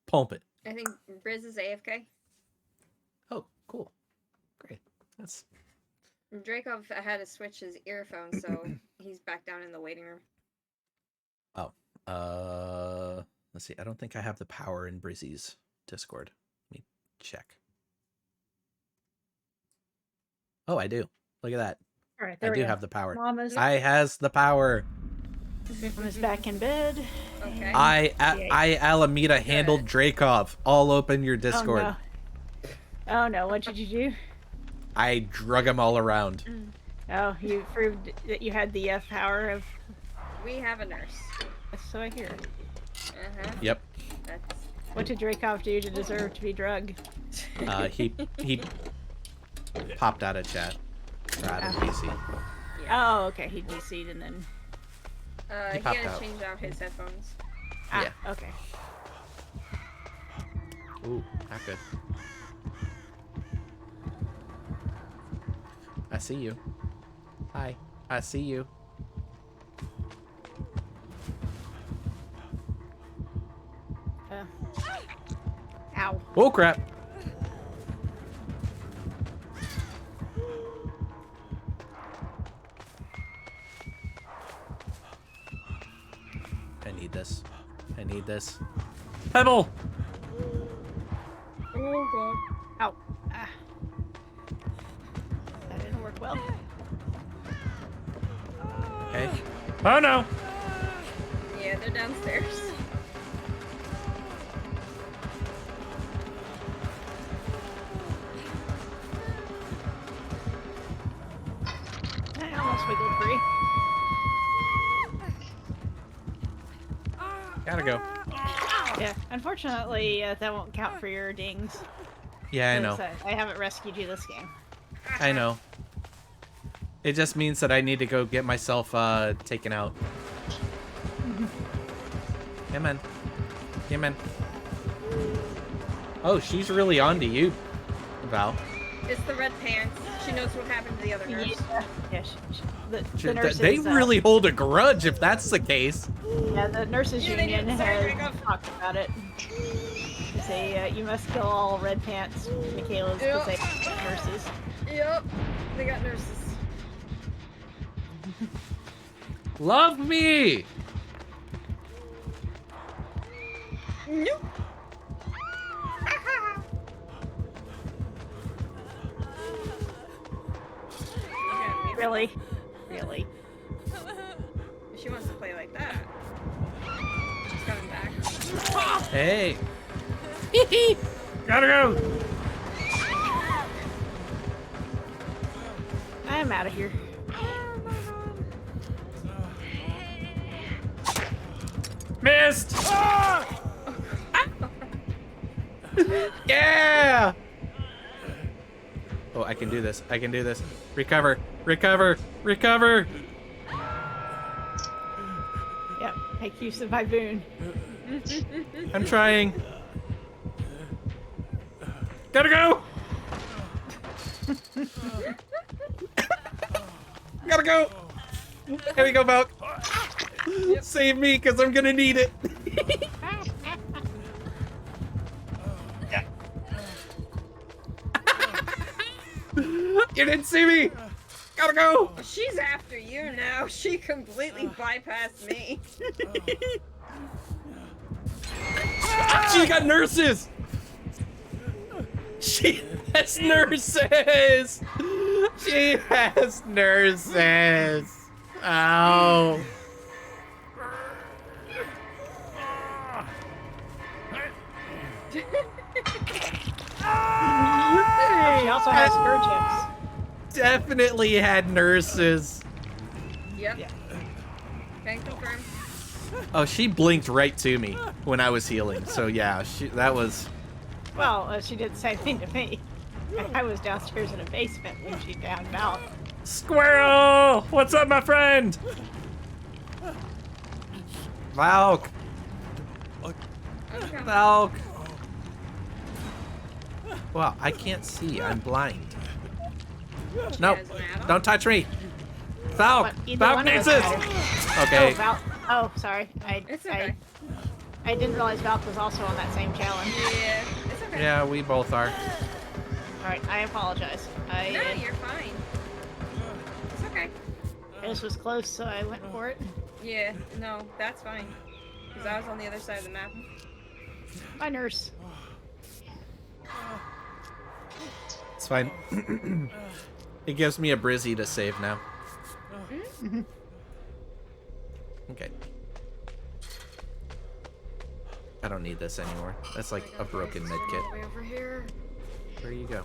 Pump it. I think Briz is AFK. Oh, cool. Great. That's... Dracov had to switch his earphones, so he's back down in the waiting room. Oh. Let's see. I don't think I have the power in Brizzy's Discord. Let me check. Oh, I do. Look at that. All right, I there we do go. have the power. Mama's, I has the power. Mama's back in bed. Okay. I Alameda handled Dracov. All open your Discord. Oh no. Oh no, what did you do? I drug him all around. Oh, you proved that you had the power of. We have a nurse. So I hear. Uh-huh. Yep. That's... What did Dracov do to deserve to be drugged? He popped out of chat. Or out of PC. Oh, okay. He DC'd and then. he popped had to out. change out his headphones. Ah, okay. Ooh, not good. I see you. Hi. I see you. Ow. Oh crap. I need this. I need this. Pebble! Oh god. Ow. Ah. That didn't work well. Okay. Oh no! Yeah, they're downstairs. I almost wiggled free. Gotta go. Yeah, unfortunately, that won't count for your dings. Yeah, I know. 'Cause I haven't rescued you this game. I know. It just means that I need to go get myself taken out. Come on. Come on. Oh, she's really on to you, Val. It's the red pants. She knows what happened to the other nurse. Yeah, the nurses, They really hold a grudge if that's the case. Yeah, the nurses Yeah, they union do. Sorry, has Dracov. talked about it. They say you must kill all red pants, Michaela's, because they are nurses. Yep. They got nurses. Love me! Nope. Really? Really? If she wants to play like that. She's coming back. Hey. Gotta go. I am out of here. Missed! Yeah! Oh, I can do this. I can do this. Recover. Recover. Recover. Yep, make use of my boon. I'm trying. Gotta go. Gotta go. Here we go, Valk. Save me, because I'm gonna need it. You didn't see me. Gotta go. She's after you now. She completely bypassed me. She got nurses. She has nurses. She has nurses. Ow. She also has Gurgix. Definitely had nurses. Yep. Yeah. Can confirm. Oh, she blinked right to me when I was healing. So yeah, that was. Well, she did the same thing to me. I was downstairs in a basement when she found out. Squirrel! What's up, my friend? Valk. Okay. Valk. Wow, I can't see. I'm blind. Nope. Don't touch me. Valk. What, either Valk one of needs us this. matters. Okay. Oh, sorry. It's okay. I didn't realize Valk was also on that same challenge. Yeah, it's okay. Yeah, we both are. Alright, I apologize. No, you're fine. It's okay. This was close, so I went for it. Yeah, no, that's fine. Because I was on the other side of the map. My nurse. It's fine. It gives me a Brizzy to save now. Okay. I don't need this anymore. That's like a broken med kit. Way over here. Where you go?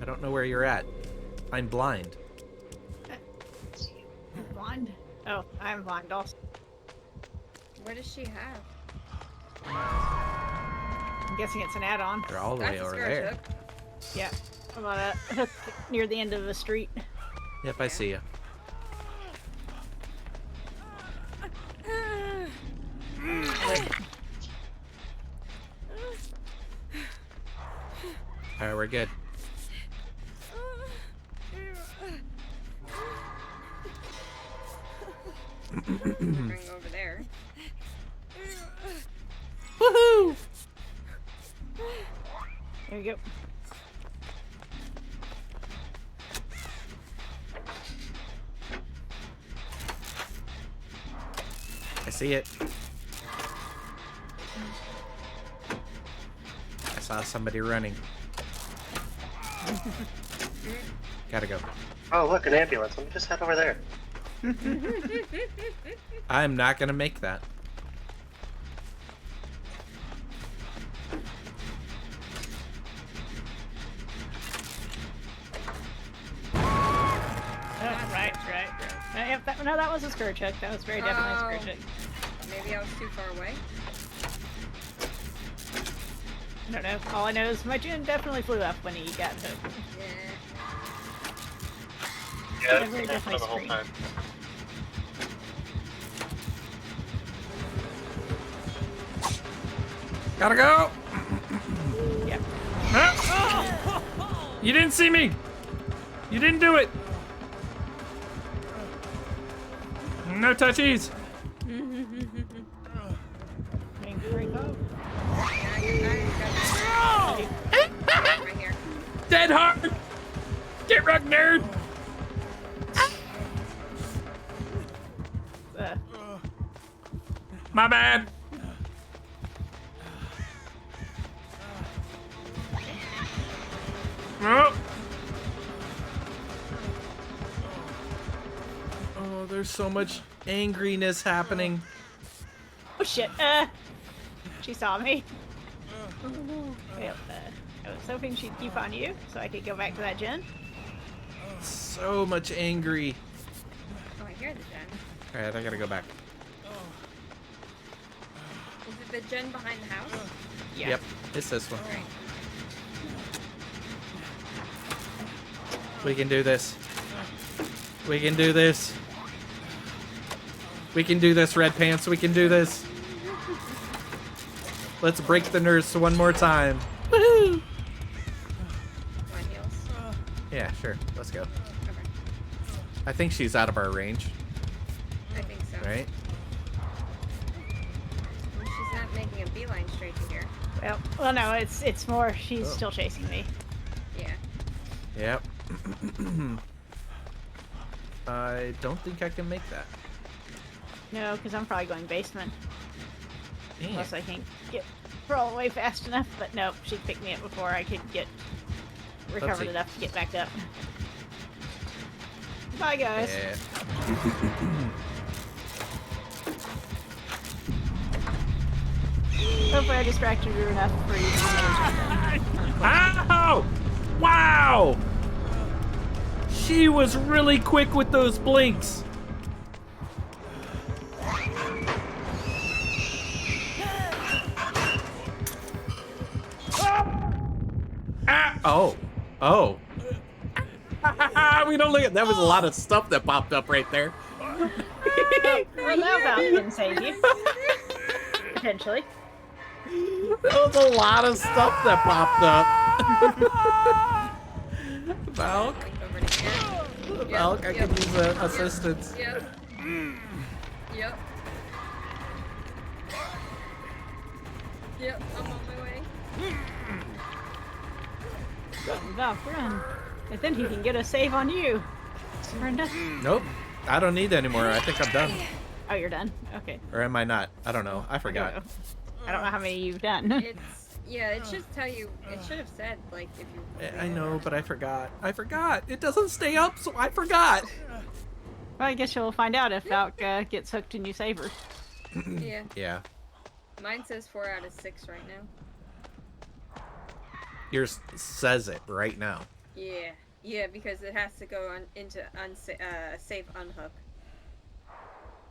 I don't know where you're at. I'm blind. You're blind? Oh, I'm blind also. What does she have? I'm guessing it's an add-on. They're all the That's way a over scar there. chuck. Yeah. I'm on near the end of the street. Yep, I see you. Alright, we're good. Bring over there. Woohoo! There you go. I see it. I saw somebody running. Gotta go. Oh, look, an ambulance. Let me just head over there. I'm not gonna make that. Oh, right. Yep, that was a scourge chuck. That was very definitely a scourge chuck. Maybe I was too far away. I don't know. All I know is my gin definitely flew up when he got hooked. Yeah. Yeah, Yeah, very that's definitely the whole scream. time. Gotta go! Yep. You didn't see me! You didn't do it! No touchies! Getting very close. Right here. Dead hard! Get wrecked, nerd! My bad! Oh. Oh, there's so much angriness happening. Oh shit! She saw me. Well, I was hoping she'd keep on you, so I could go back to that gen. So much angry. Oh, I hear the gen. Alright, I gotta go back. Is it the gen behind the house? Yeah. Yep, it's this one. Right. We can do this. We can do this. We can do this, Red Pants. We can do this. Let's break the nurse one more time. Woohoo! My heels. Yeah, sure. Let's go. Okay. I think she's out of our range, I think so. right? Well, she's not making a beeline straight to here. Well, no, it's more she's still chasing me. Yeah. Yep. I don't think I can make that. No, because I'm probably going basement. Damn. Unless I can get crawl away fast enough. But no, she picked me up before I could get recovered Oopsie. enough to get back up. Bye, guys. Yeah. Hopefully I distracted you enough for you to know. Ow! Wow! She was really quick with those blinks. Ah! Oh. Oh. We don't look at that. Was a lot of stuff that popped up right there. Well, now Val can save you. Potentially. That was a lot of stuff that popped up. Valk. Over to here. Valk, I could use assistance. Yep. Yep. Yep, I'm on my way. Val, run. And then he can get a save on you. Brenda. Nope. I don't need any more. I think I'm done. Oh, you're done? Okay. Or am I not? I don't know. I I forgot. don't know how many you've done. It's Yeah, it should tell you. It should have said like if you. I know, but I forgot. I forgot. It doesn't stay up, so I forgot. Well, I guess you'll find out if Valk gets hooked and you save her. Yeah. Yeah. Mine says 4 out of 6 right now. Yours says it right now. Yeah. Yeah, because it has to go on into save unhook.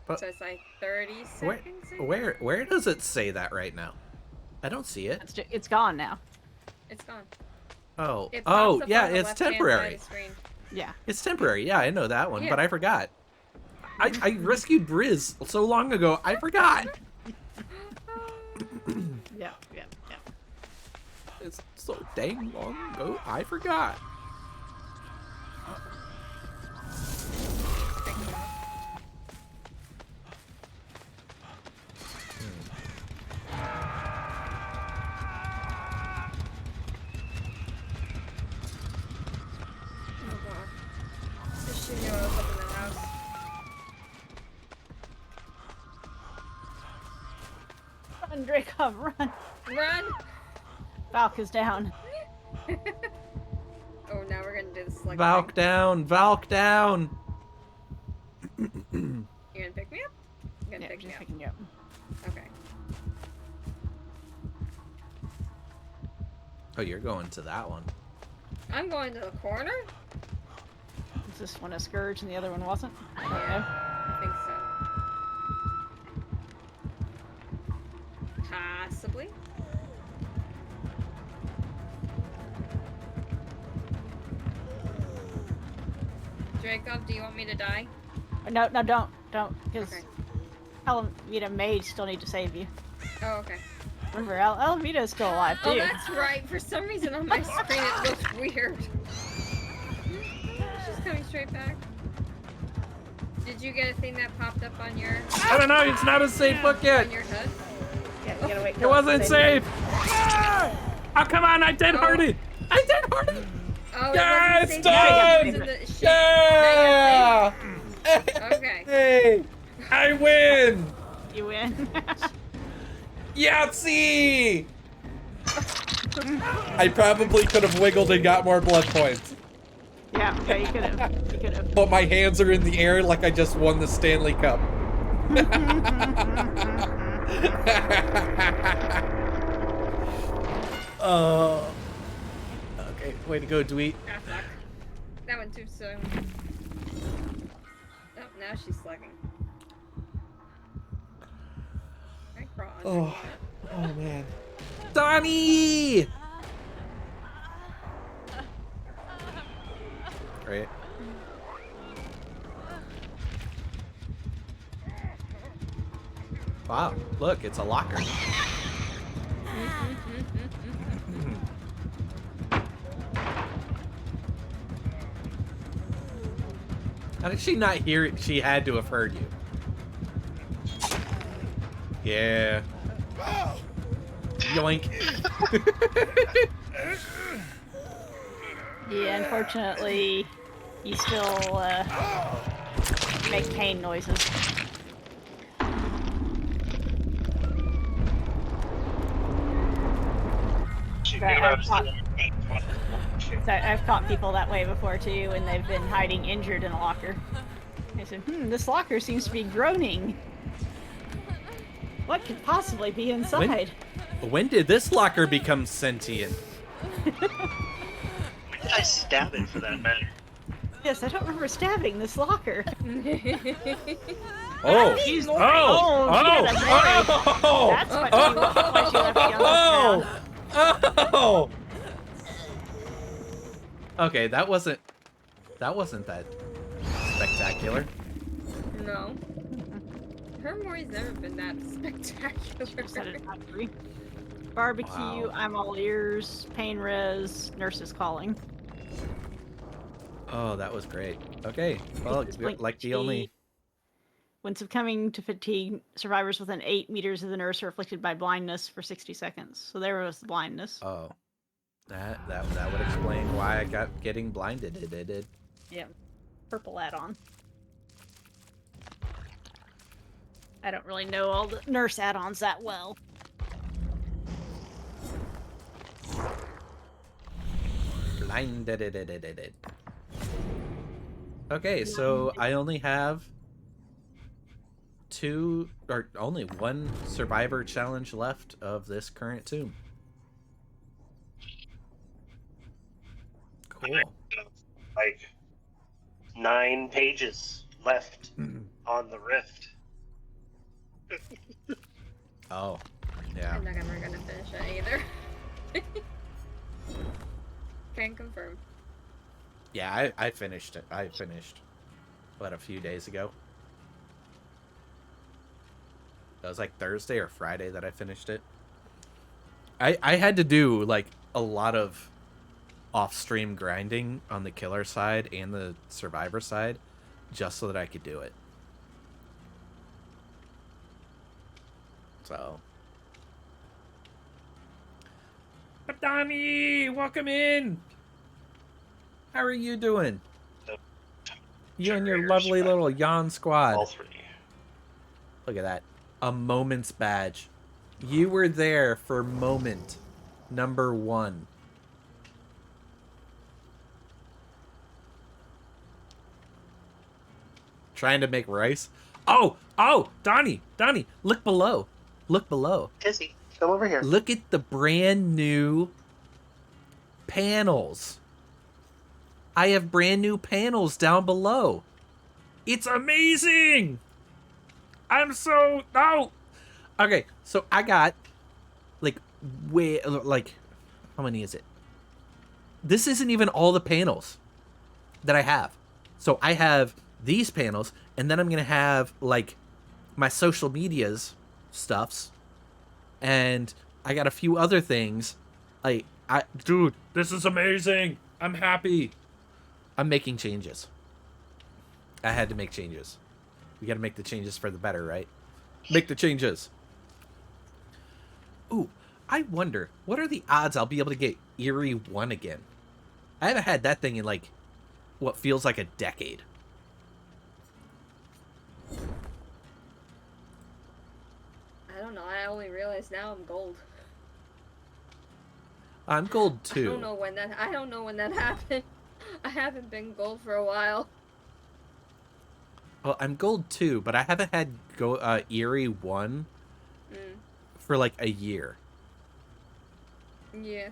But So it's like 30 where, seconds. where does it say that right now? I don't see it. It's gone now. It's gone. Oh, It pops up yeah, on the it's left-hand side of temporary. the screen. Yeah. It's temporary. Yeah, I know that one, Yeah. but I forgot. I rescued Briz so long ago. I forgot. Yeah. It's so dang long ago. I forgot. Oh god. Just knew I was up in the house. Run, Dracov, run. Run! Valk is down. Oh, now we're gonna do the select. Valk down. Valk down. You gonna pick me up? You gonna Yeah, pick me just up? picking you up. Okay. Oh, you're going to that one. I'm going to the corner? Is this one a Scourge and the other one wasn't? I don't know. I think so. Possibly. Dracov, do you want me to die? No, don't, because Okay. Alameda may still need to save you. Oh, okay. Remember, Alameda is still alive too. Oh, that's right. For some reason on my screen it looks weird. She's coming straight back. Did you get a thing that popped up on your I don't know. It's not a safe book yet. on your HUD? Yeah, you gotta wait It till wasn't it's safe. Oh, come on. I did hearted. I did hearted. Oh, Yeah, it it's wasn't done! safe. It was in the ship. Yeah! Okay. Hey, I win! You win. Yahtzee! I probably could have wiggled and got more blood points. yeah, you could have. You could have. But my hands are in the air like I just won the Stanley Cup. Okay, way to go, Dweet. Ah, fuck. That went too soon. Oh, now she's slugging. I crawl under here. Oh man. Donnie! Right. Wow, look, it's a locker. How did she not hear it? She had to have heard you. Yeah. Yoink. Yeah, unfortunately, you still make pain noises. I've caught people that way before too, and they've been hiding injured in a locker. They said, this locker seems to be groaning. What could possibly be inside? When did this locker become sentient? When did I stab it for that matter? Yes, I don't remember stabbing this locker. Oh! He's Oh! Oh! That's what why she left you on the ground. Oh! Okay, that wasn't that spectacular. No. Hermori's never been that spectacular. Set it at 3. Barbecue, Wow. I'm all ears, pain res, nurses calling. Oh, that was great. Okay, well, Increased blink like the HP. only. When succumbing to fatigue, survivors within 8 meters of the nurse are afflicted by blindness for 60 seconds. So there was the blindness. Oh, that would explain why I got getting blinded. It did. Yeah, purple add-on. I don't really know all the nurse add-ons that well. Blinded it. Okay, so I only have only one survivor challenge left of this current tomb. Cool. Like 9 pages left on the rift. Oh, yeah. I'm not ever gonna finish it either. Can confirm. Yeah, I finished it. I finished, what, a few days ago? That was like Thursday or Friday that I finished it. I had to do, like, a lot of off-stream grinding on the killer side and the survivor side just so that I could do it. So. Donnie, welcome in. How are you doing? You and your lovely little yawn squad. All 3. Look at that. A moment's badge. You were there for moment number 1. Trying to make rice. Oh, Donnie, look below. Look below. Izzy, come over here. Look at the brand new panels. I have brand new panels down below. It's amazing. I'm so Okay, so I got like how many is it? This isn't even all the panels that I have. So I have these panels, and then I'm gonna have like my social medias stuffs, and I got a few other things. Dude, this is amazing. I'm happy. I'm making changes. I had to make changes. We gotta make the changes for the better, right? Make the changes. Ooh, I wonder, what are the odds I'll be able to get Eerie 1 again? I haven't had that thing in, like, what feels like a decade. I don't know. I only realized now I'm gold. I'm gold I too. don't know when that happened. I haven't been gold for a while. Well, I'm gold too, but I haven't had Eerie 1 for like a year. Yeah.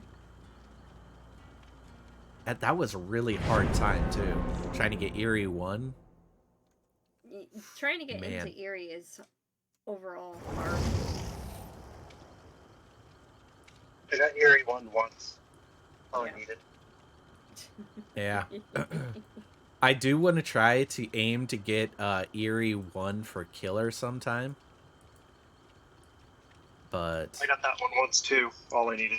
That was a really hard time too, trying to get Eerie 1. Trying to get Man. into Eerie is overall hard. I got Eerie 1 once. All I needed. Yeah. I do want to try to aim to get Eerie 1 for Killer sometime. But I got that one once too. All I needed.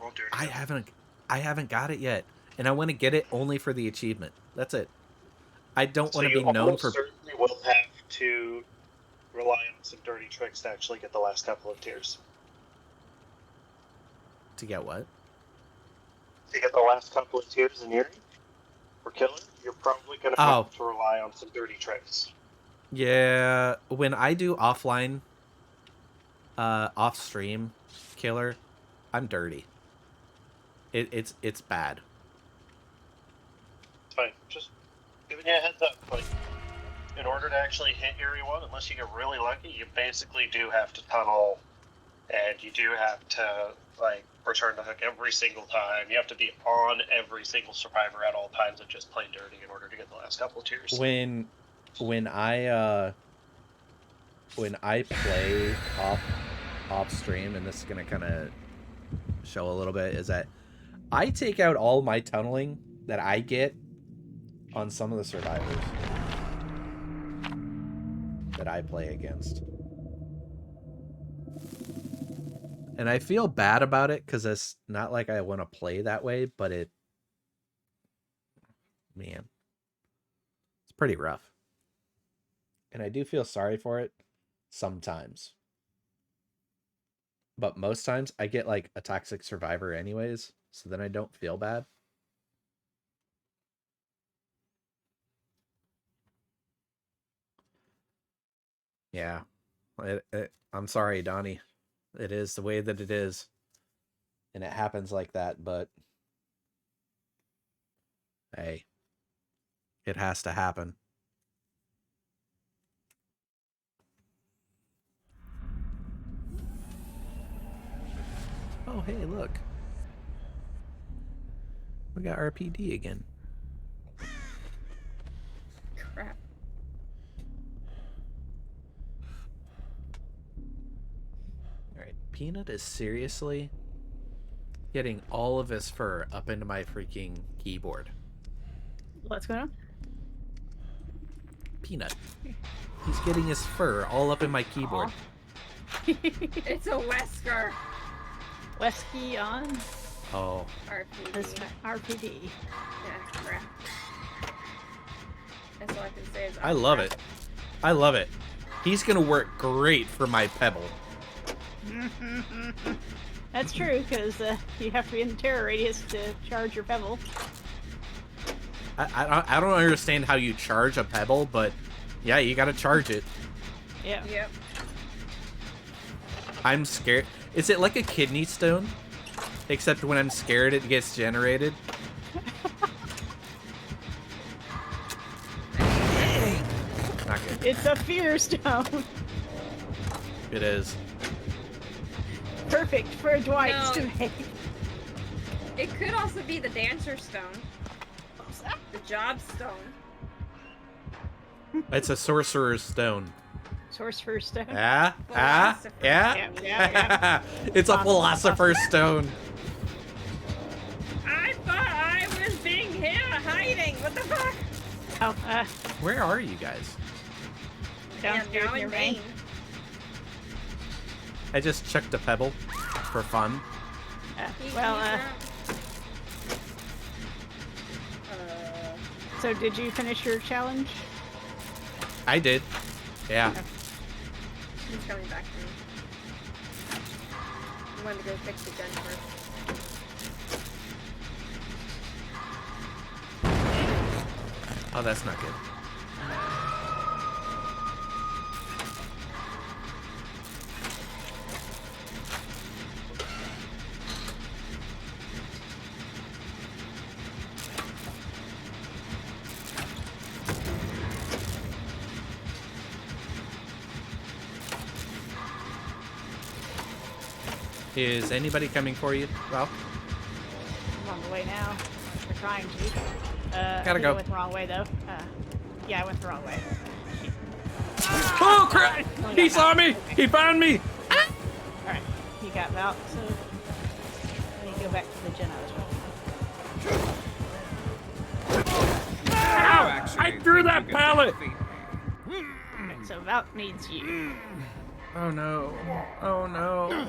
Won't do it I again. haven't got it yet, and I want to get it only for the achievement. That's it. I don't want to be you known almost for. certainly will have to rely on some dirty tricks to actually get the last couple of tiers. To get what? To get the last couple of tiers in Eerie for Killer, you're probably going to have to rely on some dirty tricks. Yeah, when I do offline, off-stream Killer, I'm dirty. It's bad. It's fine. Just giving you a heads up. Like, in order to actually hit Eerie 1, unless you get really lucky, you basically do have to tunnel, and you do have to, like, return the hook every single time. You have to be on every single survivor at all times and just play dirty in order to get the last couple of tiers. When I play off stream, and this is gonna kind of show a little bit, is that I take out all my tunneling that I get on some of the survivors that I play against. And I feel bad about it because it's not like I want to play that way, but man, it's pretty rough. And I do feel sorry for it sometimes. But most times I get like a toxic survivor anyways, so then I don't feel bad. Yeah. I'm sorry, Donnie. It is the way that it is. And it happens like that, but Hey, it has to happen. Oh, hey, look. We got RPD again. Crap. Alright, Peanut is seriously getting all of his fur up into my freaking keyboard. What's going on? Peanut. He's getting his fur all up in my keyboard. It's a Wesker. Wesky on Oh. this RPD. RPD. Yeah, crap. That's all I can say is I love it. I love it. He's gonna work great for my Pebble. That's true, because you have to be in the terror radius to charge your pebble. I don't understand how you charge a Pebble, but yeah, you gotta charge it. Yeah. Yep. I'm scared. Is it like a kidney stone? Except when I'm scared, it gets generated. Not good. It's a fear stone. It is. Perfect for Dwight's No. to make. It could also be the Dancer Stone. What's that? The Job Stone. It's a sorcerer's stone. Sorcerer's stone. Yeah? Philosopher's Yeah? Yeah. It's a philosopher's stone. I thought I was being here hiding. What the fuck? Oh, Where are you guys? downstairs now near in Maine. Maine. I just chucked a pebble for fun. Well, so did you finish your challenge? I did. Yeah. He's coming back to me. I wanted to go fix the gen first. Oh, that's not good. Is anybody coming for you, Ralph? I'm on the way now. We're trying to. Gotta I think go. I went the wrong way though. Yeah, I went the wrong way. Oh crap! He saw me! He found me! Alright, you got out, so let me go back to the gen I was running. Ow! I threw that pallet! Alright, so Valk needs you. Oh no. Oh no.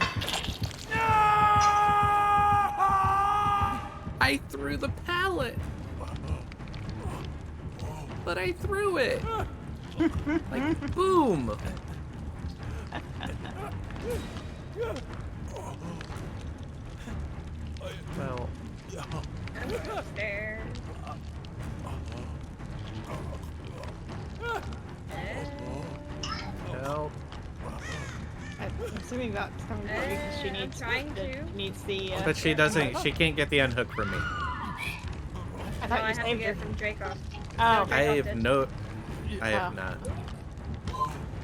I threw the pallet. But I threw it. Like, boom. Well, There. help. I'm assuming Valk's coming for you because she I'm needs trying to. needs the. But she doesn't, she can't get the unhook from me. I No, thought I you have to saved get her. it from Dracoff. Oh, I Okay. have no, I have Oh. not.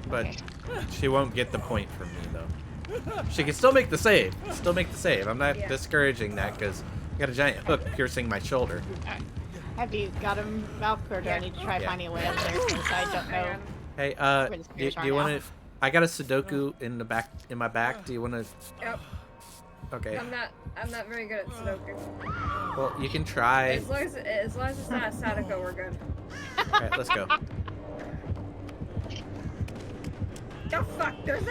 But Okay. she won't get the point from me though. She can still make the save. Still make the save. I'm not Yeah. discouraging that because I got a giant hook piercing my shoulder. Have you got him, Valk, or do I Yeah. need to try Yeah. finding a way up there since I don't know? Hang on. Hey, Where the do stairs are you want now. to? I got a Sudoku in the back, in my back. Do you want to? Yep. Okay. I'm not very good at Sudoku. Well, you can try. As long as it's not a Sadako, we're good. All right, let's go. The fuck? There's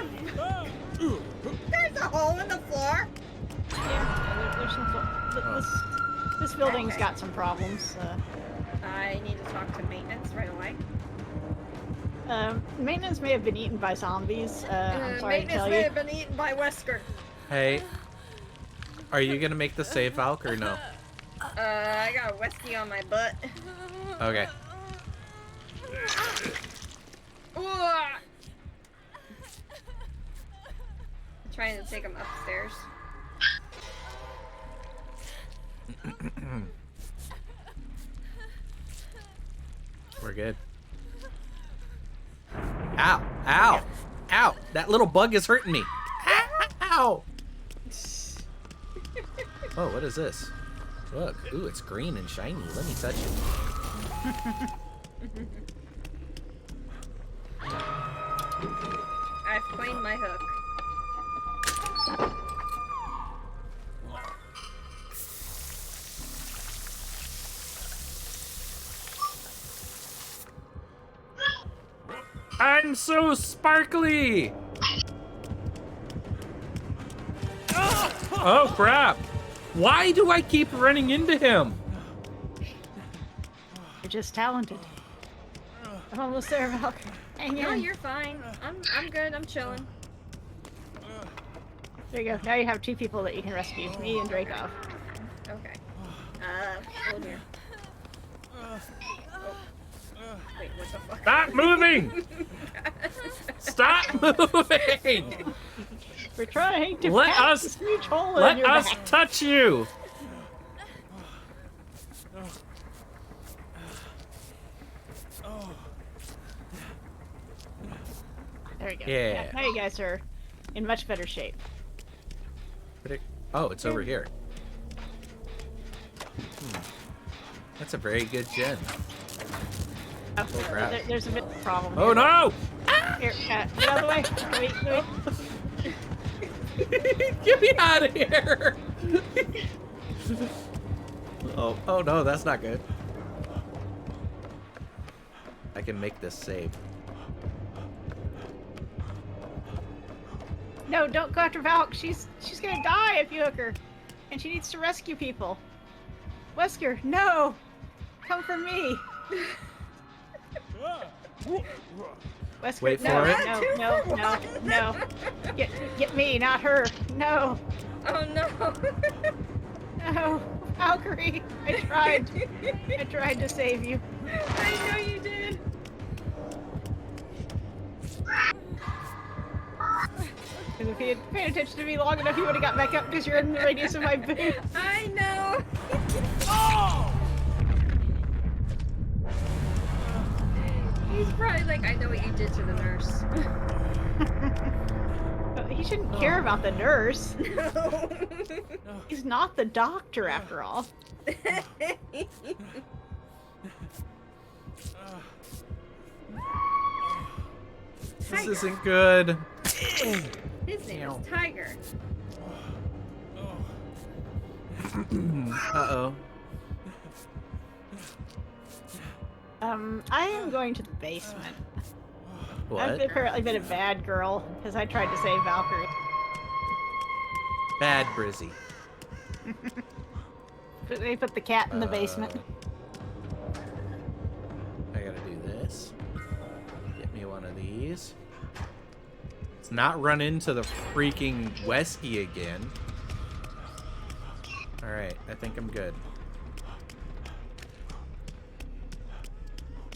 a hole in the floor? Yeah, there's some. This building's Okay. got some problems. I need to talk to maintenance right away. Maintenance may have been eaten by zombies. I'm sorry to Maintenance tell may you. have been eaten by Wesker. Hey, are you gonna make the save, Valk, or no? I got a Wesky on my butt. Okay. Ooh. Trying to take him upstairs. We're good. Ow! Ow! Ow! That little bug is hurting me. Ow! Oh, what is this? Look. Ooh, it's green and shiny. Let me touch it. I've claimed my hook. I'm so sparkly! Oh, crap! Why do I keep running into him? You're just talented. I'm almost there, Valk. Hang No, in. you're fine. I'm good. I'm chilling. There you go. Now you have 2 people that you can rescue. Me and Dracov. Okay. Hold here. Wait, what the fuck? Stop moving! Stop moving! We're trying to Let patch us- this huge hole in Let your us back. touch you! There we go. Yeah. Now you guys are in much better shape. Oh, it's over here. That's a very good gen. Oh, crap. there's a bit of a problem. Oh here. no! Here, cat, get out of the way. Wait. Get me out of here! Oh no, that's not good. I can make this save. No, don't go after Valk. She's gonna die if you hook her. And she needs to rescue people. Wesker, no! Come for me! Wesker, Wait no, for it. no. Get me, not her. No. Oh no. No. Valkyrie, I tried to save you. I know you did. Because if he had paid attention to me long enough, he would have got back up because you're in the radius of my boot. I know. He's probably like, I know what you did to the nurse. But he shouldn't care about the nurse. No. He's not the doctor, after all. This isn't good. His name is Tiger. Uh-oh. I am going to the basement. I've What? apparently been a bad girl because I tried to save Valkyrie. Bad Brizzy. But they put the cat in the basement. I gotta do this. Get me one of these. Let's not run into the freaking Wesky again. Alright, I think I'm good.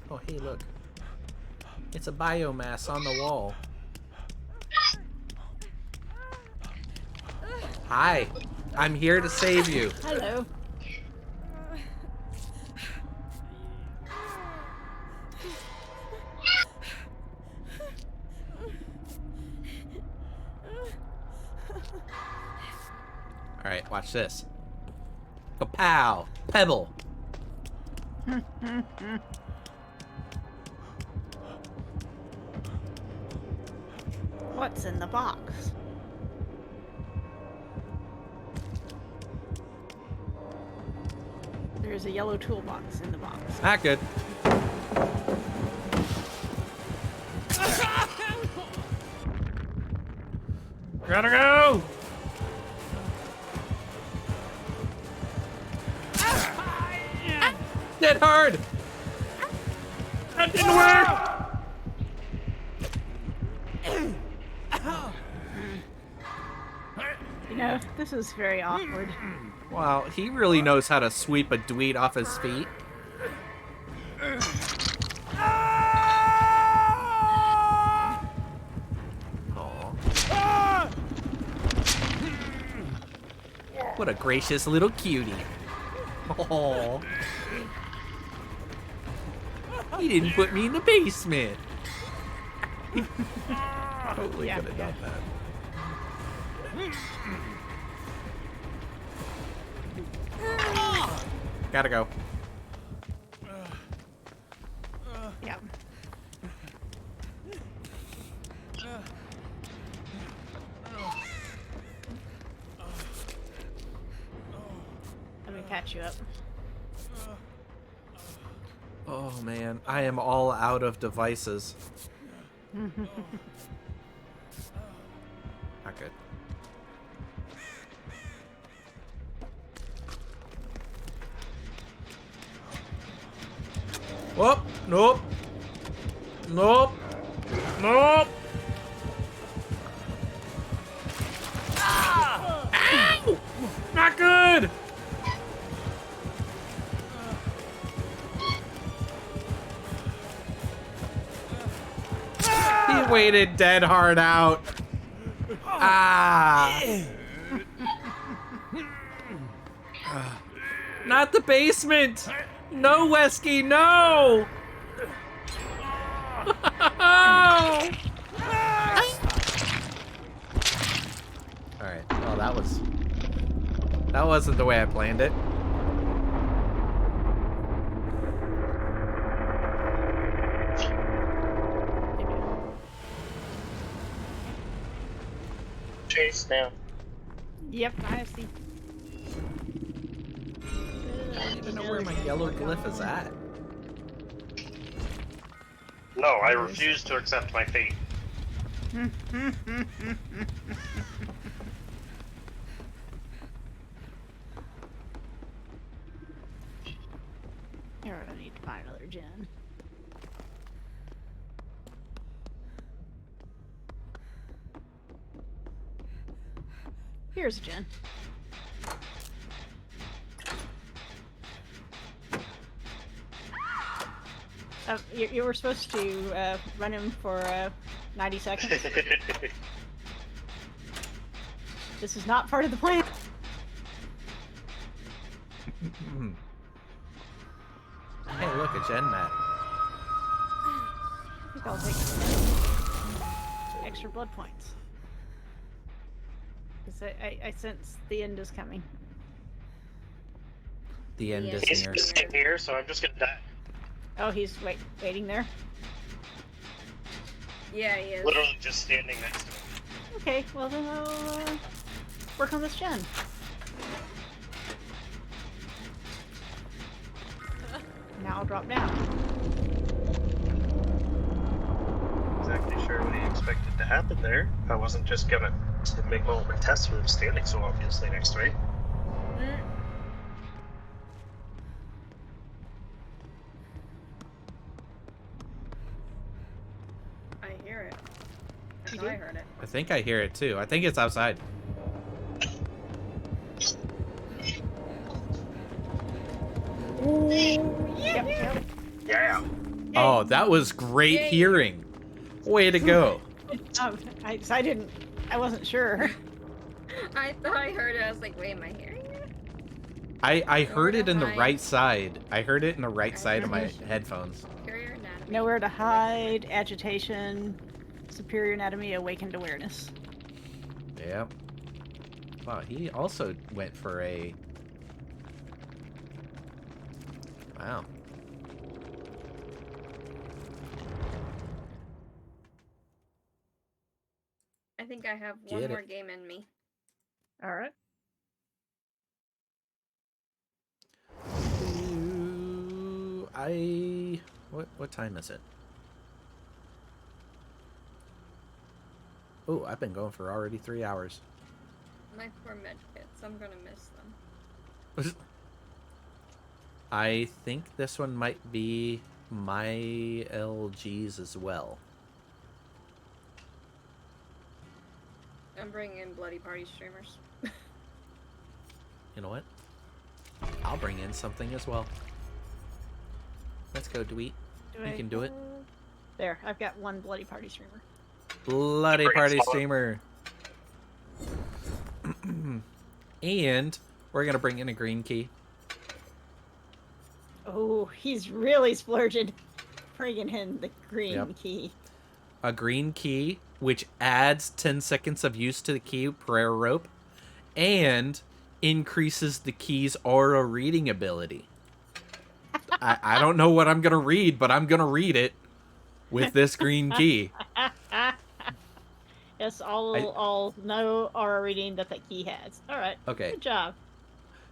Oh, hey, look. It's a biomass on the wall. Hi. I'm here to save you. Hello. Alright, watch this. Kapow! Pebble! What's in the box? There's a yellow toolbox in the box. Not good. Gotta go! Hit hard! That didn't work! You know, this is very awkward. Wow, he really knows how to sweep a dweet off his feet. Aw. What a gracious little cutie. Oh. He didn't put me in the basement. Totally Yeah, could have done that. Gotta go. Yeah. Let me patch you up. Oh man, I am all out of devices. Not good. Whoop! Nope! Nope! Nope! Ow! Not good! He waited dead hard out. Ah! Not the basement! No, Wesky, no! Alright, well that wasn't the way I planned it. Chase now. Yep, I see. I don't even know where my yellow glyph is at. No, I refuse to accept my fate. Here, I need to find another gen. Here's a gen. You were supposed to run him for 90 seconds. This is not part of the plan. Hey, look, a gen mat. I think I'll take extra blood points. Because I sense the end is coming. The end is He's near. just sitting here, so I'm just gonna die. Oh, he's waiting there? Yeah, he is. Literally just standing next to him. Okay, well then I'll work on this gen. Now I'll drop down. Exactly sure what he expected to happen there. I wasn't just gonna make my own test for him standing so obviously next to me. I hear it. You I know do? I heard it. I think I hear it too. I think it's outside. Yep. Yeah. Oh, that was great Yay. hearing. Way to go. I wasn't sure. I thought I heard it. I was like, wait, am I hearing it? I heard it in the Hide. right side. I heard it in the right side of my headphones. Superior anatomy. Nowhere to hide, agitation, superior anatomy, awakened awareness. Yep. Wow, he also went for a... Wow. I think I have Get one it. more game in me. Alright. What time is it? Oh, I've been going for already 3 hours. My poor med kits. I'm gonna miss them. I think this one might be my LGs as well. I'm bringing in Bloody Party streamers. You know what? I'll bring in something as well. Let's go, Dweet. You can do it. There, I've got one bloody party streamer. Bloody Bring it party forward. streamer. And we're gonna bring in a green key. Oh, he's really splurging. bringing in the green key. A green key, which adds 10 seconds of use to the key prayer rope, and increases the key's aura reading ability. I don't know what I'm going to read, but I'm going to read it with this green key. Yes, I'll know aura reading that key has. All right. Okay. Good job.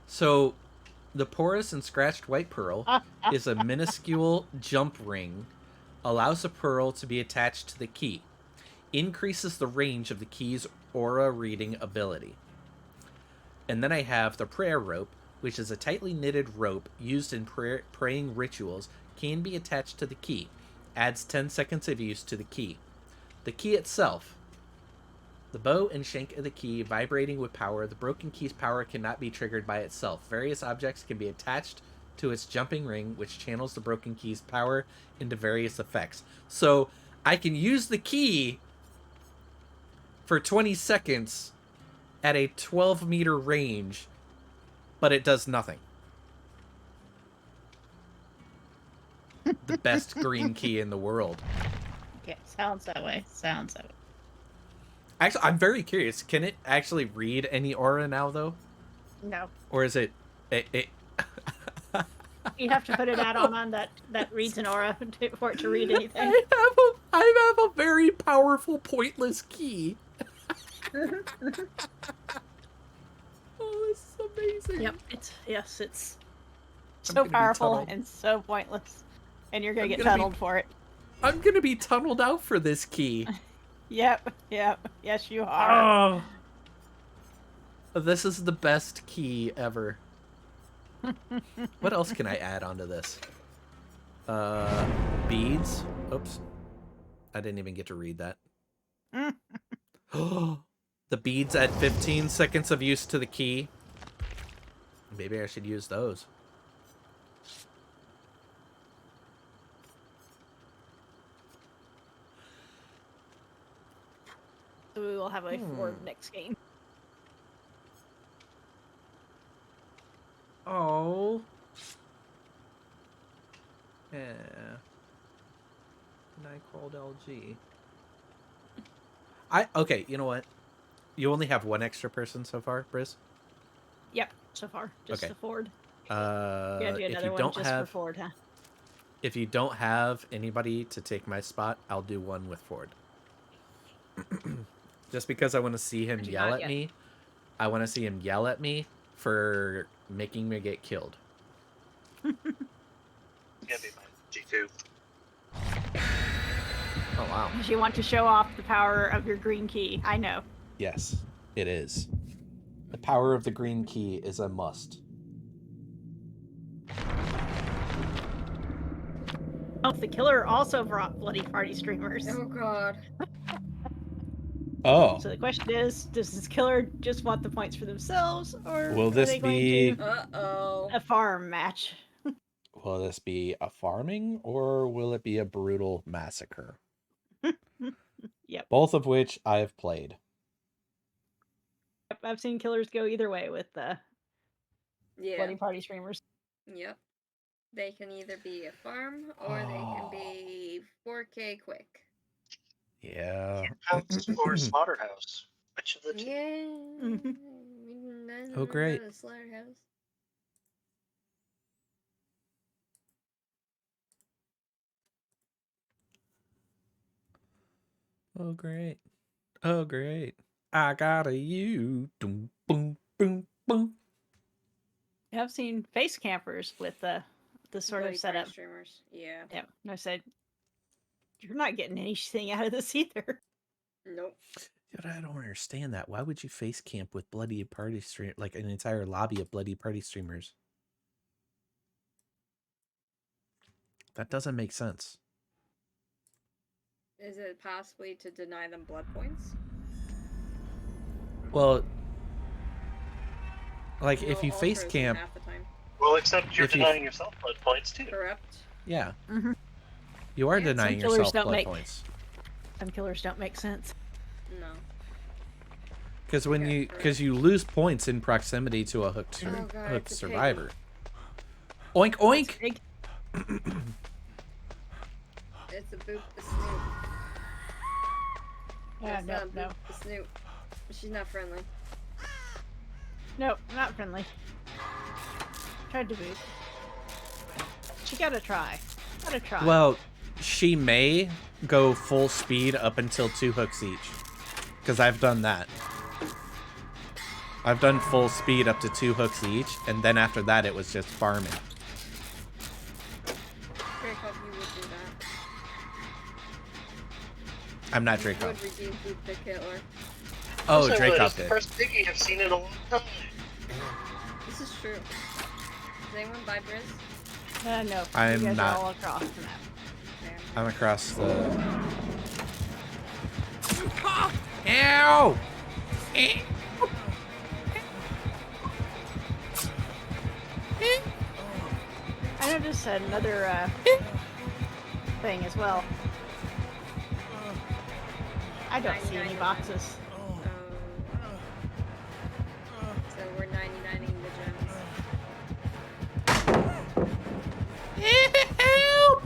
So, the porous and scratched white pearl is a minuscule jump ring, allows a pearl to be attached to the key, increases the range of the key's aura reading ability. And then I have the prayer rope, which is a tightly knitted rope used in praying rituals, can be attached to the key, adds 10 seconds of use to the key. The key itself, the bow and shank of the key vibrating with power, the broken key's power cannot be triggered by itself. Various objects can be attached to its jumping ring, which channels the broken key's power into various effects. So I can use the key for 20 seconds at a 12-meter range, but it does nothing. The best green key in the world. Yeah, sounds that way. Sounds that way. Actually, I'm very curious. Can it actually read any aura now, though? No. Or is it... You have to put an add-on on that reads an aura for it to read anything. I have a very powerful, pointless key. Oh, this is amazing. Yep. It's I'm so gonna be powerful tunneled. and so pointless. And you're going to I'm get gonna be- tunneled for it. I'm gonna be tunneled out for this key. Yep. Yes, you are. Oh. This is the best key ever. What else can I add onto this? Beads. Oops. I didn't even get to read that. The beads add 15 seconds of use to the key. Maybe I should use those. So we will have a Ford next game. Oh. Yeah. And I called LG. Okay, you know what? You only have one extra person so far, Briz? Yep, so far. Just Okay. the Ford. If Do another you one don't just have for Ford, huh? if you don't have anybody to take my spot, I'll do one with Ford. Just because I want to see him I do yell not at yet. me. I want to see him yell at me for making me get killed. It's gonna be my G2. Oh, wow. Because you want to show off the power of your green key. I know. Yes, it is. The power of the green key is a must. Oh, the killer also brought bloody party streamers. Oh god. Oh. So the question is, does this killer just want the points for themselves, or Will are this they going be- to Uh-oh. a farm match? Will this be a farming or will it be a brutal massacre? Yep. Both of which I've played. I've seen killers go either way with Yeah. bloody party streamers. Yep. They can either be a farm or they can be 4K quick. Yeah. House or slaughterhouse? Which of the two? Yeah. Oh, great. Not a slaughterhouse. Oh, great. Oh, great. I got a you. Boom, boom, boom, boom. I've seen face campers with the sort Bloody of party setup. streamers. Yeah. Yeah, and I said, you're not getting anything out of this either. Nope. Dude, I don't understand that. Why would you face camp with bloody party stream, like an entire lobby of bloody party streamers? That doesn't make sense. Is it possibly to deny them blood points? Well, like No, if you face altruism camp, half the time. Well, except you're If you- denying yourself blood points too. Correct. yeah, Mm-hmm. you are Yeah, some denying killers yourself don't blood make- points. Some killers don't make sense. No. Because when Okay, because you lose points in proximity to a hooked Oh, God, hooked it's a piggy. survivor. Oink oink. Big. to boop the snoot. Yeah, That's no, not no. boop the snoot. She's not friendly. Nope, not friendly. Tried to boot. She gotta try. Gotta try. Well, she may go full speed up until 2 hooks each. Because I've done that. I've done full speed up to 2 hooks each, and then after that it was just farming. Very hope you would do that. I'm not You Draco. would redeem Boop the Killer. Oh, It's Draco the did. first Piggy I've seen in a long time. This is true. Does anyone buy Briz? No. I'm you guys not. are all across the map. I'm across the... Ow! I noticed another thing as well. I don't see any boxes. So we're 99ing the gems. Help!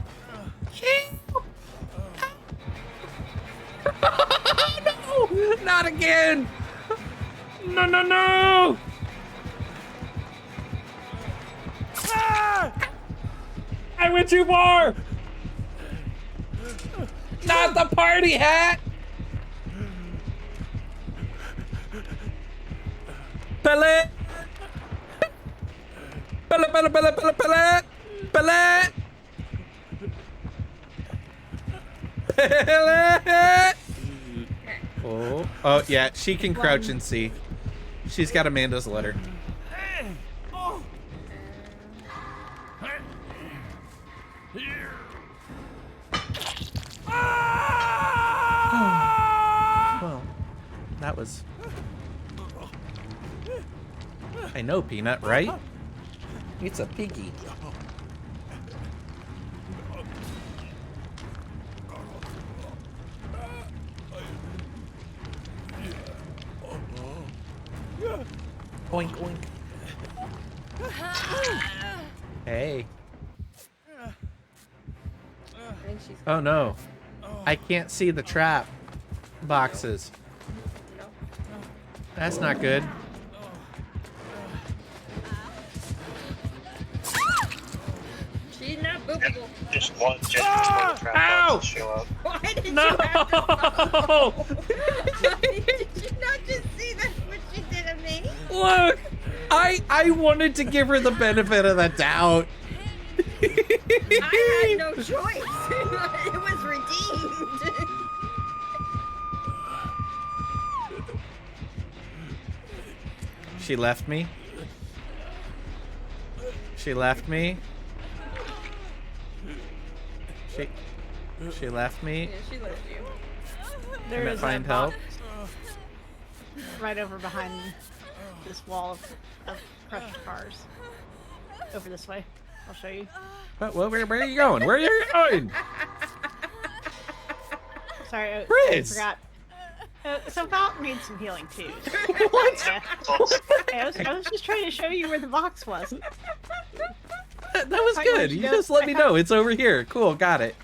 Help! No! Not again! No, no, no! Ah! I went too far! Not the party hat! Pellet! Pellet, pellet, pellet, pellet, pellet! Pellet! Pellet! Oh, oh yeah, she can crouch and see. She's got Amanda's letter. Well, that was... I know, Peanut, right? It's a piggy. Oink, oink. Hey. I think she's Oh no. I can't see the trap boxes. That's not good. She's not boopable. Just one just before the trap Ow! boxes show up. Why did No! you have to follow? Did you not just see that's what she did to me? Look! I wanted to give her the benefit of the doubt. I had no choice. It was redeemed. She left me. She left me. She left me. Yeah, she left you. There Can I is find a help? box right over behind this wall of crushed cars. Over this way. I'll show you. Where are you going? Where are you going? Sorry, I Riz! forgot. So Falk needs some healing too. What? Yeah. I was just trying to show you where the box was. That was I good. let You you go. just let me know. It's over here. Cool, got it.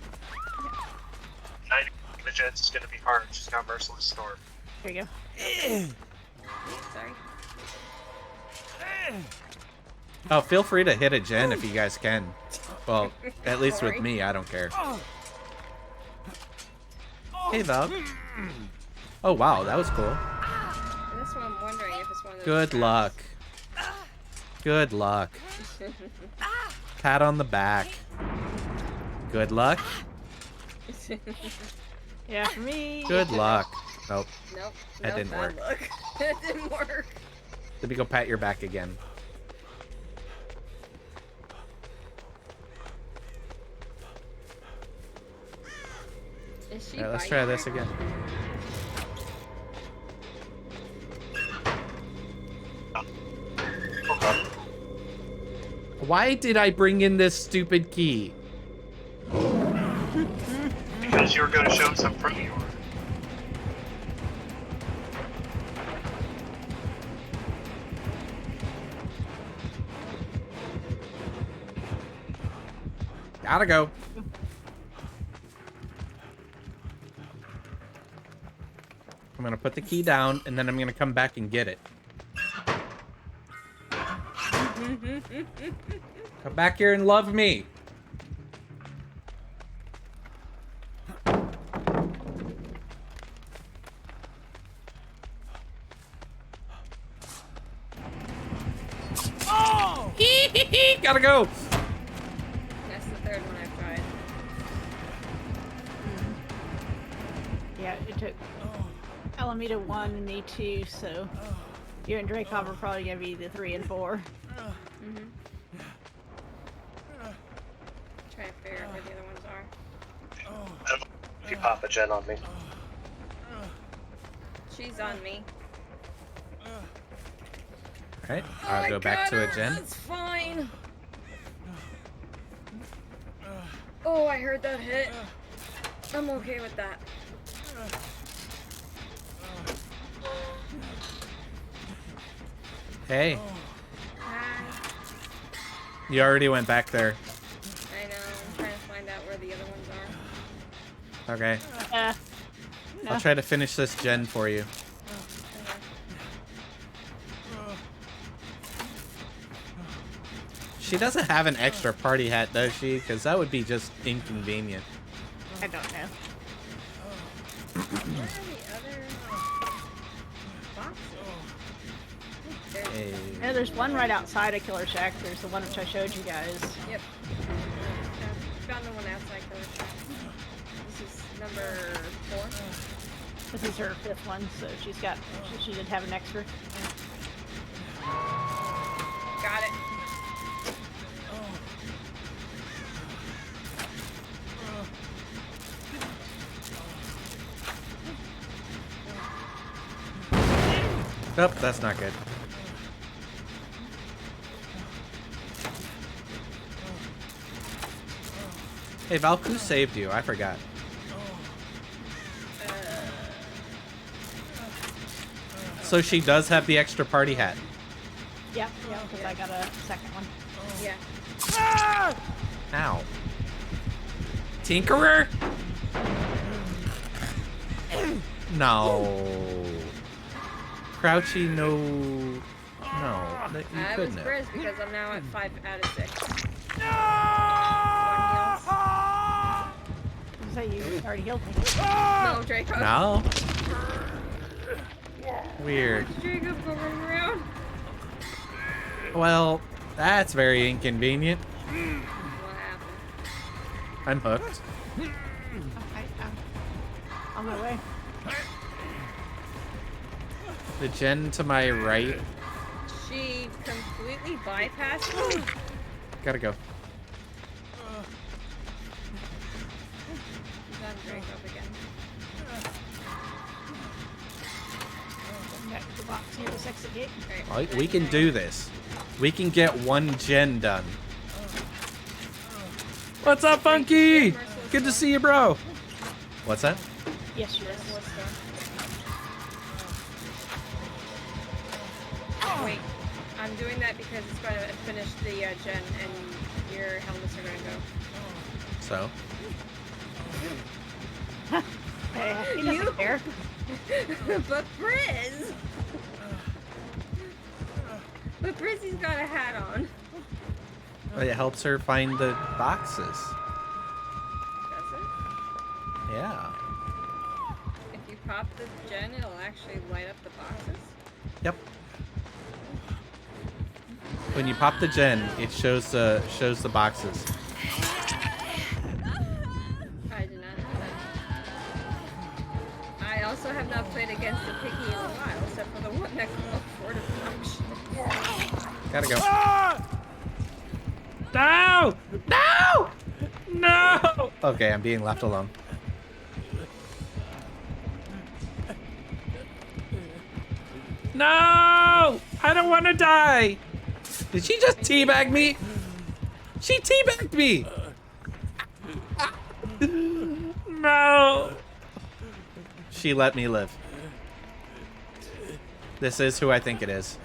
90 the Jets is gonna be hard. She's got Merciless Storm. Here you go. Sorry. Oh, feel free to hit a gen if you guys can. Well, at least with me, I don't care. Hey, Val. Oh, wow, that was cool. And that's what I'm wondering if it's one of those. Good luck. Good luck. Pat on the back. Good luck. Yeah, for me. Good luck. Nope. Nope. That nope, didn't bad work. luck. That didn't work. Let me go pat your back again. Is she Alright, let's biting try this her? again. Why did I bring in this stupid key? Because you were gonna show some from you. Gotta go. I'm gonna put the key down, and then I'm gonna come back and get it. Come back here and love me. Oh! Gotta go. That's the third one I've tried. Yeah, it took Alameda 1 and me 2, so you and Dracov are probably gonna be the 3 and 4. Try to figure out where the other ones are. If you pop a gen on me. She's on me. Alright, I'll go back to a gen. That's fine. Oh, I heard that hit. I'm okay with that. Hey, Hi. you already went back there. I know. I'm trying to find out where the other ones are. Okay. No. I'll try to finish this gen for you. She doesn't have an extra party hat, does she? Because that would be just inconvenient. I don't know. Where are the other boxes? There's Hey. Yeah, there's one right outside of Killer Shack. There's the one which I showed you guys. Yep. Found the one outside Killer Shack. This is number 4. This is her 5th one, so she did have an extra. Got it. Nope, that's not good. Hey, Valk, who saved you? I forgot. So she does have the extra party hat. Yep, yeah, because I got a second one. Yeah. Ow. Tinkerer? No. Crouchy, no. No. That you I was couldn't have. frizzed because I'm now at 5 out of 6. You say you already healed me. No, Draco. No. Weird. Jacob go running around. Well, that's very inconvenient. What happened? I'm hooked. Okay, on my way. The gen to my right. She completely bypassed me. Gotta go. She's on Jacob again. Back to the box near the exit gate. Right. Alright, we can do this. We can get one gen done. What's up, Funky? Good to see you, bro. What's that? Yes, she is. Wait, I'm doing that because it's going to finish the gen and your helmets are going to go. So? Hey, he doesn't care. But Briz! But Brizzy's got a hat on. It helps her find the boxes. Does it? Yeah. If you pop the gen, it'll actually light up the boxes? Yep. When you pop the gen, it shows the boxes. I did not know that. I also have not played against the Piggy in a while, except for the one next to the Fort of Function. Gotta go. No! No! No! Okay, I'm being left alone. No! I don't want to die! Did she just teabag me? She teabagged me! No! She let me live. This is who I think it is.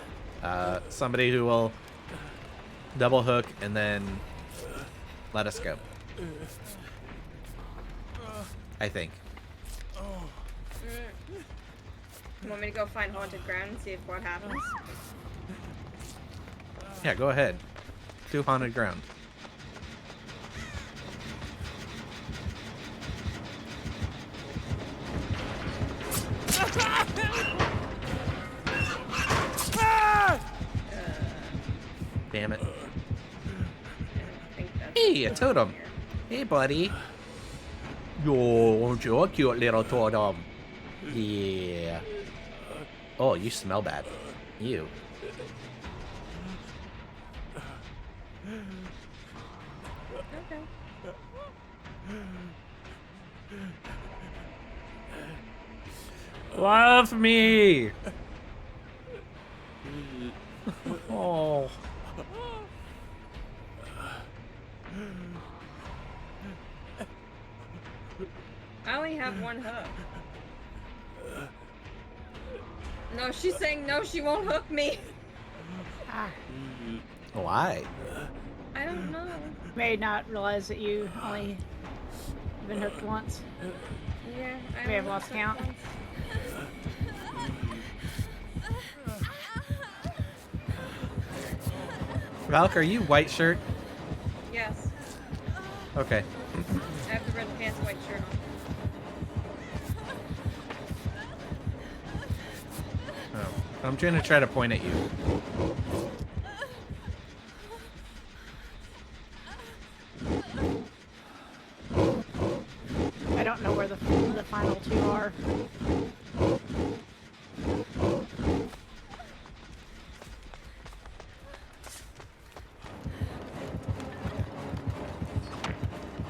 Somebody who will double hook and then let us go. I think. Want me to go find haunted ground and see if what happens? Yeah, go ahead. Do haunted ground. Damn it. I think that's Hey, a totem. here. Hey, buddy. Yo, aren't you a cute little totem? Yeah. Oh, you smell bad. You. Okay. Love me. Oh. I only have one hook. No, she's saying no, she won't hook me. Why? I don't know. May not realize that you only been hooked once. Yeah, I We have only lost hooked count. once. Valk, are you white shirt? Yes. Okay. I have the red pants, white shirt on. Oh. I'm trying to try to point at you. I don't know where the final two are.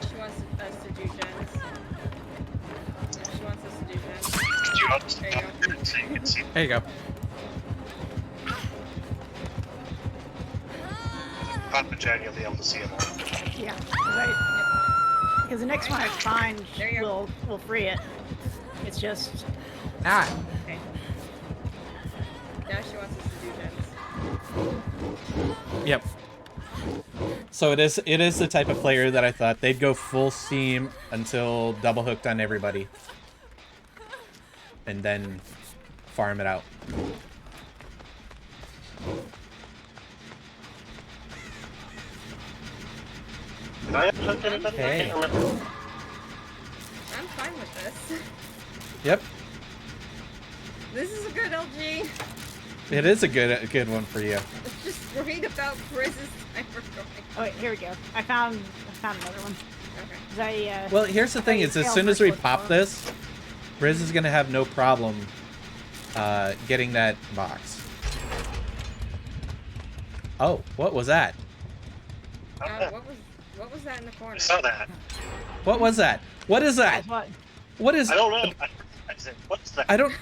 She wants us to do gens. She wants us to do gens. Do you want to There you go. so you can see? There you go. Pop and Jen, you'll be able to see them all. Yeah. Because the next one I find There you go. will free it. It's just Ah. okay. Now she wants us to do gens. Yep. So it is the type of player that I thought they'd go full steam until double hooked on everybody. And then farm it out. Did I ever hook anybody? I Hey. can't remember. I'm fine with this. Yep. This is a good LG. It is a good one for you. Just worried about Chris's timer going. Oh wait, here we go. I found another one. Okay. 'Cause I Well, here's the thing: is as soon as we pop this, Riz is gonna have no problem getting that box. Oh, what was that? What was that in the corner? I saw that. What was that? What is that? what? What is? I don't know. I said, what's that? I don't.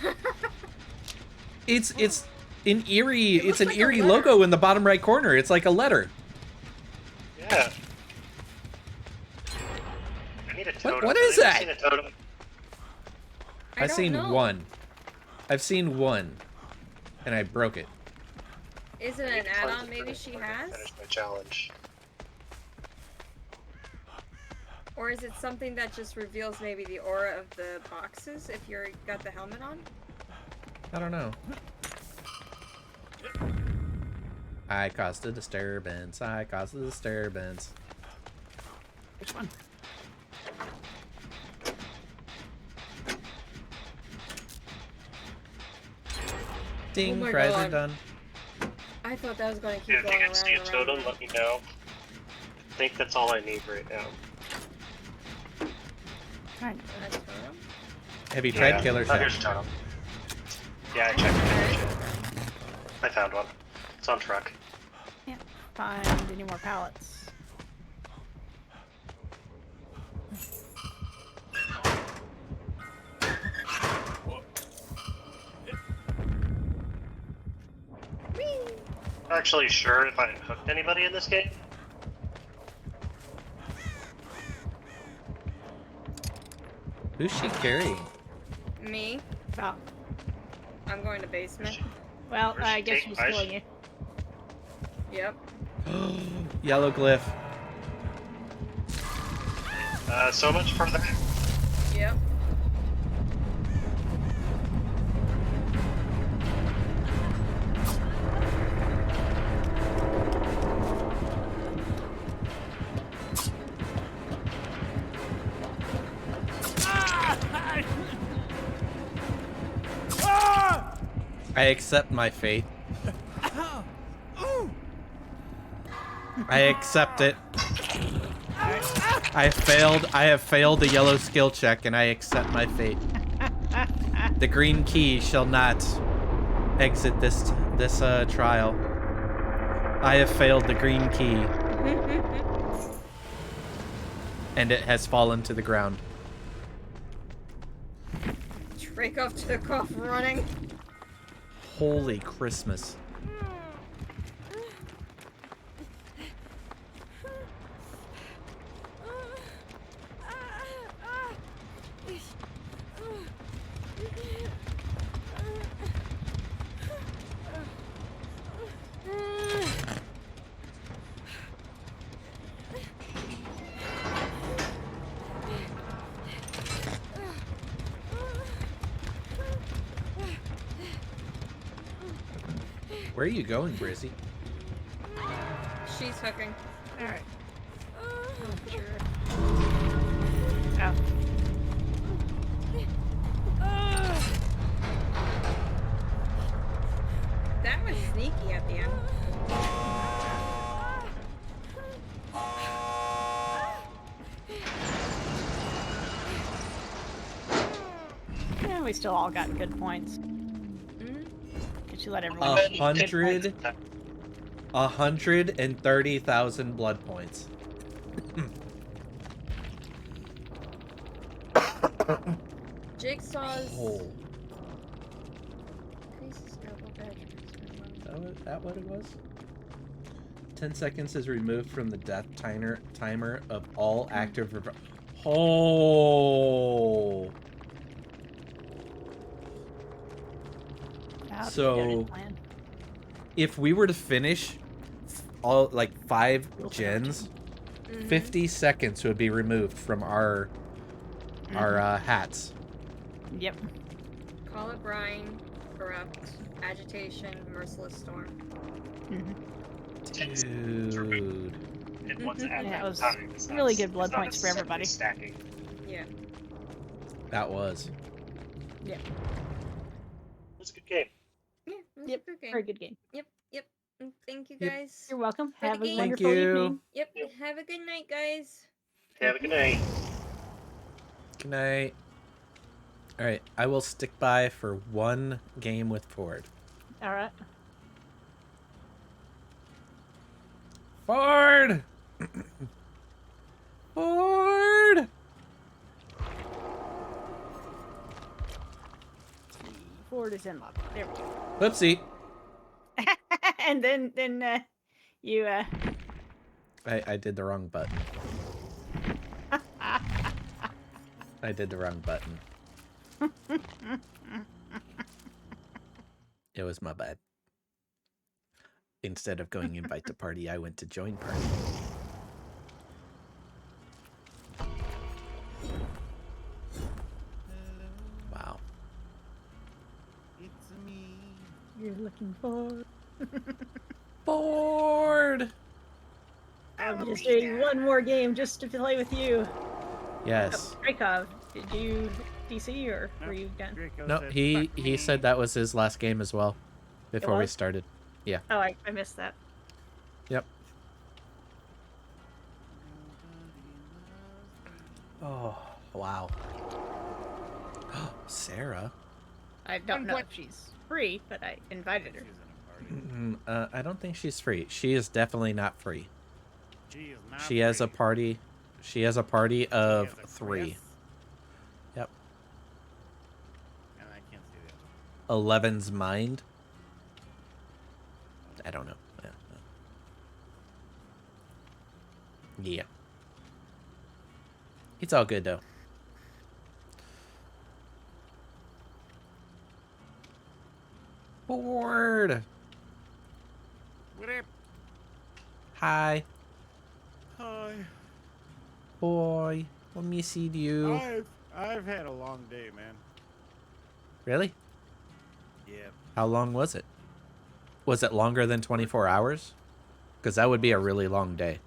It's an eerie. It It's looks an like a eerie letter. logo in the bottom right corner. It's like a letter. Yeah. I need a totem. what Has is anyone that? seen a totem? I I've don't seen know. one. I've seen one, and I broke it. Is it I need an to close add-on it maybe first she before I has? finish my challenge. Or is it something that just reveals maybe the aura of the boxes if you're got the helmet on? I don't know. I caused a disturbance. I caused a disturbance. Which one? Ding, Oh my fries are God. done. I thought that was going to keep Yeah, if you going can around see a and totem, around. let me know. I think that's all I need right now. Kind A totem? Have you tried Killer Oh, Shack? here's a totem. Yeah, I checked Killer Shack. I found one. It's on truck. Can't find any more pallets. I'm not actually sure if I hooked anybody in this game. Who's she carrying? Me? Oh, I'm going to basement. well, Where's I she guess take- she's I killing sh- you. Yep. Yellow glyph. So much for that. Yep. I accept my fate. I accept it. I have failed the yellow skill check, and I accept my fate. The green key shall not exit this trial. I have failed the green key. And it has fallen to the ground. Dracoff took off running. Holy Christmas. Where are you going, Brizzy? She's hooking. Alright. Sure. Oh. That was sneaky at the end. Yeah, we still all got good points. Did you let everyone? 130,000 blood points. Jigsaw's. Oh. That what it was? 10 seconds is removed from the death timer of all active. Oh. So, if we were to finish all like 5 gens, 50 seconds would be removed from our hats. Yep. Call it brine, corrupt, agitation, merciless storm. Dude. And once at Yeah, that it was time, it's not- really good blood it's not points for everybody. necessarily Stacking. Yeah. That was. Yep. It was a good game. Yeah. It was Yep. a good game. Very good game. Yep. Thank you Yep. guys. You're welcome. For the Have a game. Thank wonderful you. evening. Yep. Have a good night, guys. Have a good night. Good night. Alright, I will stick by for one game with Ford. All right. Ford! Ford! Ford is in love. There we go. Whoopsie. And then you I did the wrong button. I did the wrong button. It was my bad. Instead of going invite to party, I went to join party. Wow. you're looking for. Bored. I'm just doing one more game just to play with you. Yes. Dracov, did you DC or were you done? No, he said that was his last game as well. Before we was? started. Yeah. Oh, I missed that. Yep. Oh, wow. Sarah. I don't know if she's free, but I invited her. I don't think she's free. She is definitely not free. She has a free. party. She has a party of She has a 3. quiz? Yep. And I can't see that. 11's mind. I don't know. Yeah. It's all good though. Bored. What up? Hi. Hi. Boy. Let me see you. I've had a long day, man. Really? Yeah. How long was it? Was it longer than 24 hours? Because that would be a really long day.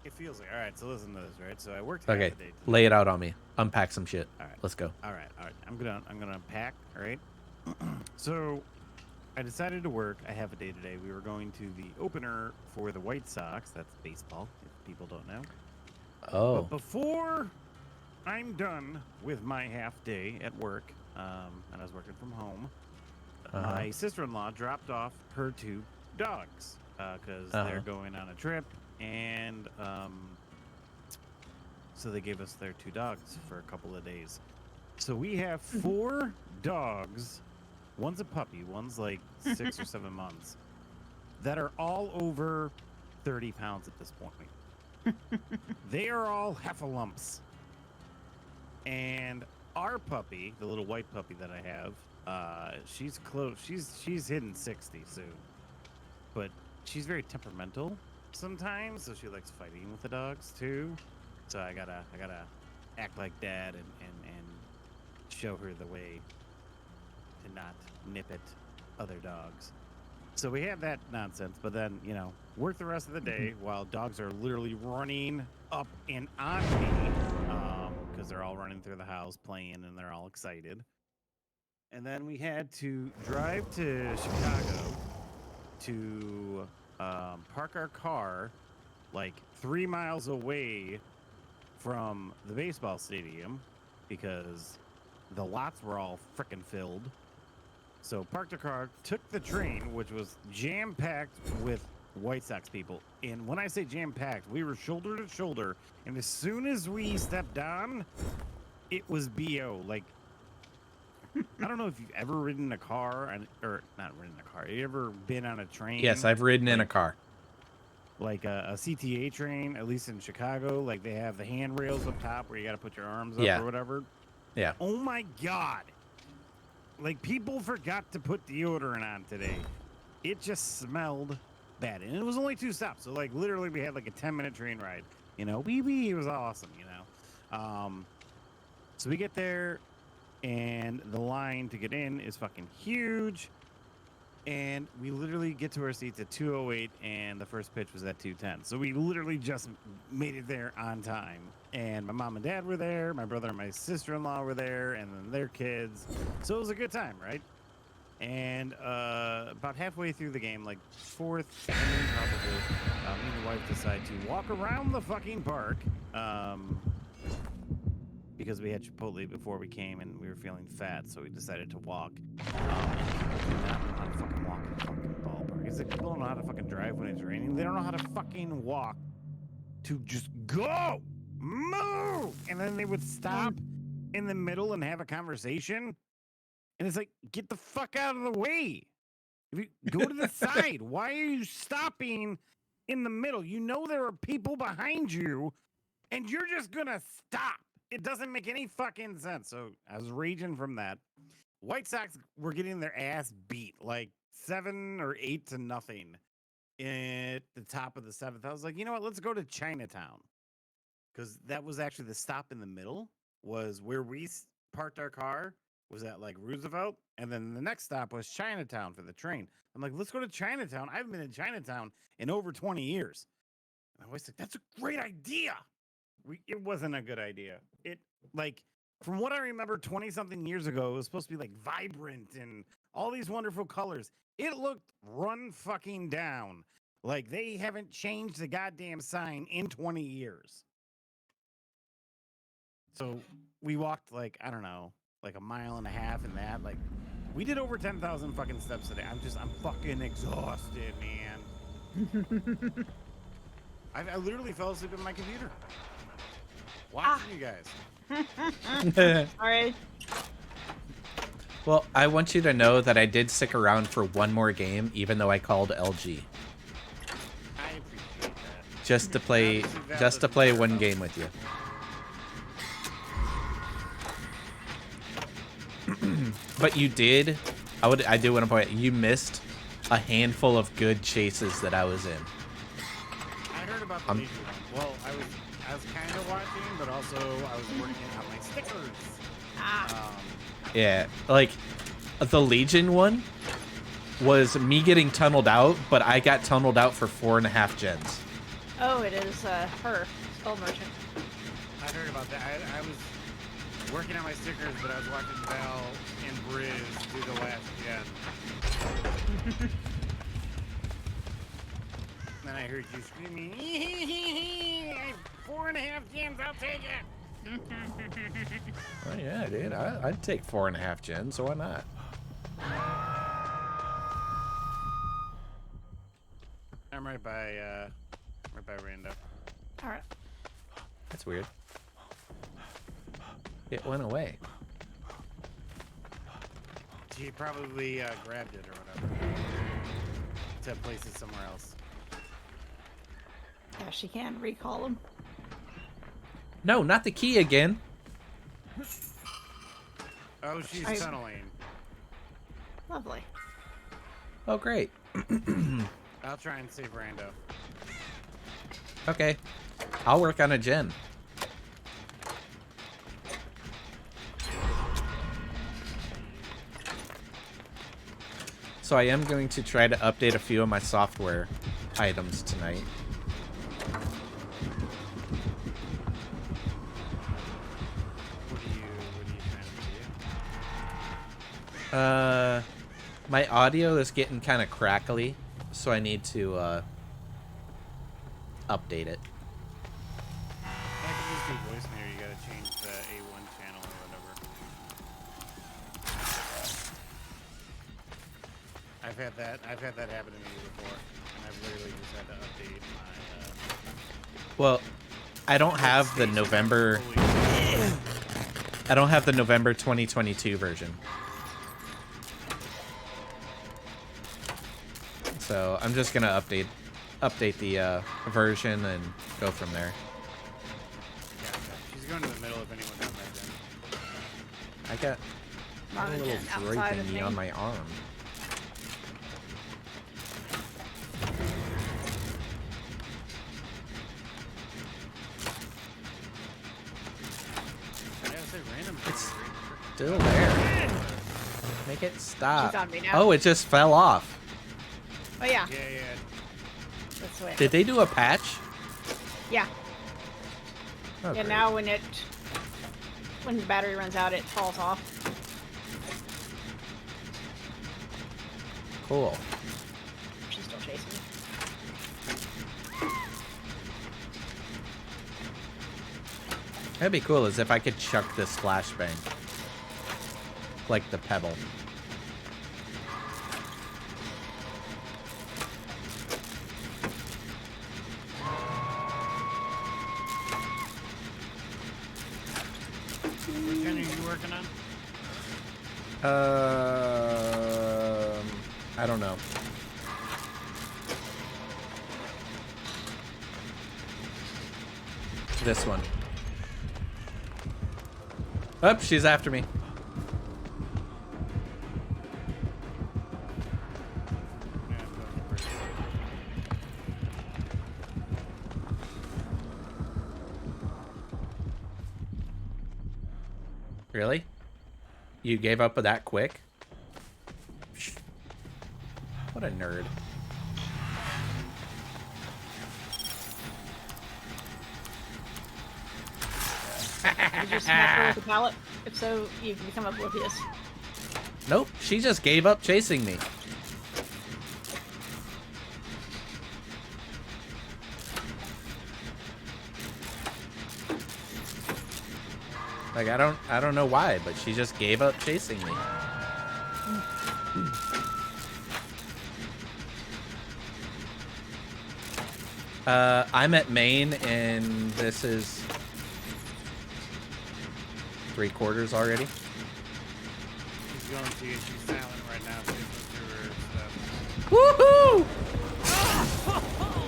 It feels like. All right, so listen to this, right? So I worked Okay, half a day today. lay it out on me. Unpack some shit. All right. Let's go. All right. I'm gonna unpack. All right. So I decided to work a half a day today. We were going to the opener for the White Sox. That's baseball, if people don't know. Oh. But before I'm done with my half day at work, and I was working from home, my sister-in-law dropped off her 2 dogs because they're going on a trip, and so they gave us their 2 dogs for a couple of days. So we have 4 dogs. One's a puppy, one's like 6 or 7 months, that are all over 30 pounds at this point. They are all heffalumps. And our puppy, the little white puppy that I have, she's close. She's hitting 60 soon. But she's very temperamental sometimes, so she likes fighting with the dogs too. So I gotta act like dad and show her the way to not nip at other dogs. So we had that nonsense, but then, you know, work the rest of the day while dogs are literally running up and on me because they're all running through the house playing and they're all excited. And then we had to drive to Chicago to park our car like 3 miles away from the baseball stadium because the lots were all frickin' filled. So parked a car, took the train, which was jam-packed with White Sox people. And when I say jam-packed, we were shoulder to shoulder. And as soon as we stepped on, it was BO. Like, I don't know if you've ever ridden a car, or not ridden a car. Have you ever been on a train? Yes, I've ridden in a car. Like a CTA train, at least in Chicago. Like they have the handrails up top where you got to put your arms up or whatever. Yeah. Oh my God. Like, people forgot to put deodorant on today. It just smelled bad. And it was only 2 stops. So, like, literally we had, like, a 10-minute train ride. You know, it was awesome, you know. So we get there, and the line to get in is fucking huge. And we literally get to our seats at 2:08, and the first pitch was at 2:10. So we literally just made it there on time. And my mom and dad were there, my brother and my sister-in-law were there, and then their kids. So it was a good time, right? And about halfway through the game, like 4th inning probably, me and the wife decide to walk around the fucking park because we had Chipotle before we came and we were feeling fat, so we decided to walk. And people do not know how to fucking walk in the fucking ballpark. It's like people don't know how to fucking drive when it's raining. They don't know how to fucking walk to just go. Move! And then they would stop in the middle and have a conversation. And it's like, get the fuck out of the way. If you go to the side, why are you stopping in the middle? You know there are people behind you, and you're just gonna stop. It doesn't make any fucking sense. So I was raging from that. White Sox were getting their ass beat, like 7 or 8 to nothing at the top of the 7th. I was like, you know what? Let's go to Chinatown. Because that was actually the stop in the middle, was where we parked our car, was at like Roosevelt. And then the next stop was Chinatown for the train. I'm like, let's go to Chinatown. I haven't been in Chinatown in over 20 years. And I was like, that's a great idea. It wasn't a good idea. It, like, from what I remember 20 something years ago, it was supposed to be like vibrant and all these wonderful colors. It looked run fucking down. Like they haven't changed the goddamn sign in 20 years. So we walked like, I don't know, like a mile and a half in that. Like we did over 10,000 fucking steps today. I'm fucking exhausted, man. I literally fell asleep in my computer. Watching you guys. Sorry. Well, I want you to know that I did stick around for one more game, even though I called LG. I appreciate that. Just to play one game with you. But you did, I do want to point out, you missed a handful of good chases that I was in. I heard about the Legion one. Well, I was kind of watching, but also I was working on my stickers. Yeah, like the Legion one was me getting tunneled out, but I got tunneled out for 4.5 gens. Oh, it is her, Skull Merchant. I heard about that. I was working on my stickers, but I was watching Val and Briz do the last gen. Then I heard you screaming, 4.5 gens, I'll take it. Oh yeah, dude. I'd take 4.5 gens, so why not? I'm right by Rando. All right. That's weird. It went away. She probably grabbed it or whatever. To place it somewhere else. Yeah, she can recall them. No, not the key again. Oh, she's I- tunneling. Lovely. Oh, great. I'll try and save Rando. Okay. I'll work on a gen. So I am going to try to update a few of my software items tonight. What are you trying to do? My audio is getting kind of crackly, so I need to update it. I can just do voicemail. You gotta change the A1 channel or whatever. I've had that happen to me before, and I've literally just had to update my. Well, I don't have the November. I don't have the November 2022 version. So I'm just gonna update the version and go from there. Gotcha. She's going to the middle if anyone does that then. I got a little Margin droid outside of thingy me. on my arm. I gotta say, random. It's still there. Make it stop. She's on me now. Oh, it just fell off. Oh yeah, Yeah. that's way. Did they do a patch? Yeah. Oh, Yeah. great. Now when the battery runs out, it falls off. Cool. She's still chasing me. That'd be cool is if I could chuck this flashbang. Like the pebble. Which one are you working on? I don't know. This one. Oh, she's after me. Yeah, I'm going for it. Really? You gave up that quick? What a nerd. Did you smack her with a pallet? If so, you can become oblivious. Nope, she just gave up chasing me. Like I don't know why, but she just gave up chasing me. I'm at main and this is 3/4 already. She's going to you. She's silent right now. She's going through her stuff. Woohoo!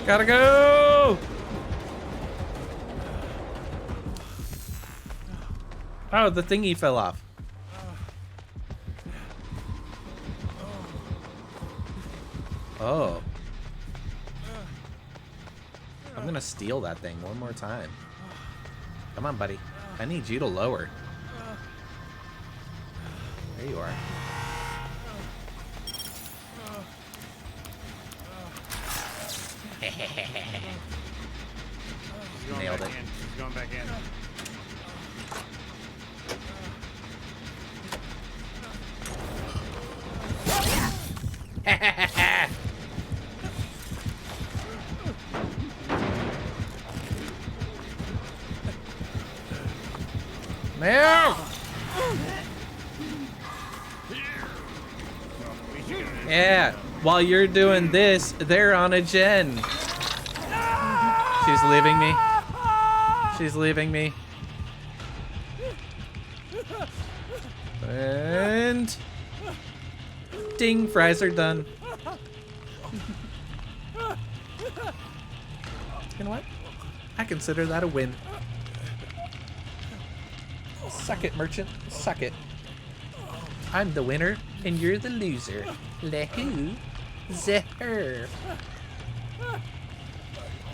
Gotta go! Oh, the thingy fell off. Oh. I'm gonna steal that thing one more time. Come on, buddy. I need you to lower. There you are. She's going Nailed back it. in. She's going back in. Yeah. While you're doing this, they're on a gen. She's leaving me. She's leaving me. And ding, fries are done. You know what? I consider that a win. Suck it, merchant. Suck it. I'm the winner, and you're the loser. Le who? The her.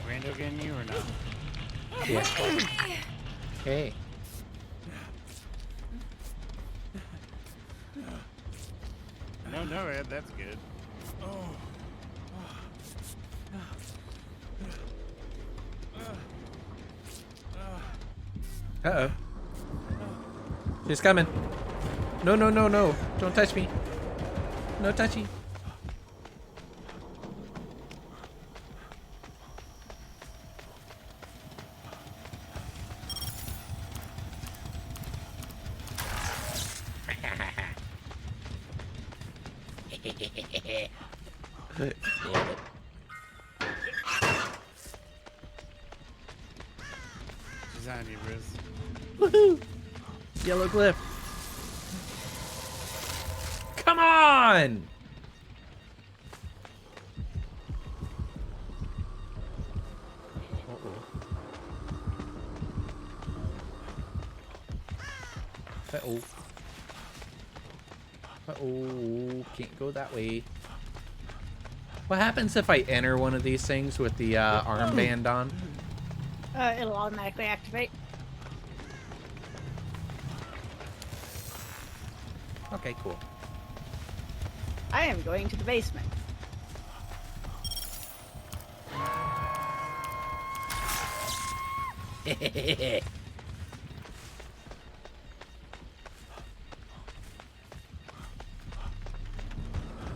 Rando getting you or not? Yeah. Hey. No, Ed, that's good. Uh-oh. She's coming. No, no, no, no. Don't touch me. No touchy. She's on you, Riz. Woohoo! Yellow glyph. Come on! Uh-oh. Uh-oh. Can't go that way. What happens if I enter one of these things with the armband on? It'll automatically activate. Okay, cool. I am going to the basement.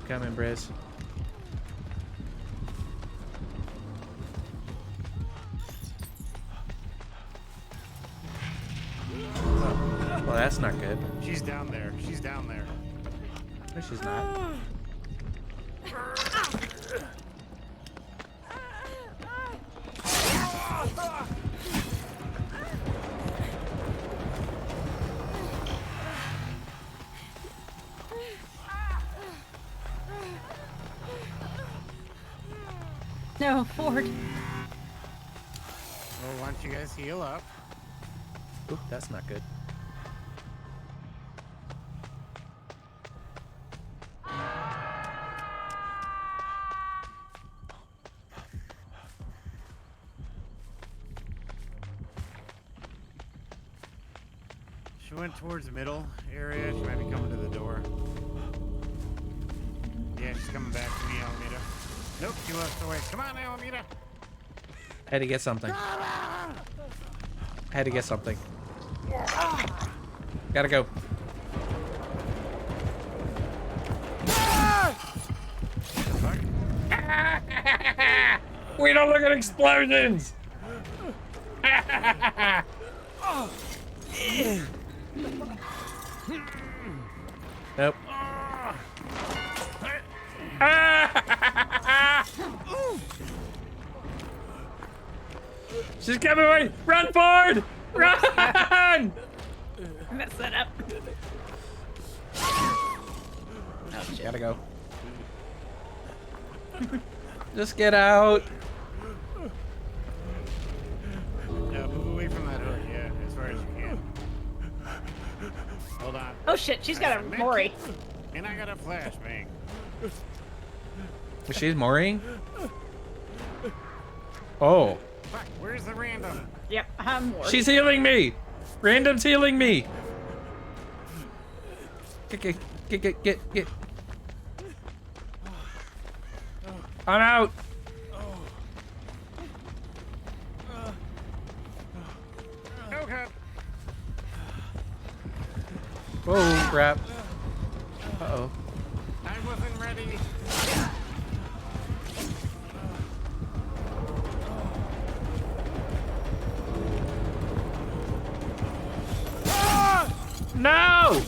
Coming, Briz. Well, that's not good. She's down there. She's down there. No, she's not. No, Ford. Well, why don't you guys heal up? Oop, that's not good. She went towards the middle area. She might be coming to the door. Yeah, she's coming back to me, Alameda. Nope, she left away. Come on, Alameda. Had to get something. Had to get something. Gotta go. We don't look at explosions! Nope. She's coming away! Run, Ford! Run! Mess that up. Gotta go. Just get out. No, move away from that hook, yeah, as far as you can. Hold on. Oh shit, she's got a Mori. And I got a flashbang. She's mooring? Oh. Fuck, where's the random? Yep, I'm Mori. She's healing me! Random's healing me! Get. I'm out! Okay. Whoa, crap. Uh-oh. I wasn't ready. No!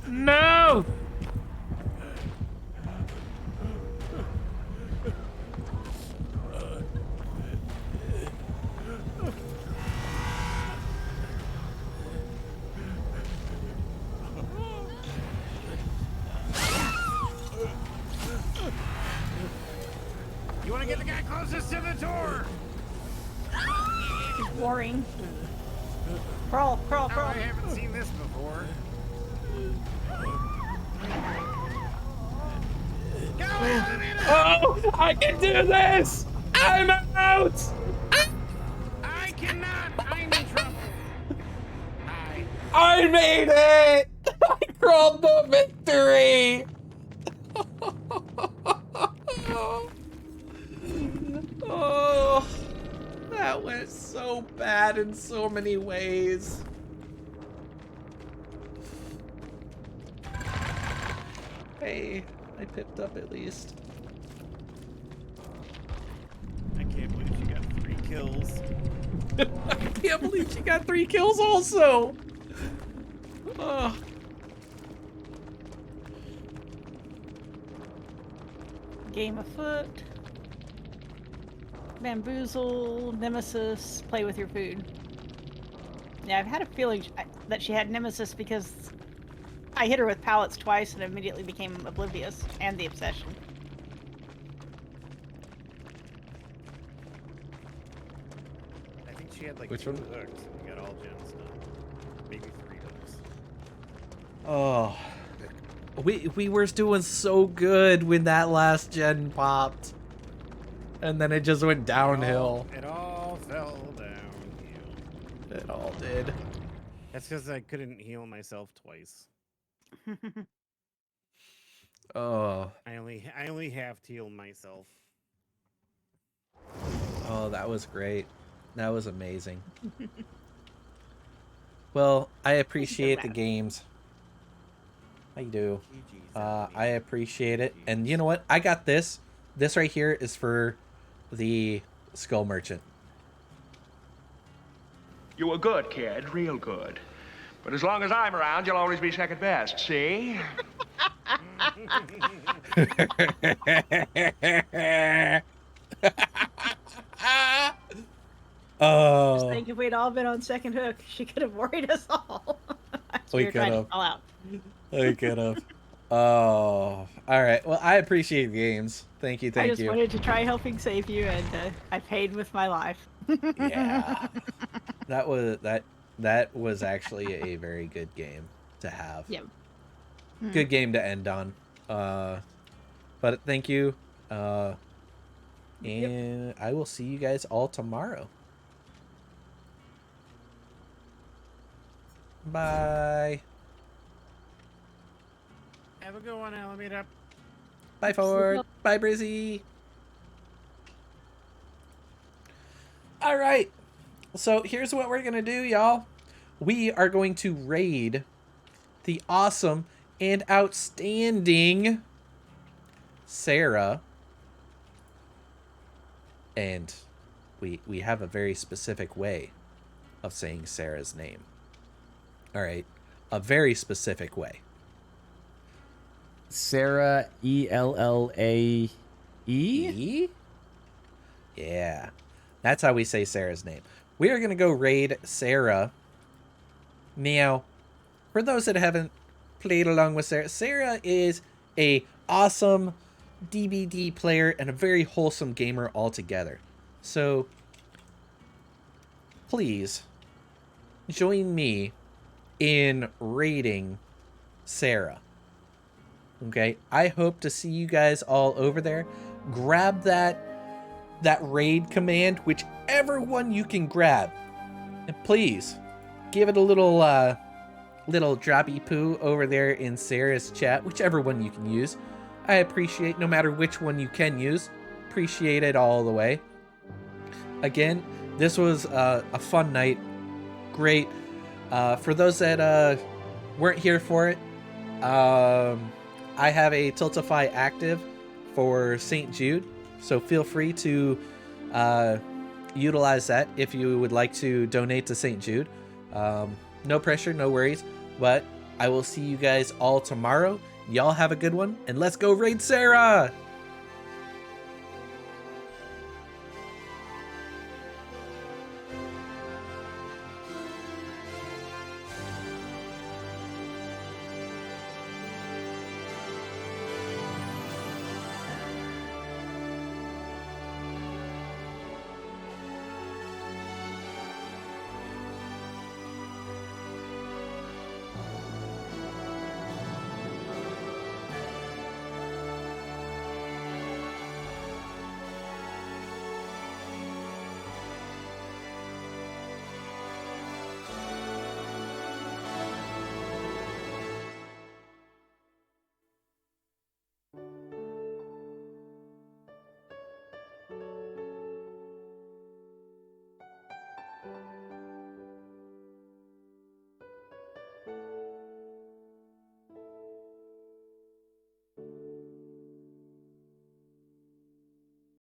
No! You want to get the guy closest to the door? It's boring. Crawl, crawl, Oh, crawl. I haven't seen this before. Go, elevator! Oh, I can do this! I'm out! I cannot. I'm in trouble. Hi. I made it! I crawled to victory! Oh, that went so bad in so many ways. Hey, I picked up at least. I can't believe she got 3 kills. I can't believe she got 3 kills also. Oh. Game afoot. Bamboozle, Nemesis, play with your food. Yeah, I've had a feeling that she had Nemesis because I hit her with pallets twice and immediately became oblivious, and the obsession. I think she had like Which 2 one? hooks and we got all gems done. Maybe 3 hooks. Oh. We were doing so good when that last gen popped. And then it just went downhill. It all fell downhill. It all did. That's because I couldn't heal myself twice. Oh. I only have to heal myself. Oh, that was great. That was amazing. Well, I appreciate the games. I do. I appreciate it. And you know what? I got this. This right here is for the Skull Merchant. You were good, kid. Real good. But as long as I'm around, you'll always be second best, see? Just Oh, think if we'd all been on second hook, she could have worried us all. We were trying to could've. call out. I could have. Oh, all right. Well, I appreciate games. Thank you, I thank just you. wanted to try helping save you, and I paid with my life. Yeah, that was actually a very good game to have. Yep. Good game to end on. But thank you. And I will see you guys all tomorrow. Bye. Have a good one, Alameda. Bye, Ford. Bye, Brizzy. All right. So here's what we're going to do, y'all. We are going to raid the awesome and outstanding Sarah. And we have a very specific way of saying Sarah's name. All right. A very specific way. Sarah, E-L-L-A-E? E? Yeah. That's how we say Sarah's name. We are going to go raid Sarah. Now, for those that haven't played along with Sarah, Sarah is a awesome DBD player and a very wholesome gamer altogether. So, please, join me in raiding Sarah. Okay, I hope to see you guys all over there. Grab that raid command, whichever one you can grab, and please give it a little droppy poo over there in Sarah's chat, whichever one you can use. I appreciate no matter which one you can use. Appreciate it all the way. Again, this was a fun night. Great. For those that weren't here for it, I have a Tiltify active for St. Jude, so feel free to utilize that if you would like to donate to St. Jude. No pressure, no worries. But I will see you guys all tomorrow. Y'all have a good one, and let's go raid Sarah!